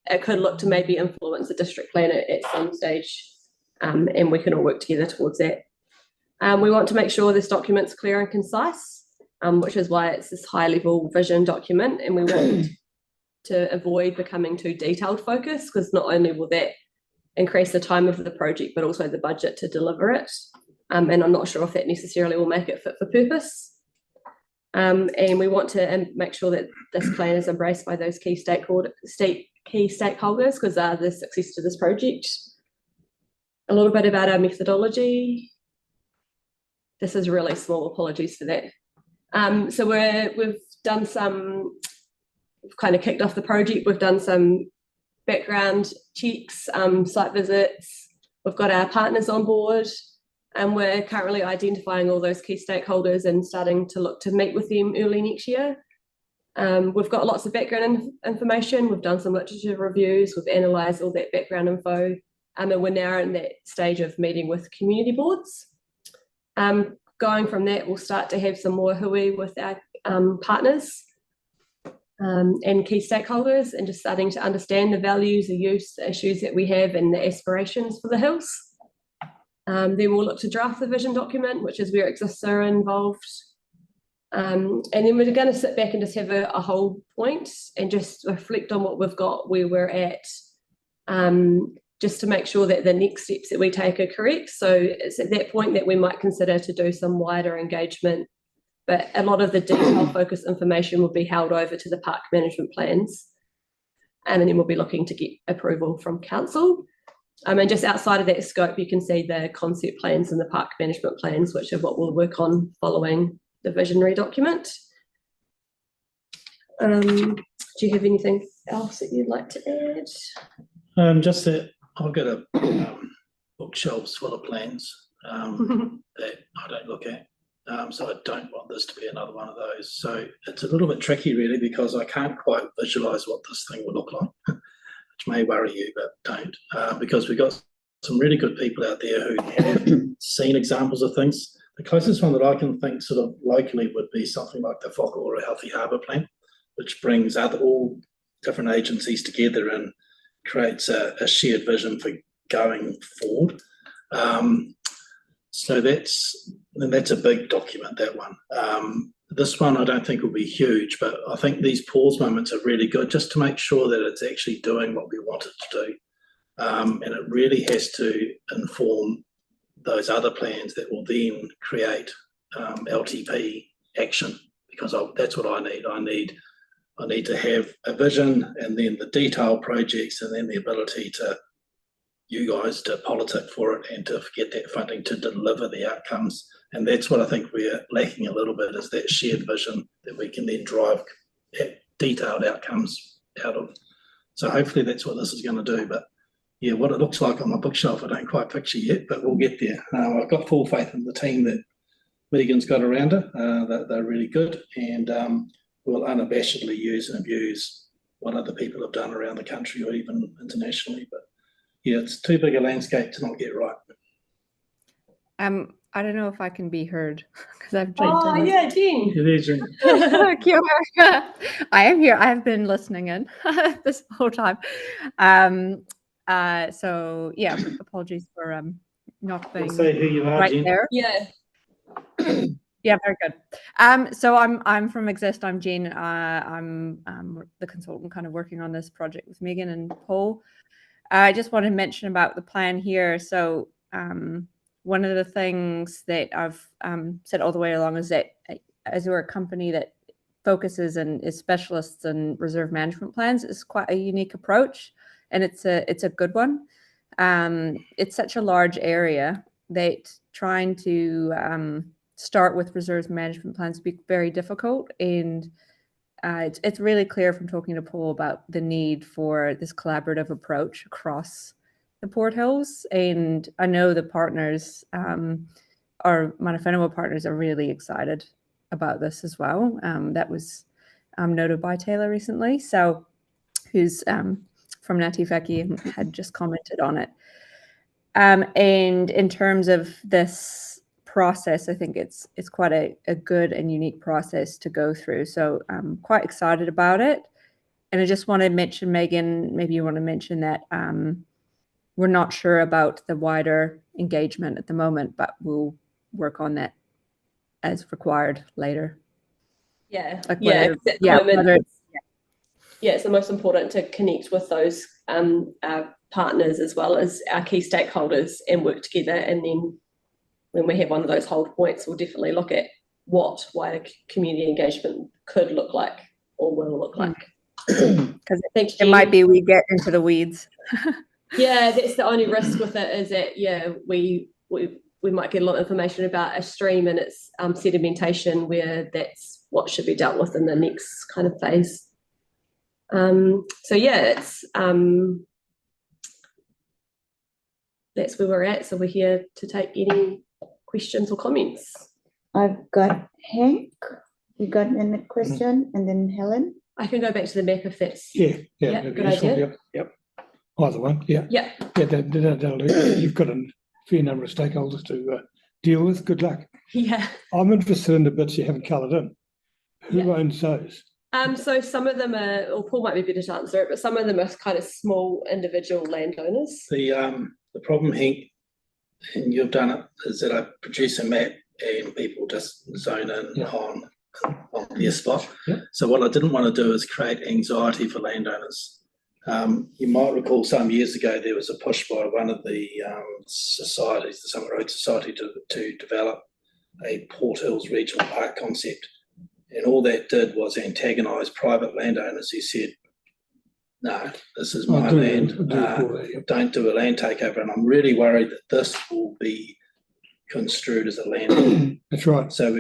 it could look to maybe influence the district plan at some stage, and we can all work together towards that. We want to make sure this document's clear and concise. which is why it's this high level vision document, and we want to avoid becoming too detailed focused, because not only will that increase the time of the project, but also the budget to deliver it. And I'm not sure if that necessarily will make it fit for purpose. And we want to make sure that this plan is embraced by those key stakeholders, because they're the success to this project. A little bit about our methodology. This is really small, apologies for that. So we've done some, we've kind of kicked off the project. We've done some background checks, site visits. We've got our partners on board, and we're currently identifying all those key stakeholders and starting to look to meet with them early next year. We've got lots of background information. We've done some literature reviews. We've analysed all that background info, and we're now in that stage of meeting with community boards. Going from that, we'll start to have some more hui with our partners and key stakeholders, and just starting to understand the values, the use, the issues that we have, and the aspirations for the hills. Then we'll look to draft the vision document, which is where exists are involved. And then we're going to sit back and just have a whole point and just reflect on what we've got, where we're at, just to make sure that the next steps that we take are correct. So it's at that point that we might consider to do some wider engagement, but a lot of the detail focused information will be held over to the park management plans. And then we'll be looking to get approval from council. And just outside of that scope, you can see the concept plans and the park management plans, which are what we'll work on following the visionary document. Do you have anything else that you'd like to add? Just that I've got a bookshelves full of plans that I don't look at. So I don't want this to be another one of those. So it's a little bit tricky really, because I can't quite visualize what this thing will look like, which may worry you, but don't, because we've got some really good people out there who have seen examples of things. The closest one that I can think sort of locally would be something like the Whaka or a Healthy Harbour plan, which brings all different agencies together and creates a shared vision for going forward. So that's a big document, that one. This one I don't think will be huge, but I think these pause moments are really good, just to make sure that it's actually doing what we want it to do. And it really has to inform those other plans that will then create LTP action, because that's what I need. I need to have a vision, and then the detailed projects, and then the ability to you guys to politic for it and to get that funding to deliver the outcomes. And that's what I think we're lacking a little bit, is that shared vision that we can then drive detailed outcomes out of. So hopefully that's what this is going to do. But yeah, what it looks like on my bookshelf, I don't quite picture yet, but we'll get there. I've got full faith in the team that Megan's got around her. They're really good, and we'll unabashedly use and abuse what other people have done around the country or even internationally. But yeah, it's too big a landscape to not get right. I don't know if I can be heard because I've joined. Oh yeah, Jean. Yeah, there's Jean. Kia ora. I am here. I have been listening in this whole time. So yeah, apologies for not being say who you are, right Jean. there. Yeah. Yeah, very good. So I'm from Exist. I'm Jean. I'm the consultant kind of working on this project with Megan and Paul. I just want to mention about the plan here. So one of the things that I've said all the way along is that as we're a company that focuses and is specialists in reserve management plans, it's quite a unique approach, and it's a good one. It's such a large area that trying to start with reserves management plans be very difficult, and it's really clear from talking to Paul about the need for this collaborative approach across the Port Hills. And I know the partners, our Mana Whenua partners, are really excited about this as well. That was noted by Taylor recently, so who's from Ngāti Whaki had just commented on it. And in terms of this process, I think it's quite a good and unique process to go through. So I'm quite excited about it. And I just want to mention, Megan, maybe you want to mention that we're not sure about the wider engagement at the moment, but we'll work on that as required later. Yeah, Like yeah, whether- 'cause at the yeah, moment, whether it's- yeah, it's the most important to connect with those partners as well as our key stakeholders and work together. And then when we have one of those hold points, we'll definitely look at what wider community engagement could look like or will look like. Because it might be we get into the weeds. Yeah, that's the only risk with it is that, yeah, we might get a lot of information about a stream and its sedimentation, where that's what should be dealt with in the next kind of phase. So yeah, it's that's where we're at. So we're here to take any questions or comments. I've got Hank. You got a question, and then Helen. I can go back to the map if that's Yeah, good that's idea. fine, yep. Either one, yeah. Yeah. Yeah, that'll do. You've got a fair number of stakeholders to deal with. Good luck. Yeah. I'm interested in the bits you haven't coloured in. Who owns those? So some of them are, or Paul might be better to answer it, but some of them are kind of small individual landowners. The problem, Hank, and you've done it, is that I produce a map and people just zone in on their spot. So what I didn't want to do is create anxiety for landowners. You might recall some years ago there was a push by one of the societies, the Summit Road Society, to develop a Port Hills Regional Park concept. And all that did was antagonise private landowners who said, no, this is my land, don't do a land takeover. And I'm really worried that this will be construed as a land. That's right. So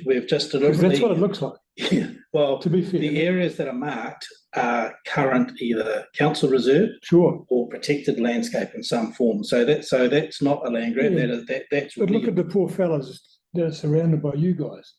we've just deliberately... That's what it looks like. Yeah, well, to be fair, the areas that are marked are current either council reserve, or protected landscape in some form. So that's not a land grab. Yeah. That's. But look at the poor fellas that are surrounded by you guys.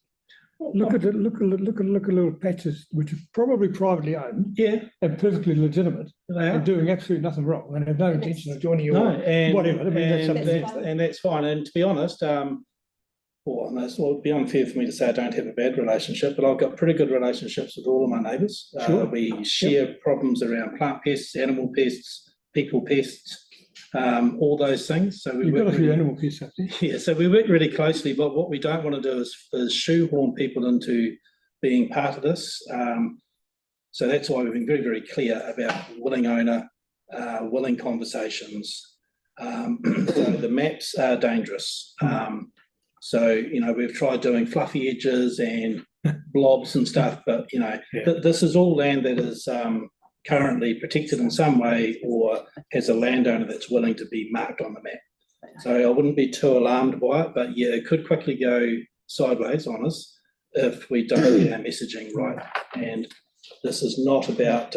Look at little patches which are probably privately owned, and perfectly legitimate, and doing absolutely nothing wrong, and have no intention of joining you or whatever. I mean, that's something. And that's fine. And to be honest, it would be unfair for me to say I don't have a bad relationship, but I've got pretty good relationships with all of my neighbours. We share problems around plant pests, animal pests, people pests, all those things. So You've got a few animal pests up there. Yeah, so we work really closely, but what we don't want to do is shoehorn people into being part of this. So that's why we've been very, very clear about willing owner, willing conversations. So the maps are dangerous. So, we've tried doing fluffy edges and blobs and stuff, but, this is all land that is currently protected in some way or has a landowner that's willing to be marked on the map. So I wouldn't be too alarmed by it, but yeah, it could quickly go sideways on us if we don't get our messaging right. And this is not about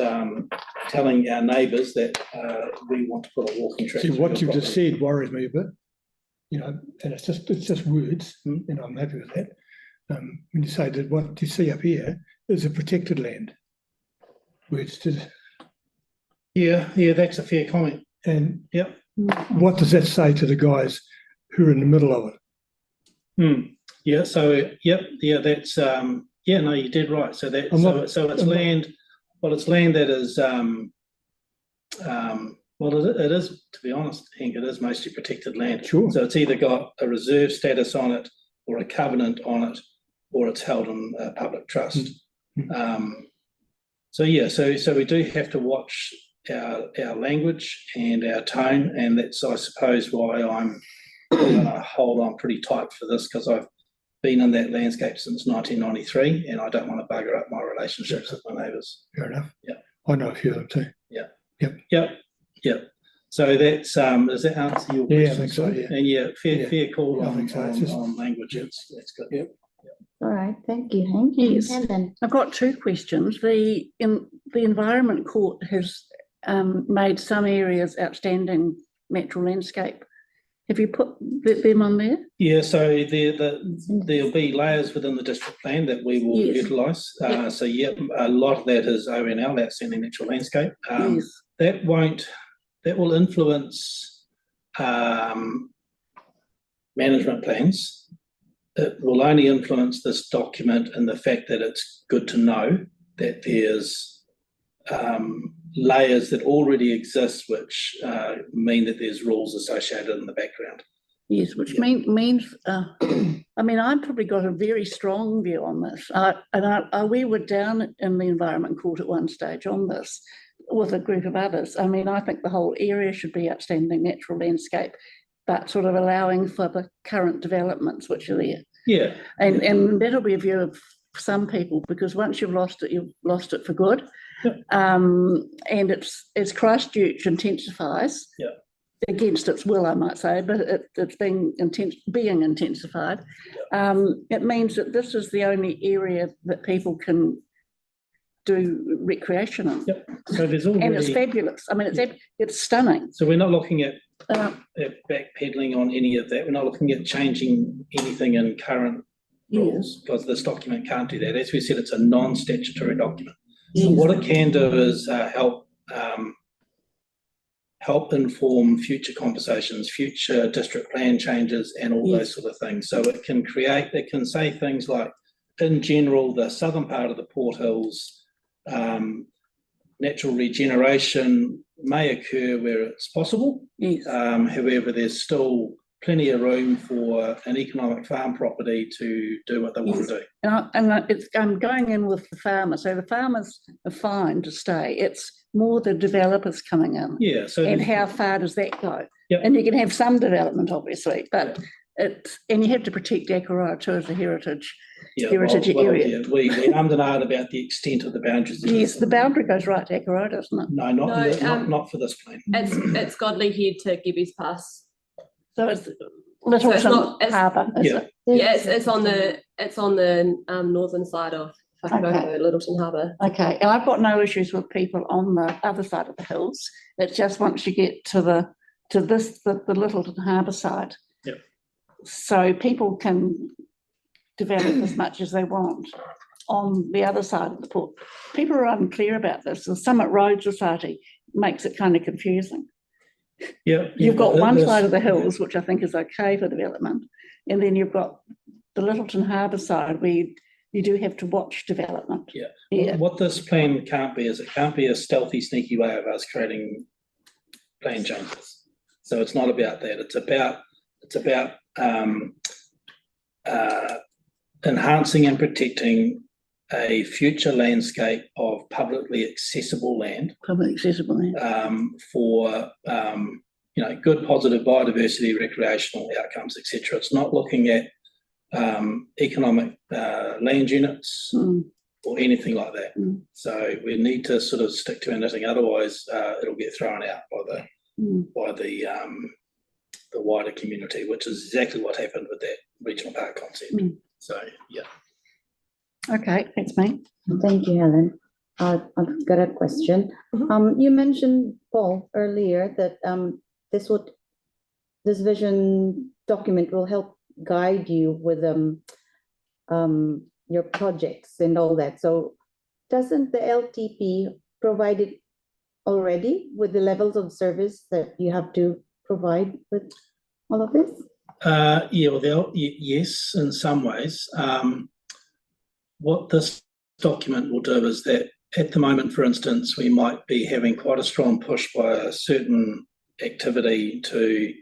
telling our neighbours that we want to put a walking track. See, what you've just said worries me a bit. And it's just words, and I'm happy with that. When you say that what you see up here is a protected land, which is that's a fair comment. And what does that say to the guys who are in the middle of it? Yeah. So that's no, you did right. So that it's land. Well, it's land that is it is, to be honest, Hank, it is mostly protected land. Sure. So it's either got a reserve status on it, or a covenant on it, or it's held in public trust. So we do have to watch our language and our tone, and that's, I suppose, why I'm going to hold on pretty tight for this, because I've been in that landscape since 1993, and I don't want to bugger up my relationships with my neighbours. Fair enough. Yeah. I know a few of them too. Yep. So that's does that answer your question? Yeah, I think so. Yeah. And fair call on language. That's good. Yep. All right, thank you, Hank. Yes, Helen. I've got two questions. The Environment Court has made some areas outstanding natural landscape. Have you put them on there? Yeah, so there'll be layers within the district plan that we will utilise. So a lot of that is ONL, outstanding natural landscape. That will influence management plans. It will only influence this document in the fact that it's good to know that there's layers that already exist, which mean that there's rules associated in the background. Yes, which means, I mean, I've probably got a very strong view on this. We were down in the Environment Court at one stage on this with a group of others. I mean, I think the whole area should be outstanding natural landscape, but sort of allowing for the current developments which are there. Yeah. And that'll be a view of some people, because once you've lost it for good. And it's as Christchurch intensifies. Yeah. Against its will, I might say, but it's being intensified. It means that this is the only area that people can do recreation in. Yep. So there's already, and it's fabulous. I mean, it's stunning. So we're not looking at backpedaling on any of that. We're not looking at changing anything in current rules, because this document can't do that. As we said, it's a non-statutory document. So what it can do is help inform future conversations, future district plan changes, and all those sort of things. So it can say things like, in general, the southern part of the Port Hills, natural regeneration may occur where it's possible. However, there's still plenty of room for an economic farm property to do what they want to do. I'm going in with the farmers. So the farmers are fine to stay. It's more the developers coming in. Yeah. So and how far does that go? Yep. And you can have some development, obviously, but and you have to protect Aotearoa too as a heritage area. We ummed and ahed about the extent of the boundaries. Yes, the boundary goes right to Aotearoa, doesn't it? No, not for this plan. It's Godley Head to Gibby's Pass. So it's Littleton Harbour. Yeah, it's on the northern side of Whakatoko, Littleton Harbour. Okay, and I've got no issues with people on the other side of the hills. It's just once you get to the Littleton Harbour side. Yep. So people can develop as much as they want on the other side of the port. People are unclear about this. The Summit Road Society makes it kind of confusing. Yeah, you've got one side of the hills, which I think is okay for development, and then you've got the Littleton Harbour side where you do have to watch development. Yeah. What this plan can't be is it can't be a stealthy, sneaky way of us creating plan changes. So it's not about that. It's about enhancing and protecting a future landscape of publicly accessible land. For good, positive biodiversity, recreational outcomes, etc. It's not looking at economic land units or anything like that. So we need to sort of stick to our knitting, otherwise it'll get thrown out by the wider community, which is exactly what happened with that regional park concept. So yeah. Okay, thanks, mate. Thank you, Helen. I've got a question. You mentioned, Paul, earlier that this vision document will help guide you with your projects and all that. So doesn't the LTP provide it already with the levels of service that you have to provide with all of this? Yes, in some ways. What this document will do is that at the moment, for instance, we might be having quite a strong push by a certain activity to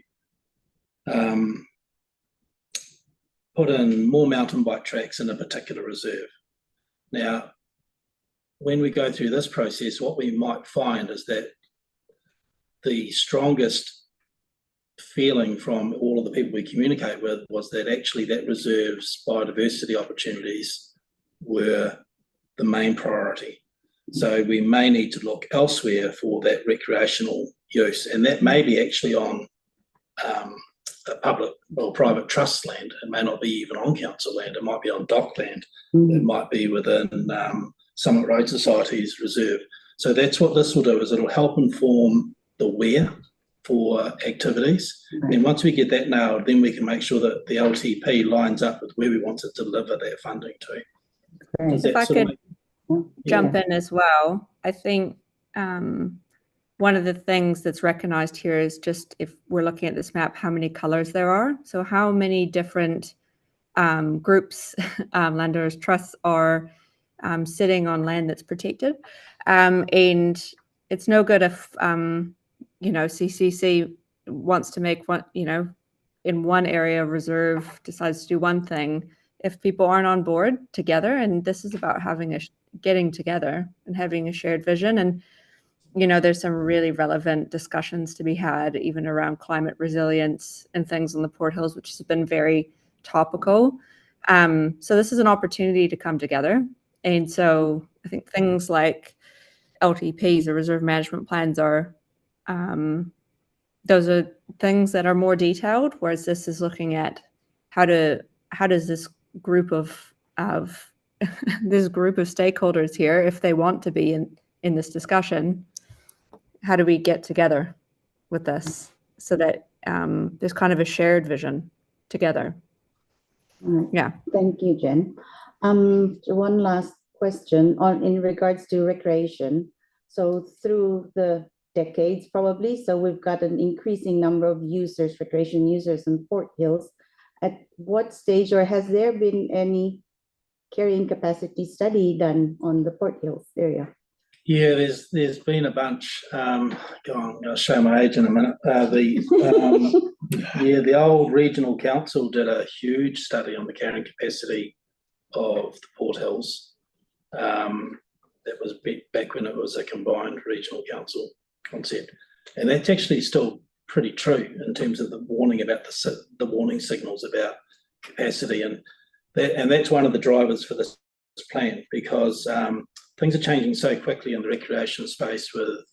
put in more mountain bike tracks in a particular reserve. Now, when we go through this process, what we might find is that the strongest feeling from all of the people we communicate with was that actually that reserve's biodiversity opportunities were the main priority. So we may need to look elsewhere for that recreational use, and that may be actually on a public or private trust land. It may not be even on council land. It might be on dock land. It might be within Summit Road Society's reserve. So that's what this will do, is it'll help inform the where for activities. And once we get that nailed, then we can make sure that the LTP lines up with where we want to deliver that funding to. If I could jump in as well, I think one of the things that's recognized here is just, if we're looking at this map, how many colors there are. So how many different groups, landowners, trusts are sitting on land that's protected. And it's no good if, CCC wants to make one, in one area reserve decides to do one thing, if people aren't on board together, and this is about having getting together and having a shared vision. And there's some really relevant discussions to be had even around climate resilience and things on the Port Hills, which has been very topical. So this is an opportunity to come together. And so I think things like LTPs or reserve management plans are, those are things that are more detailed, whereas this is looking at how does this group of this group of stakeholders here, if they want to be in this discussion, how do we get together with this so that there's kind of a shared vision together? Yeah. Thank you, Jen. One last question in regards to recreation. So through the decades, probably, so we've got an increasing number of users, recreation users in Port Hills. At what stage, or has there been any carrying capacity study done on the Port Hills area? Yeah, there's been a bunch. I'm going to show my age in a minute. The old regional council did a huge study on the carrying capacity of the Port Hills. That was back when it was a combined regional council concept, and that's actually still pretty true in terms of the warning about the warning signals about capacity, and that's one of the drivers for this plan, because things are changing so quickly in the recreation space with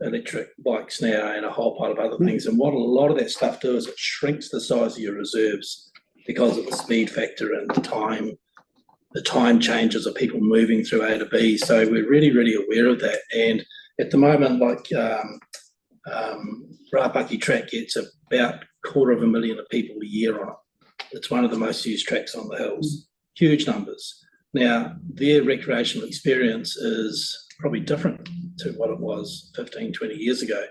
electric bikes now and a whole pile of other things. And what a lot of that stuff do is it shrinks the size of your reserves because of the speed factor and the time changes of people moving through A to B. So we're really, really aware of that. And at the moment, like Rapaki track gets about 250,000 people a year on it. It's one of the most used tracks on the hills, huge numbers. Now, their recreational experience is probably different to what it was 15, 20 years ago.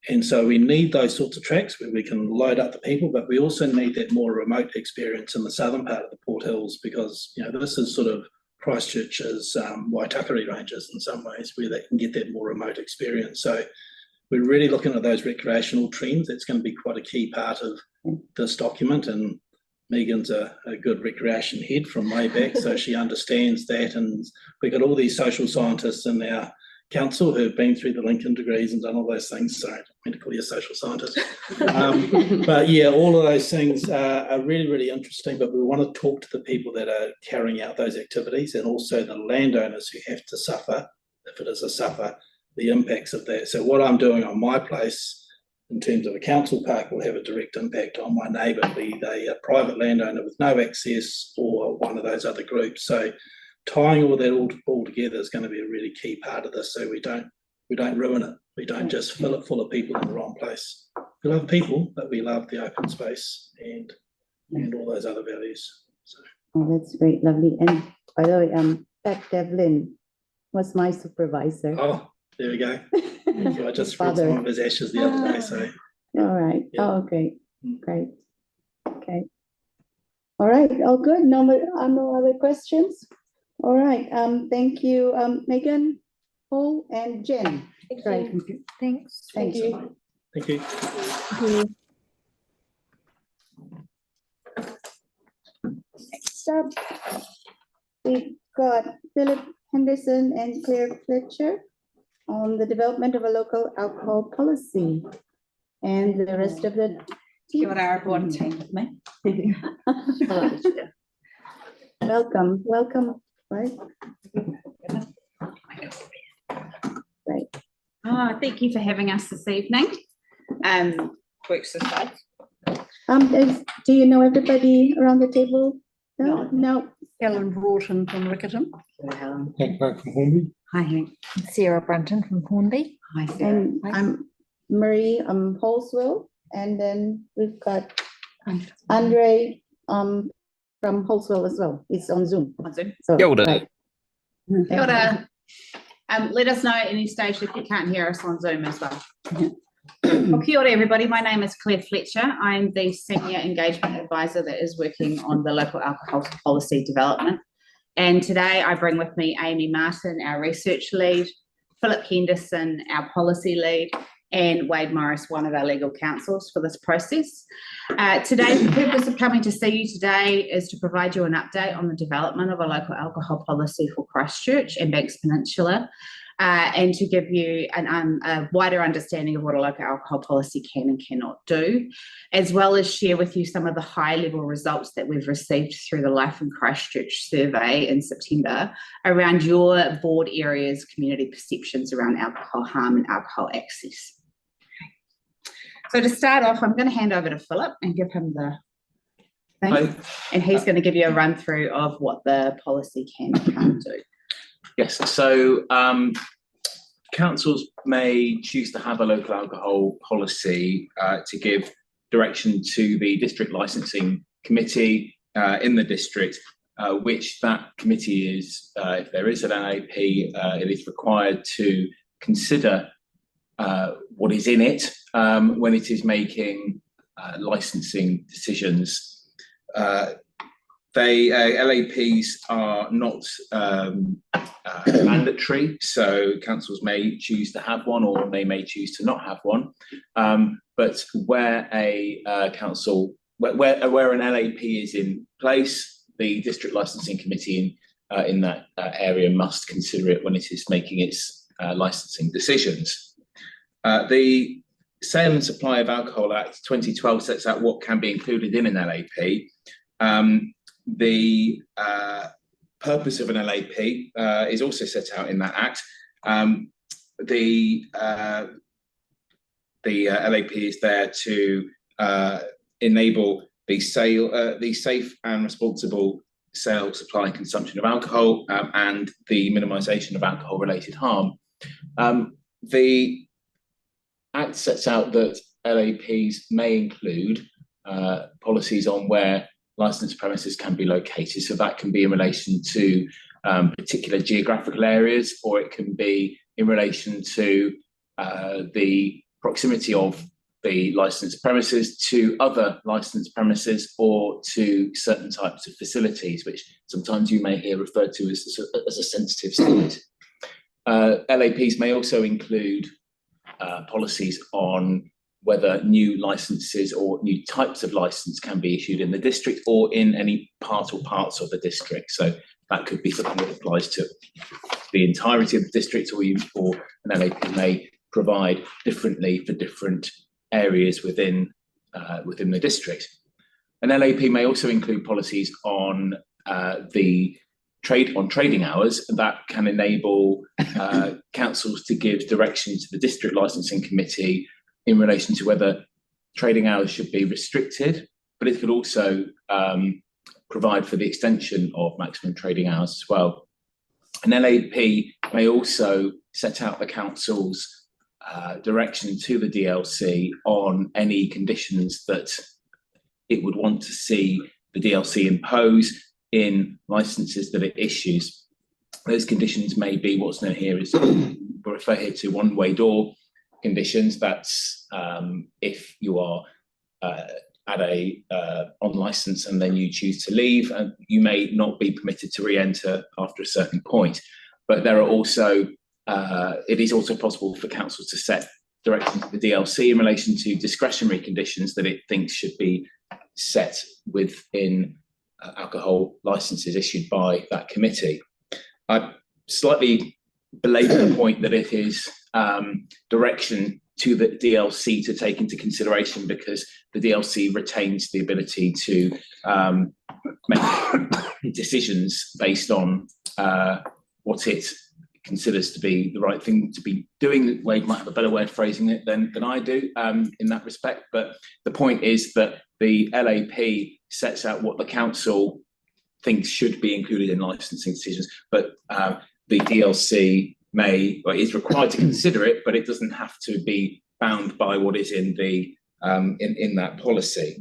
And so we need those sorts of tracks where we can load up the people, but we also need that more remote experience in the southern part of the Port Hills, because this is sort of Christchurch's Waitakere ranges in some ways, where they can get that more remote experience. So we're really looking at those recreational trends. That's going to be quite a key part of this document, and Megan's a good recreation head from way back, so she understands that. And we've got all these social scientists in our council who have been through the Lincoln degrees and done all those things. Sorry, I don't mean to call you a social scientist. But yeah, all of those things are really, really interesting, but we want to talk to the people that are carrying out those activities, and also the landowners who have to suffer, if it is a suffer, the impacts of that. So what I'm doing on my place in terms of a council park will have a direct impact on my neighbour, be they a private landowner with no access or one of those other groups. So tying all that all together is going to be a really key part of this, so we don't ruin it. We don't just fill it full of people in the wrong place. We love people, but we love the open space and all those other values. So. Oh, that's great, lovely. And by the way, Pat Devlin was my supervisor. Oh, there we go. I just spread some of his ashes the other day. So. All right. Yeah. Oh, great. Great. Okay. All right. All good. No other questions. All right. Thank you, Megan, Paul, and Jen. Thank you. Thanks. Thank you. Thank you. Next up, we've got Philip Henderson and Claire Fletcher on the development of a local alcohol policy, and the rest of the Kia ora, board team with me. Welcome, right? Right. Thank you for having us this evening. Works this way. Do you know everybody around the table? No. Helen Broughton from Riccarton. Hank Mark from Hornby. Hi, Hank. Sarah Brunton from Hornby. Hi, Sarah. And I'm Marie Halswell, and then we've got Andre from Halswell as well. It's on Zoom. So, Kia ora. right. Kia ora. Let us know at any stage if you can't hear us on Zoom as well. Well, kia ora, everybody. My name is Claire Fletcher. I'm the Senior Engagement Advisor that is working on the local alcohol policy development. And today I bring with me Amy Martin, our research lead, Philip Henderson, our policy lead, and Wade Morris, one of our legal counsels for this process. Today, the purpose of coming to see you today is to provide you an update on the development of a local alcohol policy for Christchurch and Banks Peninsula, and to give you a wider understanding of what a local alcohol policy can and cannot do, as well as share with you some of the high-level results that we've received through the Life in Christchurch survey in September around your board area's community perceptions around alcohol harm and alcohol access. So to start off, I'm going to hand over to Philip and give him the thing, and he's going to give you a run through of what the policy can and can't do. Yes, so councils may choose to have a local alcohol policy to give direction to the district licensing committee in the district, which that committee is, if there is an LAP, it is required to consider what is in it when it is making licensing decisions. LAPs are not mandatory, so councils may choose to have one or they may choose to not have one. But where a council, where an LAP is in place, the district licensing committee in that area must consider it when it is making its licensing decisions. The Sale and Supply of Alcohol Act 2012 sets out what can be included in an LAP. The purpose of an LAP is also set out in that act. The LAP is there to enable the safe and responsible sale, supply, and consumption of alcohol, and the minimisation of alcohol-related harm. The Act sets out that LAPs may include policies on where licensed premises can be located. So that can be in relation to particular geographical areas, or it can be in relation to the proximity of the licensed premises to other licensed premises or to certain types of facilities, which sometimes you may hear referred to as a sensitive site. LAPs may also include policies on whether new licenses or new types of license can be issued in the district or in any part or parts of the district. So that could be something that applies to the entirety of the district, or an LAP may provide differently for different areas within the district. An LAP may also include policies on trading hours that can enable councils to give direction to the district licensing committee in relation to whether trading hours should be restricted, but it could also provide for the extension of maximum trading hours as well. An LAP may also set out the council's direction to the DLC on any conditions that it would want to see the DLC impose in licenses that it issues. Those conditions may be what's known here is, we refer here to one-way door conditions. That's if you are at on license and then you choose to leave, and you may not be permitted to re-enter after a certain point. But there are also it is also possible for councils to set direction to the DLC in relation to discretionary conditions that it thinks should be set within alcohol licenses issued by that committee. I slightly belabor the point that it is direction to the DLC to take into consideration, because the DLC retains the ability to make decisions based on what it considers to be the right thing to be doing. Wade might have a better way of phrasing it than I do in that respect, but the point is that the LAP sets out what the council thinks should be included in licensing decisions, but the DLC is required to consider it, but it doesn't have to be bound by what is in the in that policy.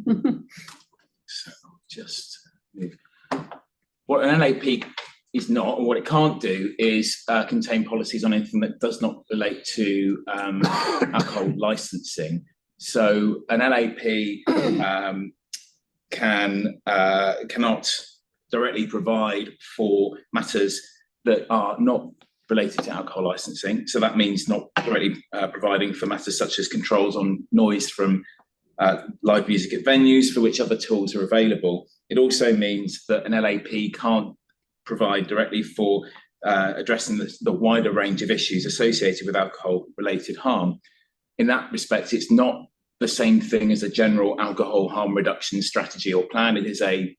So just move. What an LAP is not, and what it can't do, is contain policies on anything that does not relate to alcohol licensing. So an LAP cannot directly provide for matters that are not related to alcohol licensing. So that means not directly providing for matters such as controls on noise from live music at venues, for which other tools are available. It also means that an LAP can't provide directly for addressing the wider range of issues associated with alcohol-related harm. In that respect, it's not the same thing as a general alcohol harm reduction strategy or plan. It is a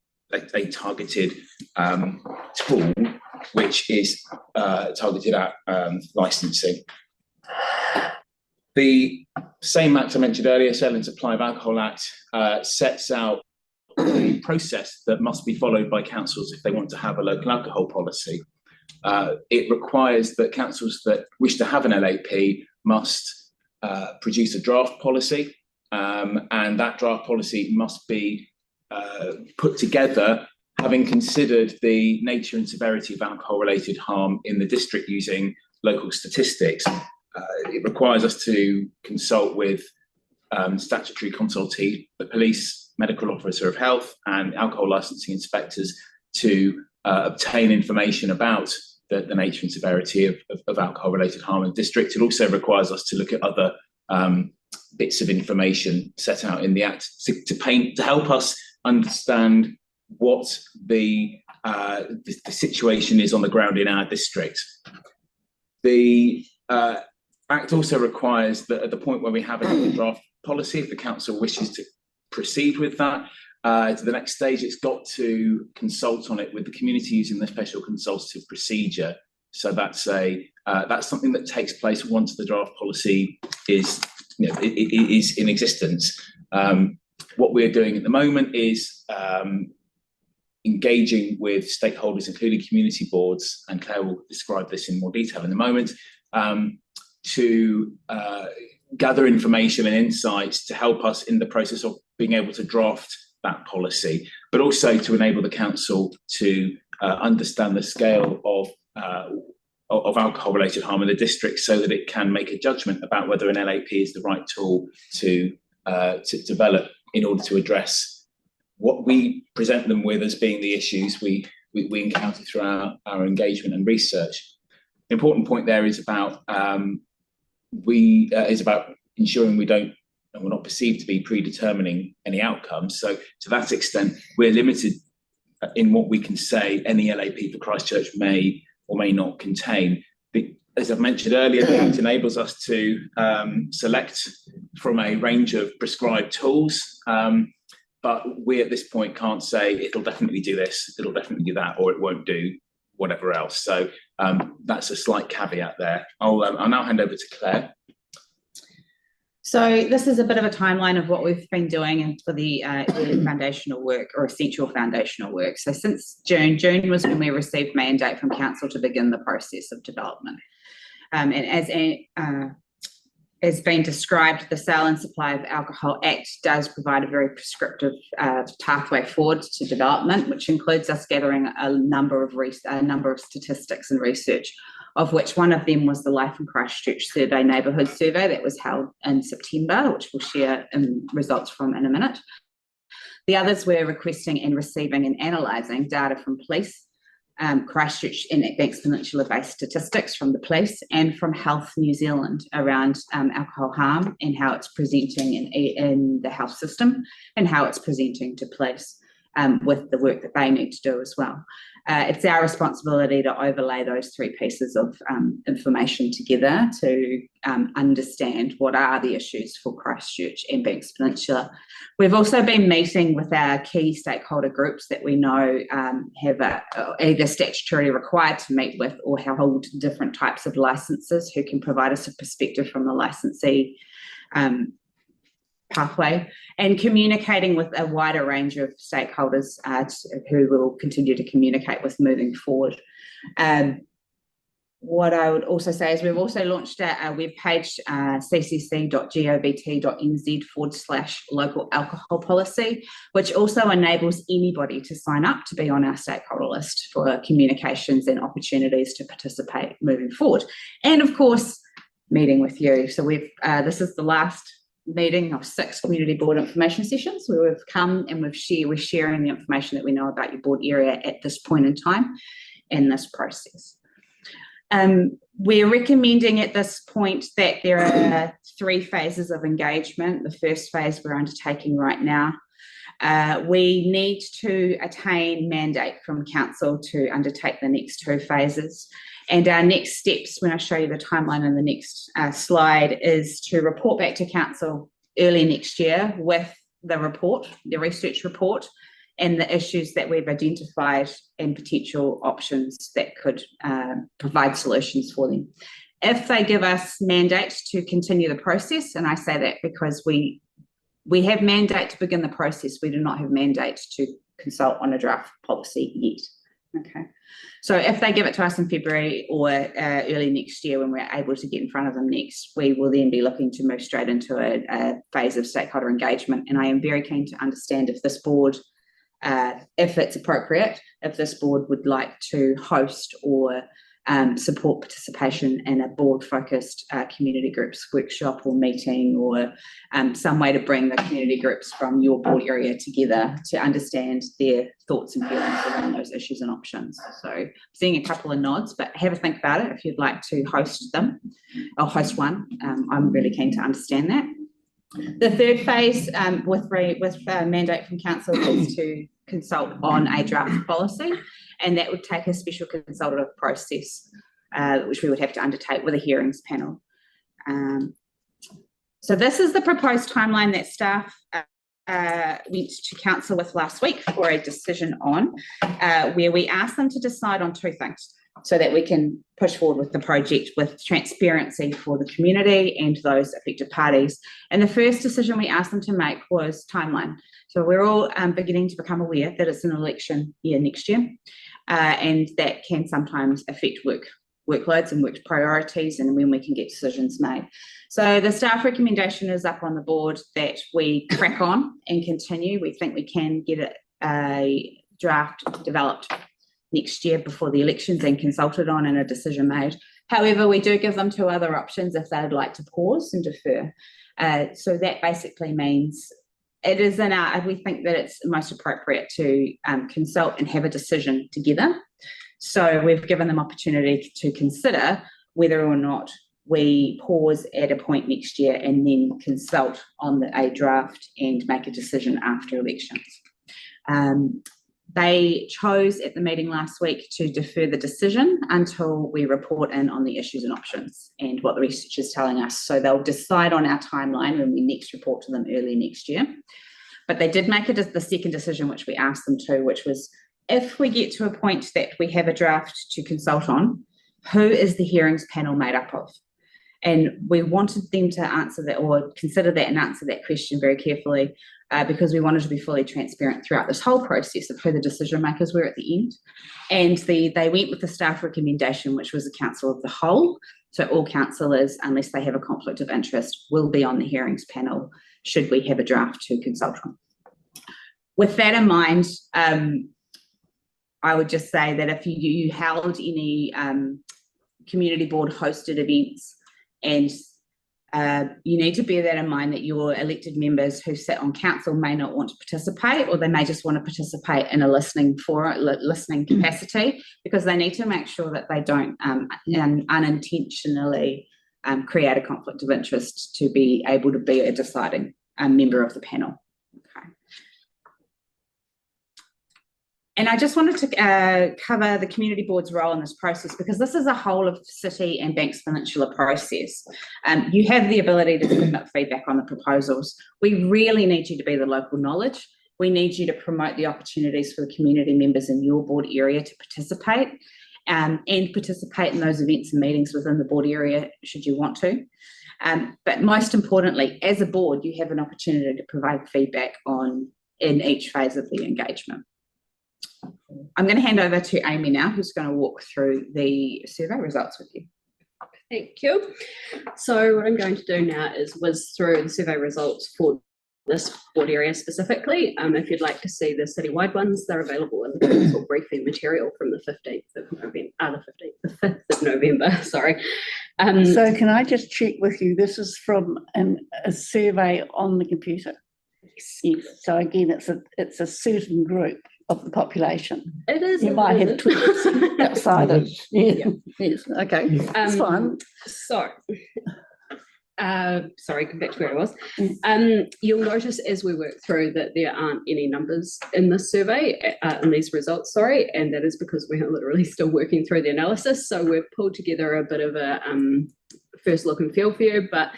targeted tool which is targeted at licensing. The same act I mentioned earlier, Sale and Supply of Alcohol Act, sets out the process that must be followed by councils if they want to have a local alcohol policy. It requires that councils that wish to have an LAP must produce a draft policy, and that draft policy must be put together having considered the nature and severity of alcohol-related harm in the district using local statistics. It requires us to consult with statutory consultee, the police, medical officer of health, and alcohol licensing inspectors to obtain information about the nature and severity of alcohol-related harm in the district. It also requires us to look at other bits of information set out in the Act to help us understand what the situation is on the ground in our district. The Act also requires that at the point where we have a draft policy, if the council wishes to proceed with that to the next stage, it's got to consult on it with the community using the special consultative procedure. So that's something that takes place once the draft policy is in existence. What we're doing at the moment is engaging with stakeholders, including community boards, and Claire will describe this in more detail in a moment, to gather information and insights to help us in the process of being able to draft that policy, but also to enable the council to understand the scale of alcohol-related harm in the district, so that it can make a judgment about whether an LAP is the right tool to develop in order to address what we present them with as being the issues we encounter through our engagement and research. The important point there is about ensuring we're not perceived to be predetermining any outcomes. So to that extent, we're limited in what we can say any LAP for Christchurch may or may not contain. As I've mentioned earlier, the Act enables us to select from a range of prescribed tools, but we at this point can't say it'll definitely do this, it'll definitely do that, or it won't do whatever else. So that's a slight caveat there. I'll now hand over to Claire. So this is a bit of a timeline of what we've been doing for the early foundational work, or essential foundational work. So since June was when we received mandate from council to begin the process of development. And as been described, the Sale and Supply of Alcohol Act does provide a very prescriptive pathway forward to development, which includes us gathering a number of statistics and research, of which one of them was the Life in Christchurch Survey Neighbourhood Survey that was held in September, which we'll share results from in a minute. The others were requesting and receiving and analysing data from police, Christchurch and Banks Peninsula-based statistics from the police and from Health New Zealand around alcohol harm and how it's presenting in the health system and how it's presenting to police with the work that they need to do as well. It's our responsibility to overlay those three pieces of information together to understand what are the issues for Christchurch and Banks Peninsula. We've also been meeting with our key stakeholder groups that we know have either statutorily required to meet with or hold different types of licenses, who can provide us a perspective from the licensee pathway, and communicating with a wider range of stakeholders who we'll continue to communicate with moving forward. What I would also say is we've also launched a webpage, ccc.gov.nz/local alcohol policy, which also enables anybody to sign up to be on our stakeholder list for communications and opportunities to participate moving forward. And of course, meeting with you. So this is the last meeting of 6 community board information sessions where we've come and we're sharing the information that we know about your board area at this point in time in this process. We're recommending at this point that there are 3 phases of engagement. The first phase we're undertaking right now. We need to attain mandate from council to undertake the next 2 phases. And our next steps, when I show you the timeline in the next slide, is to report back to council early next year with the report, the research report, and the issues that we've identified and potential options that could provide solutions for them. If they give us mandate to continue the process, and I say that because we have mandate to begin the process, we do not have mandate to consult on a draft policy yet. Okay, so if they give it to us in February or early next year when we're able to get in front of them next, we will then be looking to move straight into a phase of stakeholder engagement. And I am very keen to understand if this board, if it's appropriate, if this board would like to host or support participation in a board-focused community groups workshop or meeting, or some way to bring the community groups from your board area together to understand their thoughts and feelings around those issues and options. So seeing a couple of nods, but have a think about it if you'd like to host them or host one. I'm really keen to understand that. The third phase with mandate from council is to consult on a draft policy, and that would take a special consultative process, which we would have to undertake with a hearings panel. So this is the proposed timeline that staff went to council with last week for a decision on, where we asked them to decide on 2 things so that we can push forward with the project with transparency for the community and those affected parties. And the first decision we asked them to make was timeline. So we're all beginning to become aware that it's an election year next year, and that can sometimes affect workloads and work priorities and when we can get decisions made. So the staff recommendation is up on the board that we crack on and continue. We think we can get a draft developed next year before the elections and consulted on and a decision made. However, we do give them 2 other options if they'd like to pause and defer. So that basically means it is we think that it's most appropriate to consult and have a decision together. So we've given them opportunity to consider whether or not we pause at a point next year and then consult on a draft and make a decision after elections. They chose at the meeting last week to defer the decision until we report in on the issues and options and what the research is telling us. So they'll decide on our timeline when we next report to them early next year. But they did make the second decision, which we asked them to, which was if we get to a point that we have a draft to consult on, who is the hearings panel made up of? And we wanted them to answer that or consider that and answer that question very carefully, because we wanted to be fully transparent throughout this whole process of who the decision makers were at the end. And they went with the staff recommendation, which was a council of the whole. So all councillors, unless they have a conflict of interest, will be on the hearings panel should we have a draft to consult on. With that in mind, I would just say that if you held any community board hosted events, and you need to bear that in mind that your elected members who sit on council may not want to participate, or they may just want to participate in a listening capacity, because they need to make sure that they don't unintentionally create a conflict of interest to be able to be a deciding member of the panel. Okay. And I just wanted to cover the community board's role in this process, because this is a whole of city and Banks Peninsula process. You have the ability to submit feedback on the proposals. We really need you to be the local knowledge. We need you to promote the opportunities for the community members in your board area to participate, and participate in those events and meetings within the board area should you want to. But most importantly, as a board, you have an opportunity to provide feedback in each phase of the engagement. I'm going to hand over to Amy now, who's going to walk through the survey results with you. Thank you. So what I'm going to do now is whiz through the survey results for this board area specifically. If you'd like to see the citywide ones, they're available in the council briefing material from the 15th of November, the 5th of November, sorry. So can I just check with you, this is from a survey on the computer? Yes. So again, it's a certain group. of the population. It is. You might have tweaks outside it. Yeah, yes, okay, that's fine. So, sorry, go back to where I was. You'll notice as we work through that there aren't any numbers in this survey, in these results, sorry, and that is because we are literally still working through the analysis. So we've pulled together a bit of a first look and feel for you, but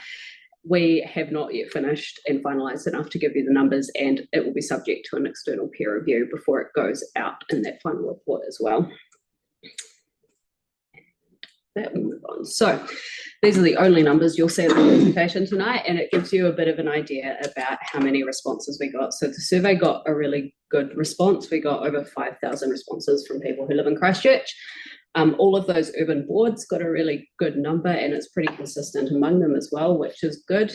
we have not yet finished and finalised enough to give you the numbers, and it will be subject to an external peer review before it goes out in that final report as well. That will move on. So these are the only numbers you'll see in the presentation tonight, and it gives you a bit of an idea about how many responses we got. So the survey got a really good response. We got over 5,000 responses from people who live in Christchurch. All of those urban boards got a really good number, and it's pretty consistent among them as well, which is good.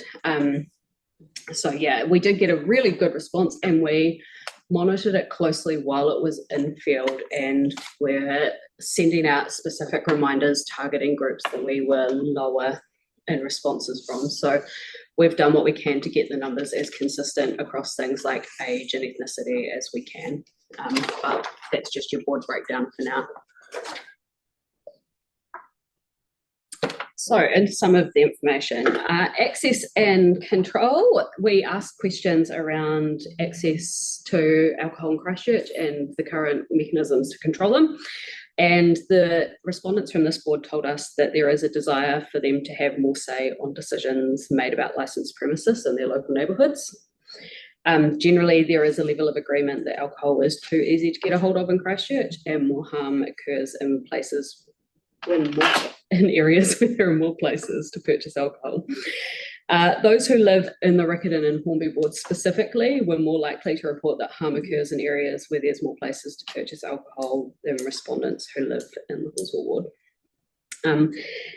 So yeah, we did get a really good response, and we monitored it closely while it was in field, and we're sending out specific reminders targeting groups that we were lower in responses from. So we've done what we can to get the numbers as consistent across things like age and ethnicity as we can. But that's just your board breakdown for now. So into some of the information, access and control, we asked questions around access to alcohol in Christchurch and the current mechanisms to control them. And the respondents from this board told us that there is a desire for them to have more say on decisions made about licensed premises in their local neighbourhoods. Generally, there is a level of agreement that alcohol is too easy to get a hold of in Christchurch, and more harm occurs in areas where there are more places to purchase alcohol. Those who live in the Riccarton and Hornby wards specifically were more likely to report that harm occurs in areas where there's more places to purchase alcohol than respondents who live in the Halswell ward.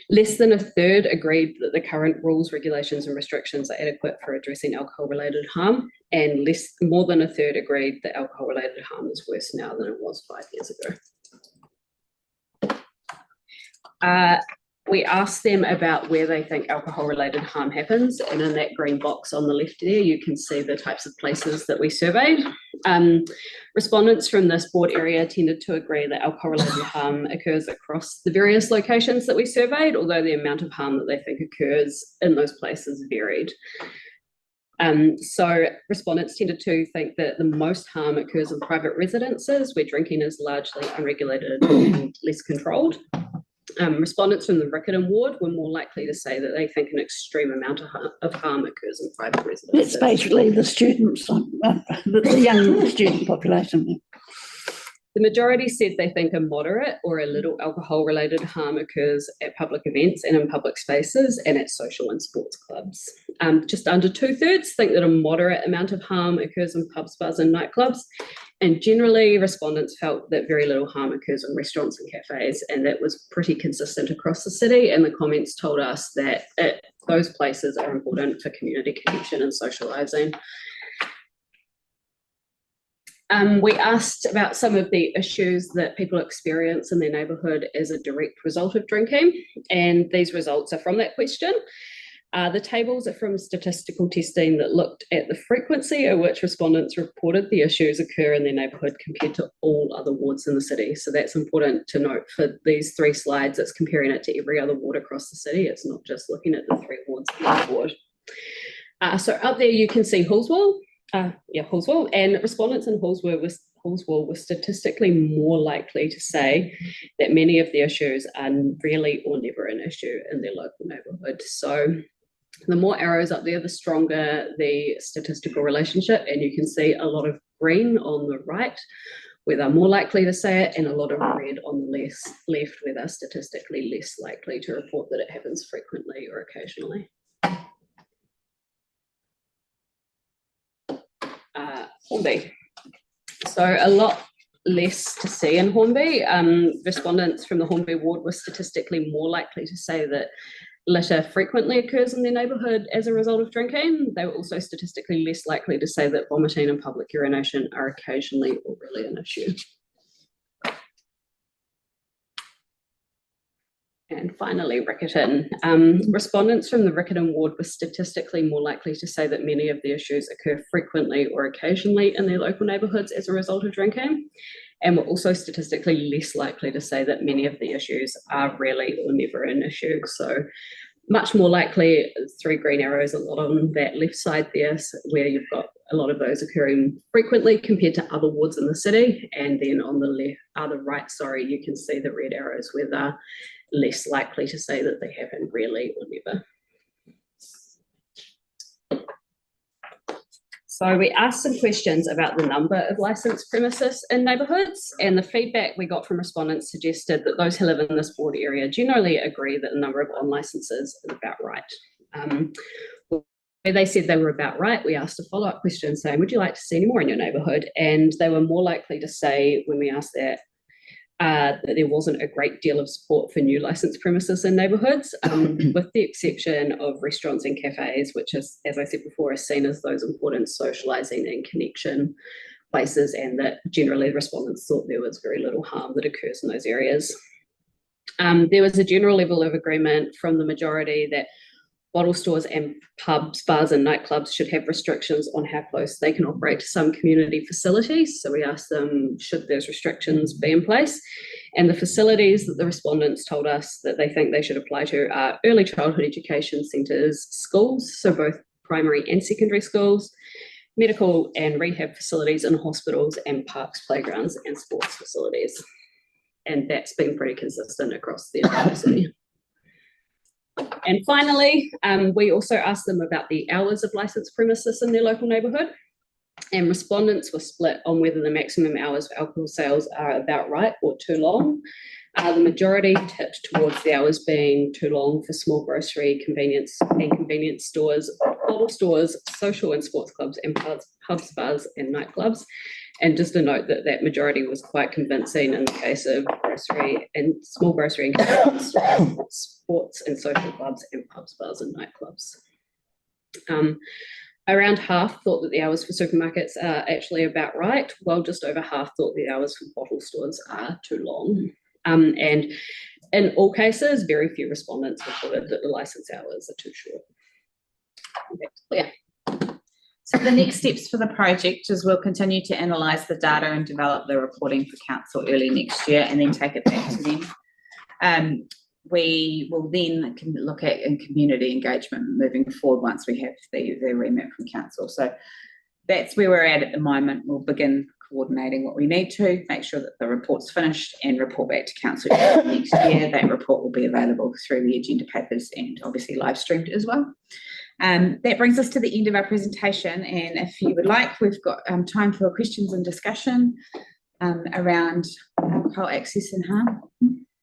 Less than a third agreed that the current rules, regulations and restrictions are adequate for addressing alcohol-related harm, and more than a third agreed that alcohol-related harm is worse now than it was 5 years ago. We asked them about where they think alcohol-related harm happens, and in that green box on the left there, you can see the types of places that we surveyed. Respondents from this board area tended to agree that alcohol-related harm occurs across the various locations that we surveyed, although the amount of harm that they think occurs in those places varied. So respondents tended to think that the most harm occurs in private residences, where drinking is largely unregulated and less controlled. Respondents from the Riccarton ward were more likely to say that they think an extreme amount of harm occurs in private residences. It's basically the students, the young student population. The majority said they think a moderate or a little alcohol-related harm occurs at public events and in public spaces and at social and sports clubs. Just under 2/3 think that a moderate amount of harm occurs in pubs, bars and nightclubs. And generally, respondents felt that very little harm occurs in restaurants and cafes, and that was pretty consistent across the city. And the comments told us that those places are important for community connection and socialising. We asked about some of the issues that people experience in their neighbourhood as a direct result of drinking, and these results are from that question. The tables are from statistical testing that looked at the frequency at which respondents reported the issues occur in their neighbourhood compared to all other wards in the city. So that's important to note for these 3 slides. It's comparing it to every other ward across the city. It's not just looking at the 3 wards in the ward. So up there you can see Halswell. Halswell, and respondents in Halswell were statistically more likely to say that many of the issues are rarely or never an issue in their local neighbourhood. So the more arrows up there, the stronger the statistical relationship, and you can see a lot of green on the right where they're more likely to say it, and a lot of red on the left where they're statistically less likely to report that it happens frequently or occasionally. Hornby. So a lot less to see in Hornby. Respondents from the Hornby ward were statistically more likely to say that litter frequently occurs in their neighbourhood as a result of drinking. They were also statistically less likely to say that vomiting and public urination are occasionally or really an issue. And finally, Riccarton. Respondents from the Riccarton ward were statistically more likely to say that many of the issues occur frequently or occasionally in their local neighbourhoods as a result of drinking, and were also statistically less likely to say that many of the issues are rarely or never an issue. So much more likely, 3 green arrows, a lot on that left side there, where you've got a lot of those occurring frequently compared to other wards in the city. And then on the right, you can see the red arrows where they're less likely to say that they happen rarely or never. So we asked some questions about the number of licensed premises in neighbourhoods, and the feedback we got from respondents suggested that those who live in this ward area generally agree that the number of on-licences is about right. Where they said they were about right, we asked a follow-up question saying, would you like to see any more in your neighbourhood? And they were more likely to say, when we asked that there wasn't a great deal of support for new licensed premises in neighbourhoods, with the exception of restaurants and cafes, which is, as I said before, is seen as those important socialising and connection places, and that generally respondents thought there was very little harm that occurs in those areas. There was a general level of agreement from the majority that bottle stores and pubs, bars and nightclubs should have restrictions on how close they can operate to some community facilities. So we asked them, should those restrictions be in place? And the facilities that the respondents told us that they think they should apply to are early childhood education centres, schools, so both primary and secondary schools, medical and rehab facilities and hospitals, and parks, playgrounds and sports facilities. And that's been pretty consistent across the entire city. And finally, we also asked them about the hours of licensed premises in their local neighbourhood, and respondents were split on whether the maximum hours for alcohol sales are about right or too long. The majority tipped towards the hours being too long for small grocery, convenience stores, bottle stores, social and sports clubs, and pubs, bars and nightclubs. And just a note that that majority was quite convincing in the case of grocery and small grocery and sports and social clubs and pubs, bars and nightclubs. Around half thought that the hours for supermarkets are actually about right, while just over half thought the hours for bottle stores are too long. And in all cases, very few respondents reported that the licence hours are too short. Yeah. So the next steps for the project is we'll continue to analyse the data and develop the reporting for council early next year and then take it back to them. We will then look at community engagement moving forward once we have the remit from council. So that's where we're at the moment. We'll begin coordinating what we need to, make sure that the report's finished and report back to council next year. That report will be available through the agenda papers and obviously live streamed as well. That brings us to the end of our presentation, and if you would like, we've got time for questions and discussion around alcohol access and harm.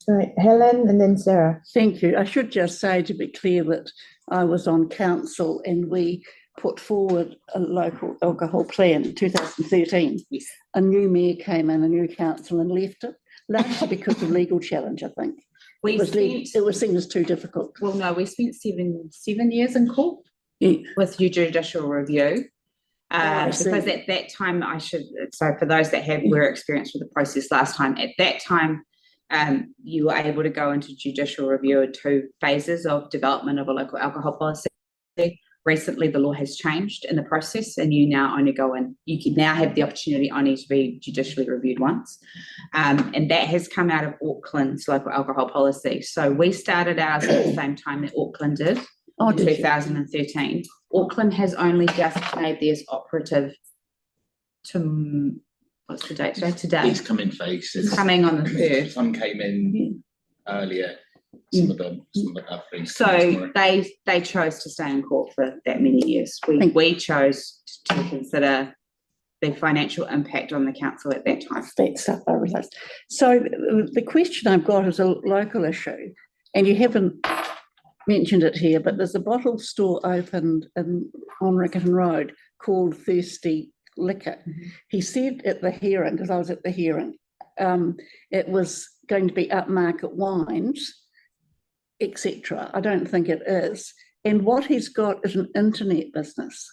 Right, Helen and then Sarah. Thank you. I should just say, to be clear, that I was on council and we put forward a local alcohol plan in 2013. Yes. A new mayor came in, a new council, and left it, largely because of legal challenge, I think. It was seen as too difficult. Well, no, we spent seven years in court with judicial review. Because at that time, so for those that were experienced with the process last time, at that time, you were able to go into judicial review in 2 phases of development of a local alcohol policy. Recently, the law has changed in the process, and you now only go in. You can now have the opportunity only to be judicially reviewed once, and that has come out of Auckland's local alcohol policy. So we started ours at the same time that Auckland did, in 2013. Auckland has only just made theirs operative. What's the date today? Today. It's come in phases. It's coming on the 3rd. Some came in earlier. Some of them have been. So they chose to stay in court for that many years. We chose to consider the financial impact on the council at that time. That stuff I realised. So the question I've got is a local issue, and you haven't mentioned it here, but there's a bottle store opened on Riccarton Road called Thirsty Liquor. He said at the hearing, because I was at the hearing, it was going to be upmarket wines, etc. I don't think it is. And what he's got is an internet business.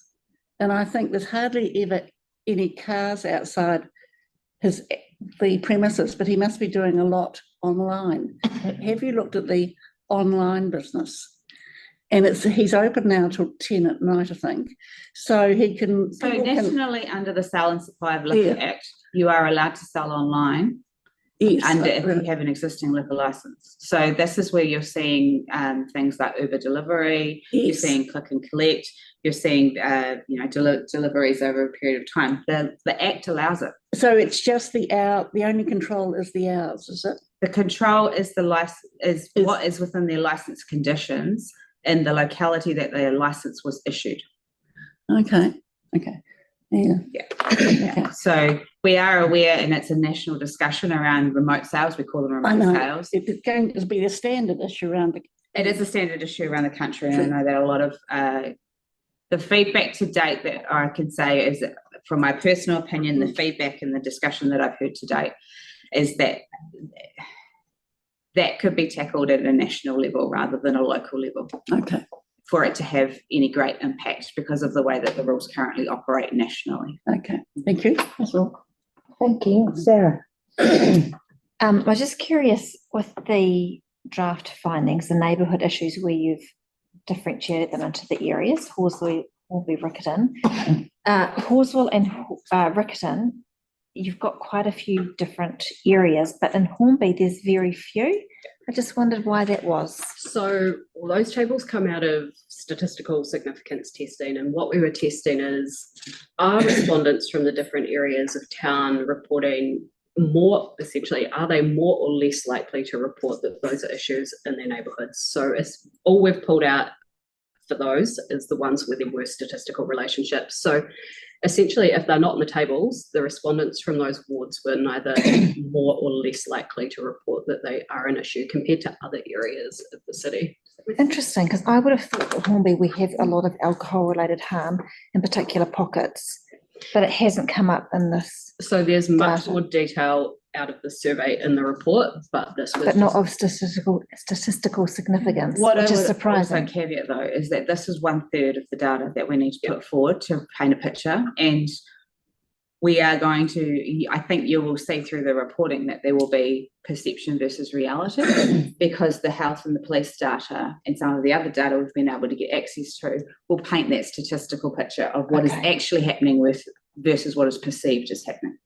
And I think there's hardly ever any cars outside the premises, but he must be doing a lot online. Have you looked at the online business? And he's open now till 10 at night, I think. So he can. So nationally, under the Sale and Supply of Yeah. Liquor Act, you are allowed to sell online. Yes, Under if you have an existing liquor license. So this is where you're seeing things like Uber delivery, you're Yes. seeing click and collect, you're seeing deliveries over a period of time. The Act allows it. So it's just the hour. The only control is the hours, is it? The control is the license what is within their license conditions in the locality that their license was issued. Okay. Okay. Yeah. Yeah. So we are aware, and it's a national discussion around remote sales. We call them I remote know. sales. It's going to be a standard issue around the. It is a standard issue around the country, and I know that a lot of the feedback to date that I can say is that, from my personal opinion, the feedback and the discussion that I've heard to date is that that could be tackled at a national level rather than a local level. Okay. For it to have any great impact because of the way that the rules currently operate nationally. Okay, thank you. That's all. Thank you, Sarah. I was just curious with the draft findings, the neighbourhood issues where you've differentiated them into the areas, Halswell, Hornby-Riccarton. Halswell and Riccarton, you've got quite a few different areas, but in Hornby there's very few. I just wondered why that was. So all those tables come out of statistical significance testing, and what we were testing is, are respondents from the different areas of town reporting more, essentially, are they more or less likely to report that those are issues in their neighbourhoods? So it's all we've pulled out for those is the ones where there were statistical relationships. So essentially, if they're not in the tables, the respondents from those wards were neither more or less likely to report that they are an issue compared to other areas of the city. Interesting, because I would have thought that Hornby we have a lot of alcohol-related harm in particular pockets, but it hasn't come up in this. So there's much more detail out of the survey in the report, but this was not of statistical significance, What which I is would surprising. also caveat though is that this is 1/3 of the data that we need to put forward to paint a picture, and we are going to, I think you will see through the reporting that there will be perception versus reality because the health and the police data and some of the other data we've been able to get access to will paint that statistical picture of what is actually happening with versus what is perceived as happening.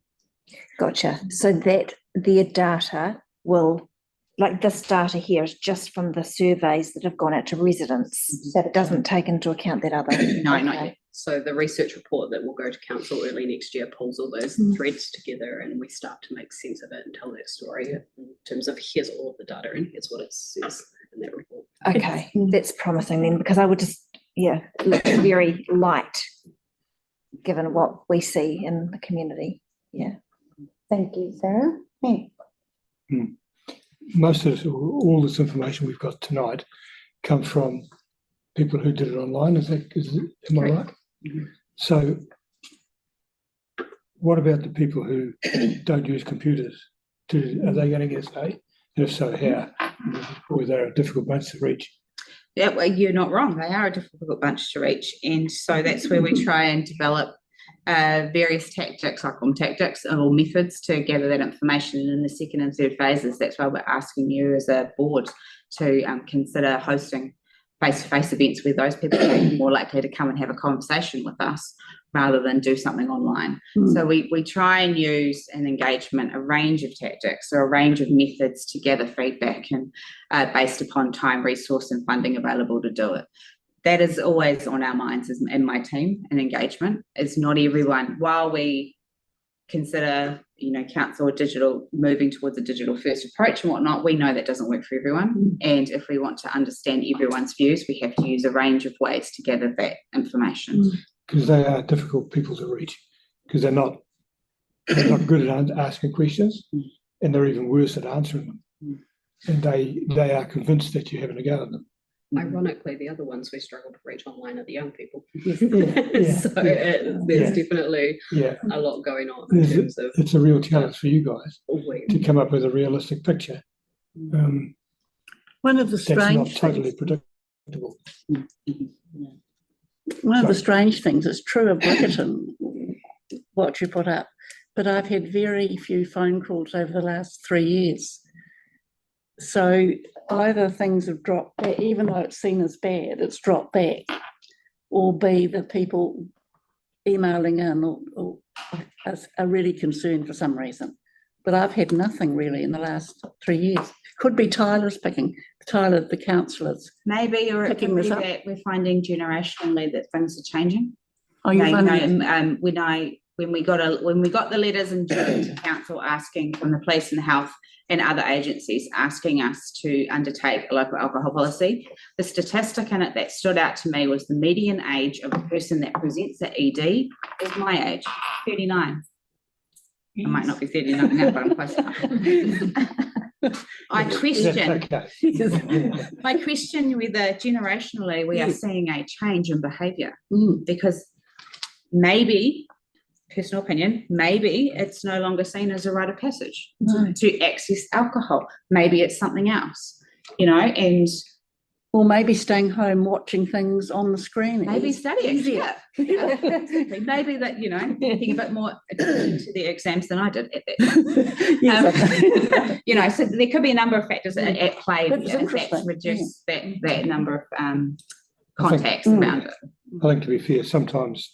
Gotcha. So that their data will, like this data here is just from the surveys that have gone out to residents. That it doesn't take into account that other. No, not yet. So the research report that will go to council early next year pulls all those threads together, and we start to make sense of it and tell that story in terms of here's all of the data and here's what it says in that report. Okay, that's promising then, because I would just, look very light given what we see in the community. Yeah. Thank you, Sarah. Most of this, all this information we've got tonight comes from people who did it online. Am I right? So what about the people who don't use computers? Are they going to get say? And if so, how? Or they're a difficult bunch to reach? Yeah, well, you're not wrong. They are a difficult bunch to reach. And so that's where we try and develop various tactics, I call them tactics or methods to gather that information. And in the second and third phases, that's why we're asking you as a board to consider hosting face-to-face events where those people are more likely to come and have a conversation with us rather than do something online. So we try and use an engagement, a range of tactics or a range of methods to gather feedback and based upon time, resource and funding available to do it. That is always on our minds in my team, and engagement is not everyone. While we consider, council digital, moving towards a digital first approach and whatnot, we know that doesn't work for everyone. And if we want to understand everyone's views, we have to use a range of ways to gather that information. Because they are difficult people to reach, because they're not good at asking questions, and they're even worse at answering them. And they are convinced that you're having a go at them. Ironically, the other ones we struggle to reach online are the young people. Yeah, So there's definitely a lot going on in terms of. It's a real challenge for you guys to come up with a realistic picture. One of the strange that's not totally predictable. One of the strange things, it's true of Riccarton, what you put up, but I've had very few phone calls over the last 3 years So either things have dropped back, even though it's seen as bad, it's dropped back, or B, the people emailing in or are really concerned for some reason. But I've had nothing really in the last 3 years. Could be Tyler's the councillors. Maybe, or it picking could be this up. that we're finding generationally that things are changing. Oh, you're You know, finding when we got the letters in June to council asking from the police and health and other agencies asking us to undertake a local alcohol policy, the statistic in it that stood out to me was the median age of a person that presents at ED is my age, 39. I might not be 39 now, but I'm close enough. I question whether generationally we are seeing a change in behaviour, because maybe, personal opinion, maybe it's no longer seen as a rite of passage to access alcohol. Maybe it's something else, you know, and or maybe staying home watching things on the screen. Maybe studying. Easier. Yeah. Maybe that, you know, thinking a bit more attention to the exams than I did at that time. You know, so there could be a number of factors at play that reduce that number of contacts around it. I think, to be fair, sometimes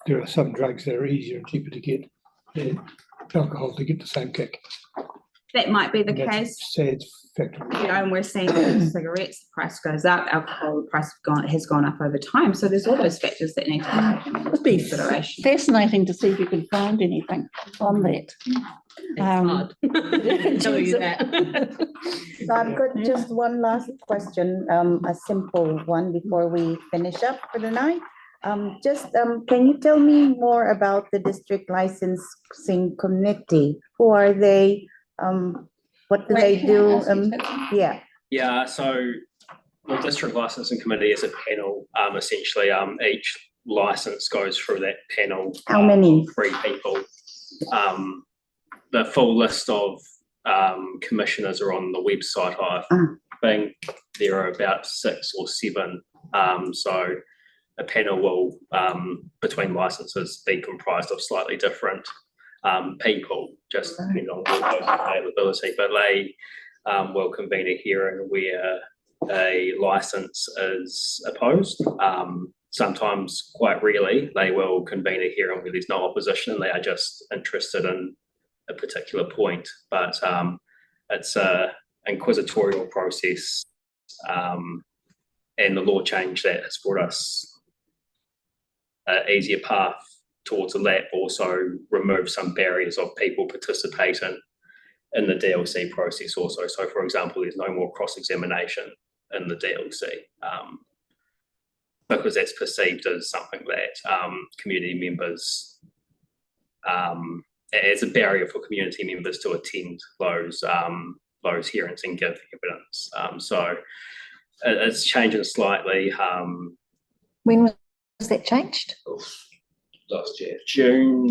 there are some drugs that are easier and cheaper to get than alcohol to get the same kick. That might be the And that's case. a sad factor. You know, and we're seeing cigarettes, the price goes up, alcohol, the price has gone up over time. So there's all those factors that need to be taken into consideration. Fascinating to see if you can find anything on that. It's hard. I tell you that. So I've got just one last question, a simple one before we finish up for the night. Can you tell me more about the district licensing committee? Who are they? What do they do? Yeah. Yeah, so the district licensing committee is a panel. Essentially, each license goes through that panel. How many? 3 people. The full list of commissioners are on the website. I think there are about 6 or 7. So a panel will, between licenses, be comprised of slightly different people, just depending on availability, but they will convene a hearing where a license is opposed. Sometimes, quite rarely, they will convene a hearing where there's no opposition and they are just interested in a particular point. But it's an inquisitorial process, and the law change that has brought us an easier path towards a lap also remove some barriers of people participating in the DLC process also. So, for example, there's no more cross-examination in the DLC because that's perceived as something that community members, as a barrier for community members to attend those hearings and give evidence. So it's changing slightly. When was that changed? Last year, June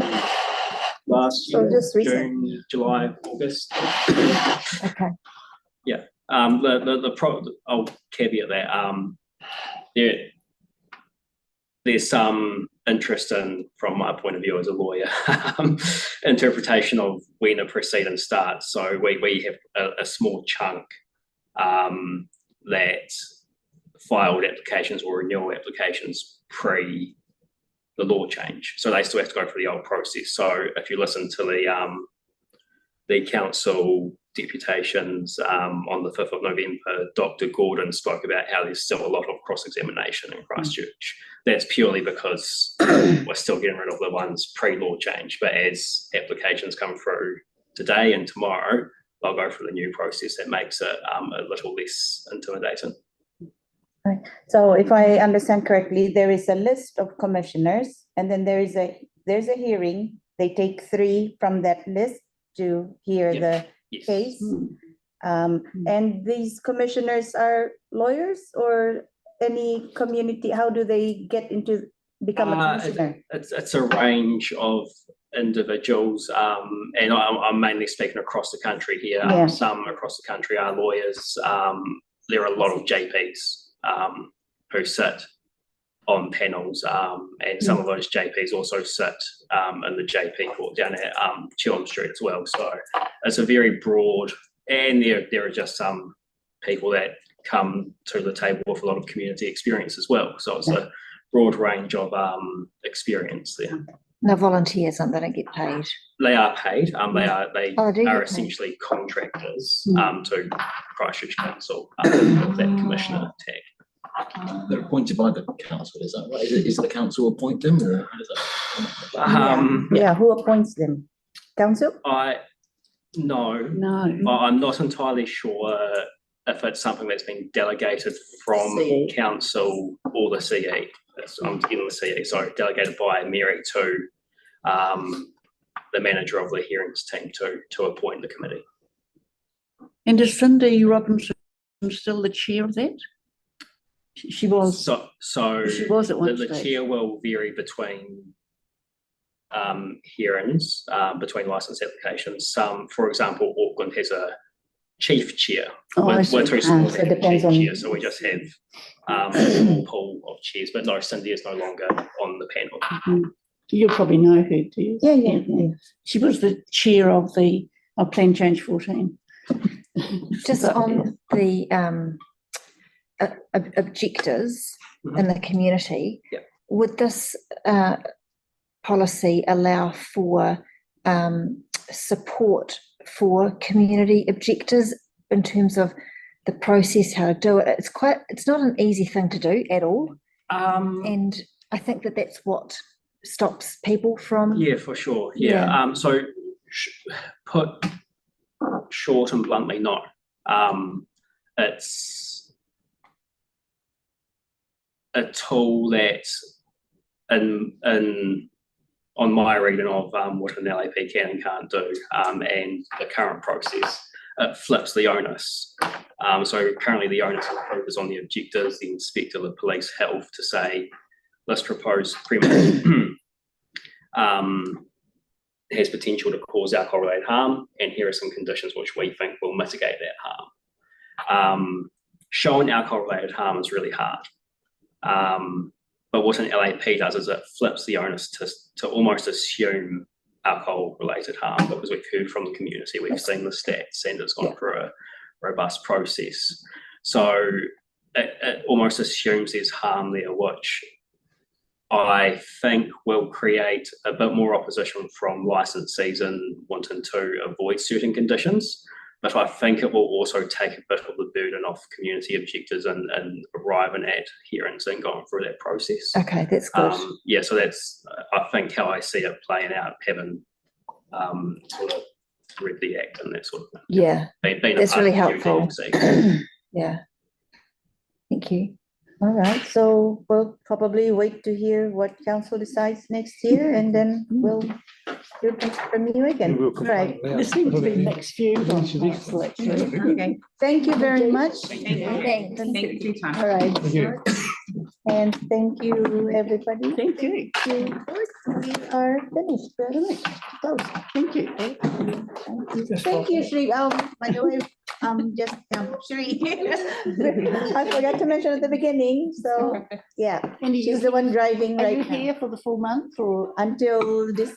last year, just June, July, August. Okay. Yeah. I'll caveat that. There's some interest in, from my point of view as a lawyer, interpretation of when a proceeding starts. So we have a small chunk that filed applications or renewal applications pre the law change, so they still have to go through the old process. So if you listen to the council deputations on the 5th of November, Dr. Gordon spoke about how there's still a lot of cross-examination in Christchurch. That's purely because we're still getting rid of the ones pre-law change, but as applications come through today and tomorrow, they'll go through the new process that makes it a little less intimidating. Right. So if I understand correctly, there is a list of commissioners, and then there's a hearing. They take 3 from that list to hear the case. And these commissioners are lawyers or any community? How do they get into become a commissioner? It's a range of individuals, and I'm mainly speaking across the country here. Yeah. Some across the country are lawyers. There are a lot of JPs who sit on panels, and some of those JPs also sit in the JP court down at Chilham Street as well. So it's a very broad and there are just some people that come to the table with a lot of community experience as well. So it's a broad range of experience there. No volunteers, and they don't get paid. They are paid. They are get paid. essentially contractors to Christchurch Council with that commissioner tag. They're appointed by the council, is that right? Is the council appoint them, or how does that? Yeah, who appoints them? Council? No, I'm not entirely sure if it's something that's been delegated from CE. council or the CE. I'm getting the CE, sorry, delegated by Mary to the manager of the hearings team to appoint the committee. And is Cindy Robinson still the chair of that? She was. So She was at one the stage. chair will vary between hearings, between license applications. Some, for example, Auckland has a chief chair. Oh, I see. We're too small So to it have a depends chief on- chair, so we just have a small pool of chairs. But no, Cindy is no longer on the panel. You probably know her, do you? Yeah. She was the chair of Plan Change 14. Just on the objectives in the community, would this policy allow for support for community objectives in terms of the process, how to do it? It's not an easy thing to do at all. And I think that's what stops people from. Yeah, for sure. Yeah. So put short and bluntly, no. It's a tool that on my reading of what an LAP can and can't do, and the current process, it flips the onus. So currently the onus of proof is on the objectors, the inspector, the police, health, to say this proposed premise has potential to cause alcohol-related harm, and here are some conditions which we think will mitigate that harm. Showing alcohol-related harm is really hard. But what an LAP does is it flips the onus to almost assume alcohol-related harm, because we've heard from the community, we've seen the stats, and it's gone through a robust process. So it almost assumes there's harm there, which I think will create a bit more opposition from licensees and wanting to avoid certain conditions. But I think it will also take a bit of the burden off community objectives and arriving at hearings and going through that process. Okay, that's good. So that's, I think, how I see it playing out, having sort of read the act and that sort of thing. Yeah, Being that's really helpful. UDMC. Yeah, thank you. All right, so we'll probably wait to hear what council decides next year, and then we'll hear back from you again. Right. There seems to be mixed views on council, actually. Okay, thank you very much. Thank you. Thank you for your time. All right. Thank you. And thank you, everybody. Thank you. We are finished. Very much. Close. Thank you. Thank you, Shri. By the way, just Shri. I forgot to mention at the beginning, so yeah, And she's the one driving Are right you now here for the full month, or? until the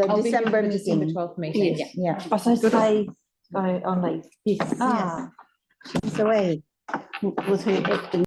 I'll be here for December the December meeting. 12th meeting. Yes. Yeah, Oh, so stay on leave. Yes. Ah. she's away. With her acting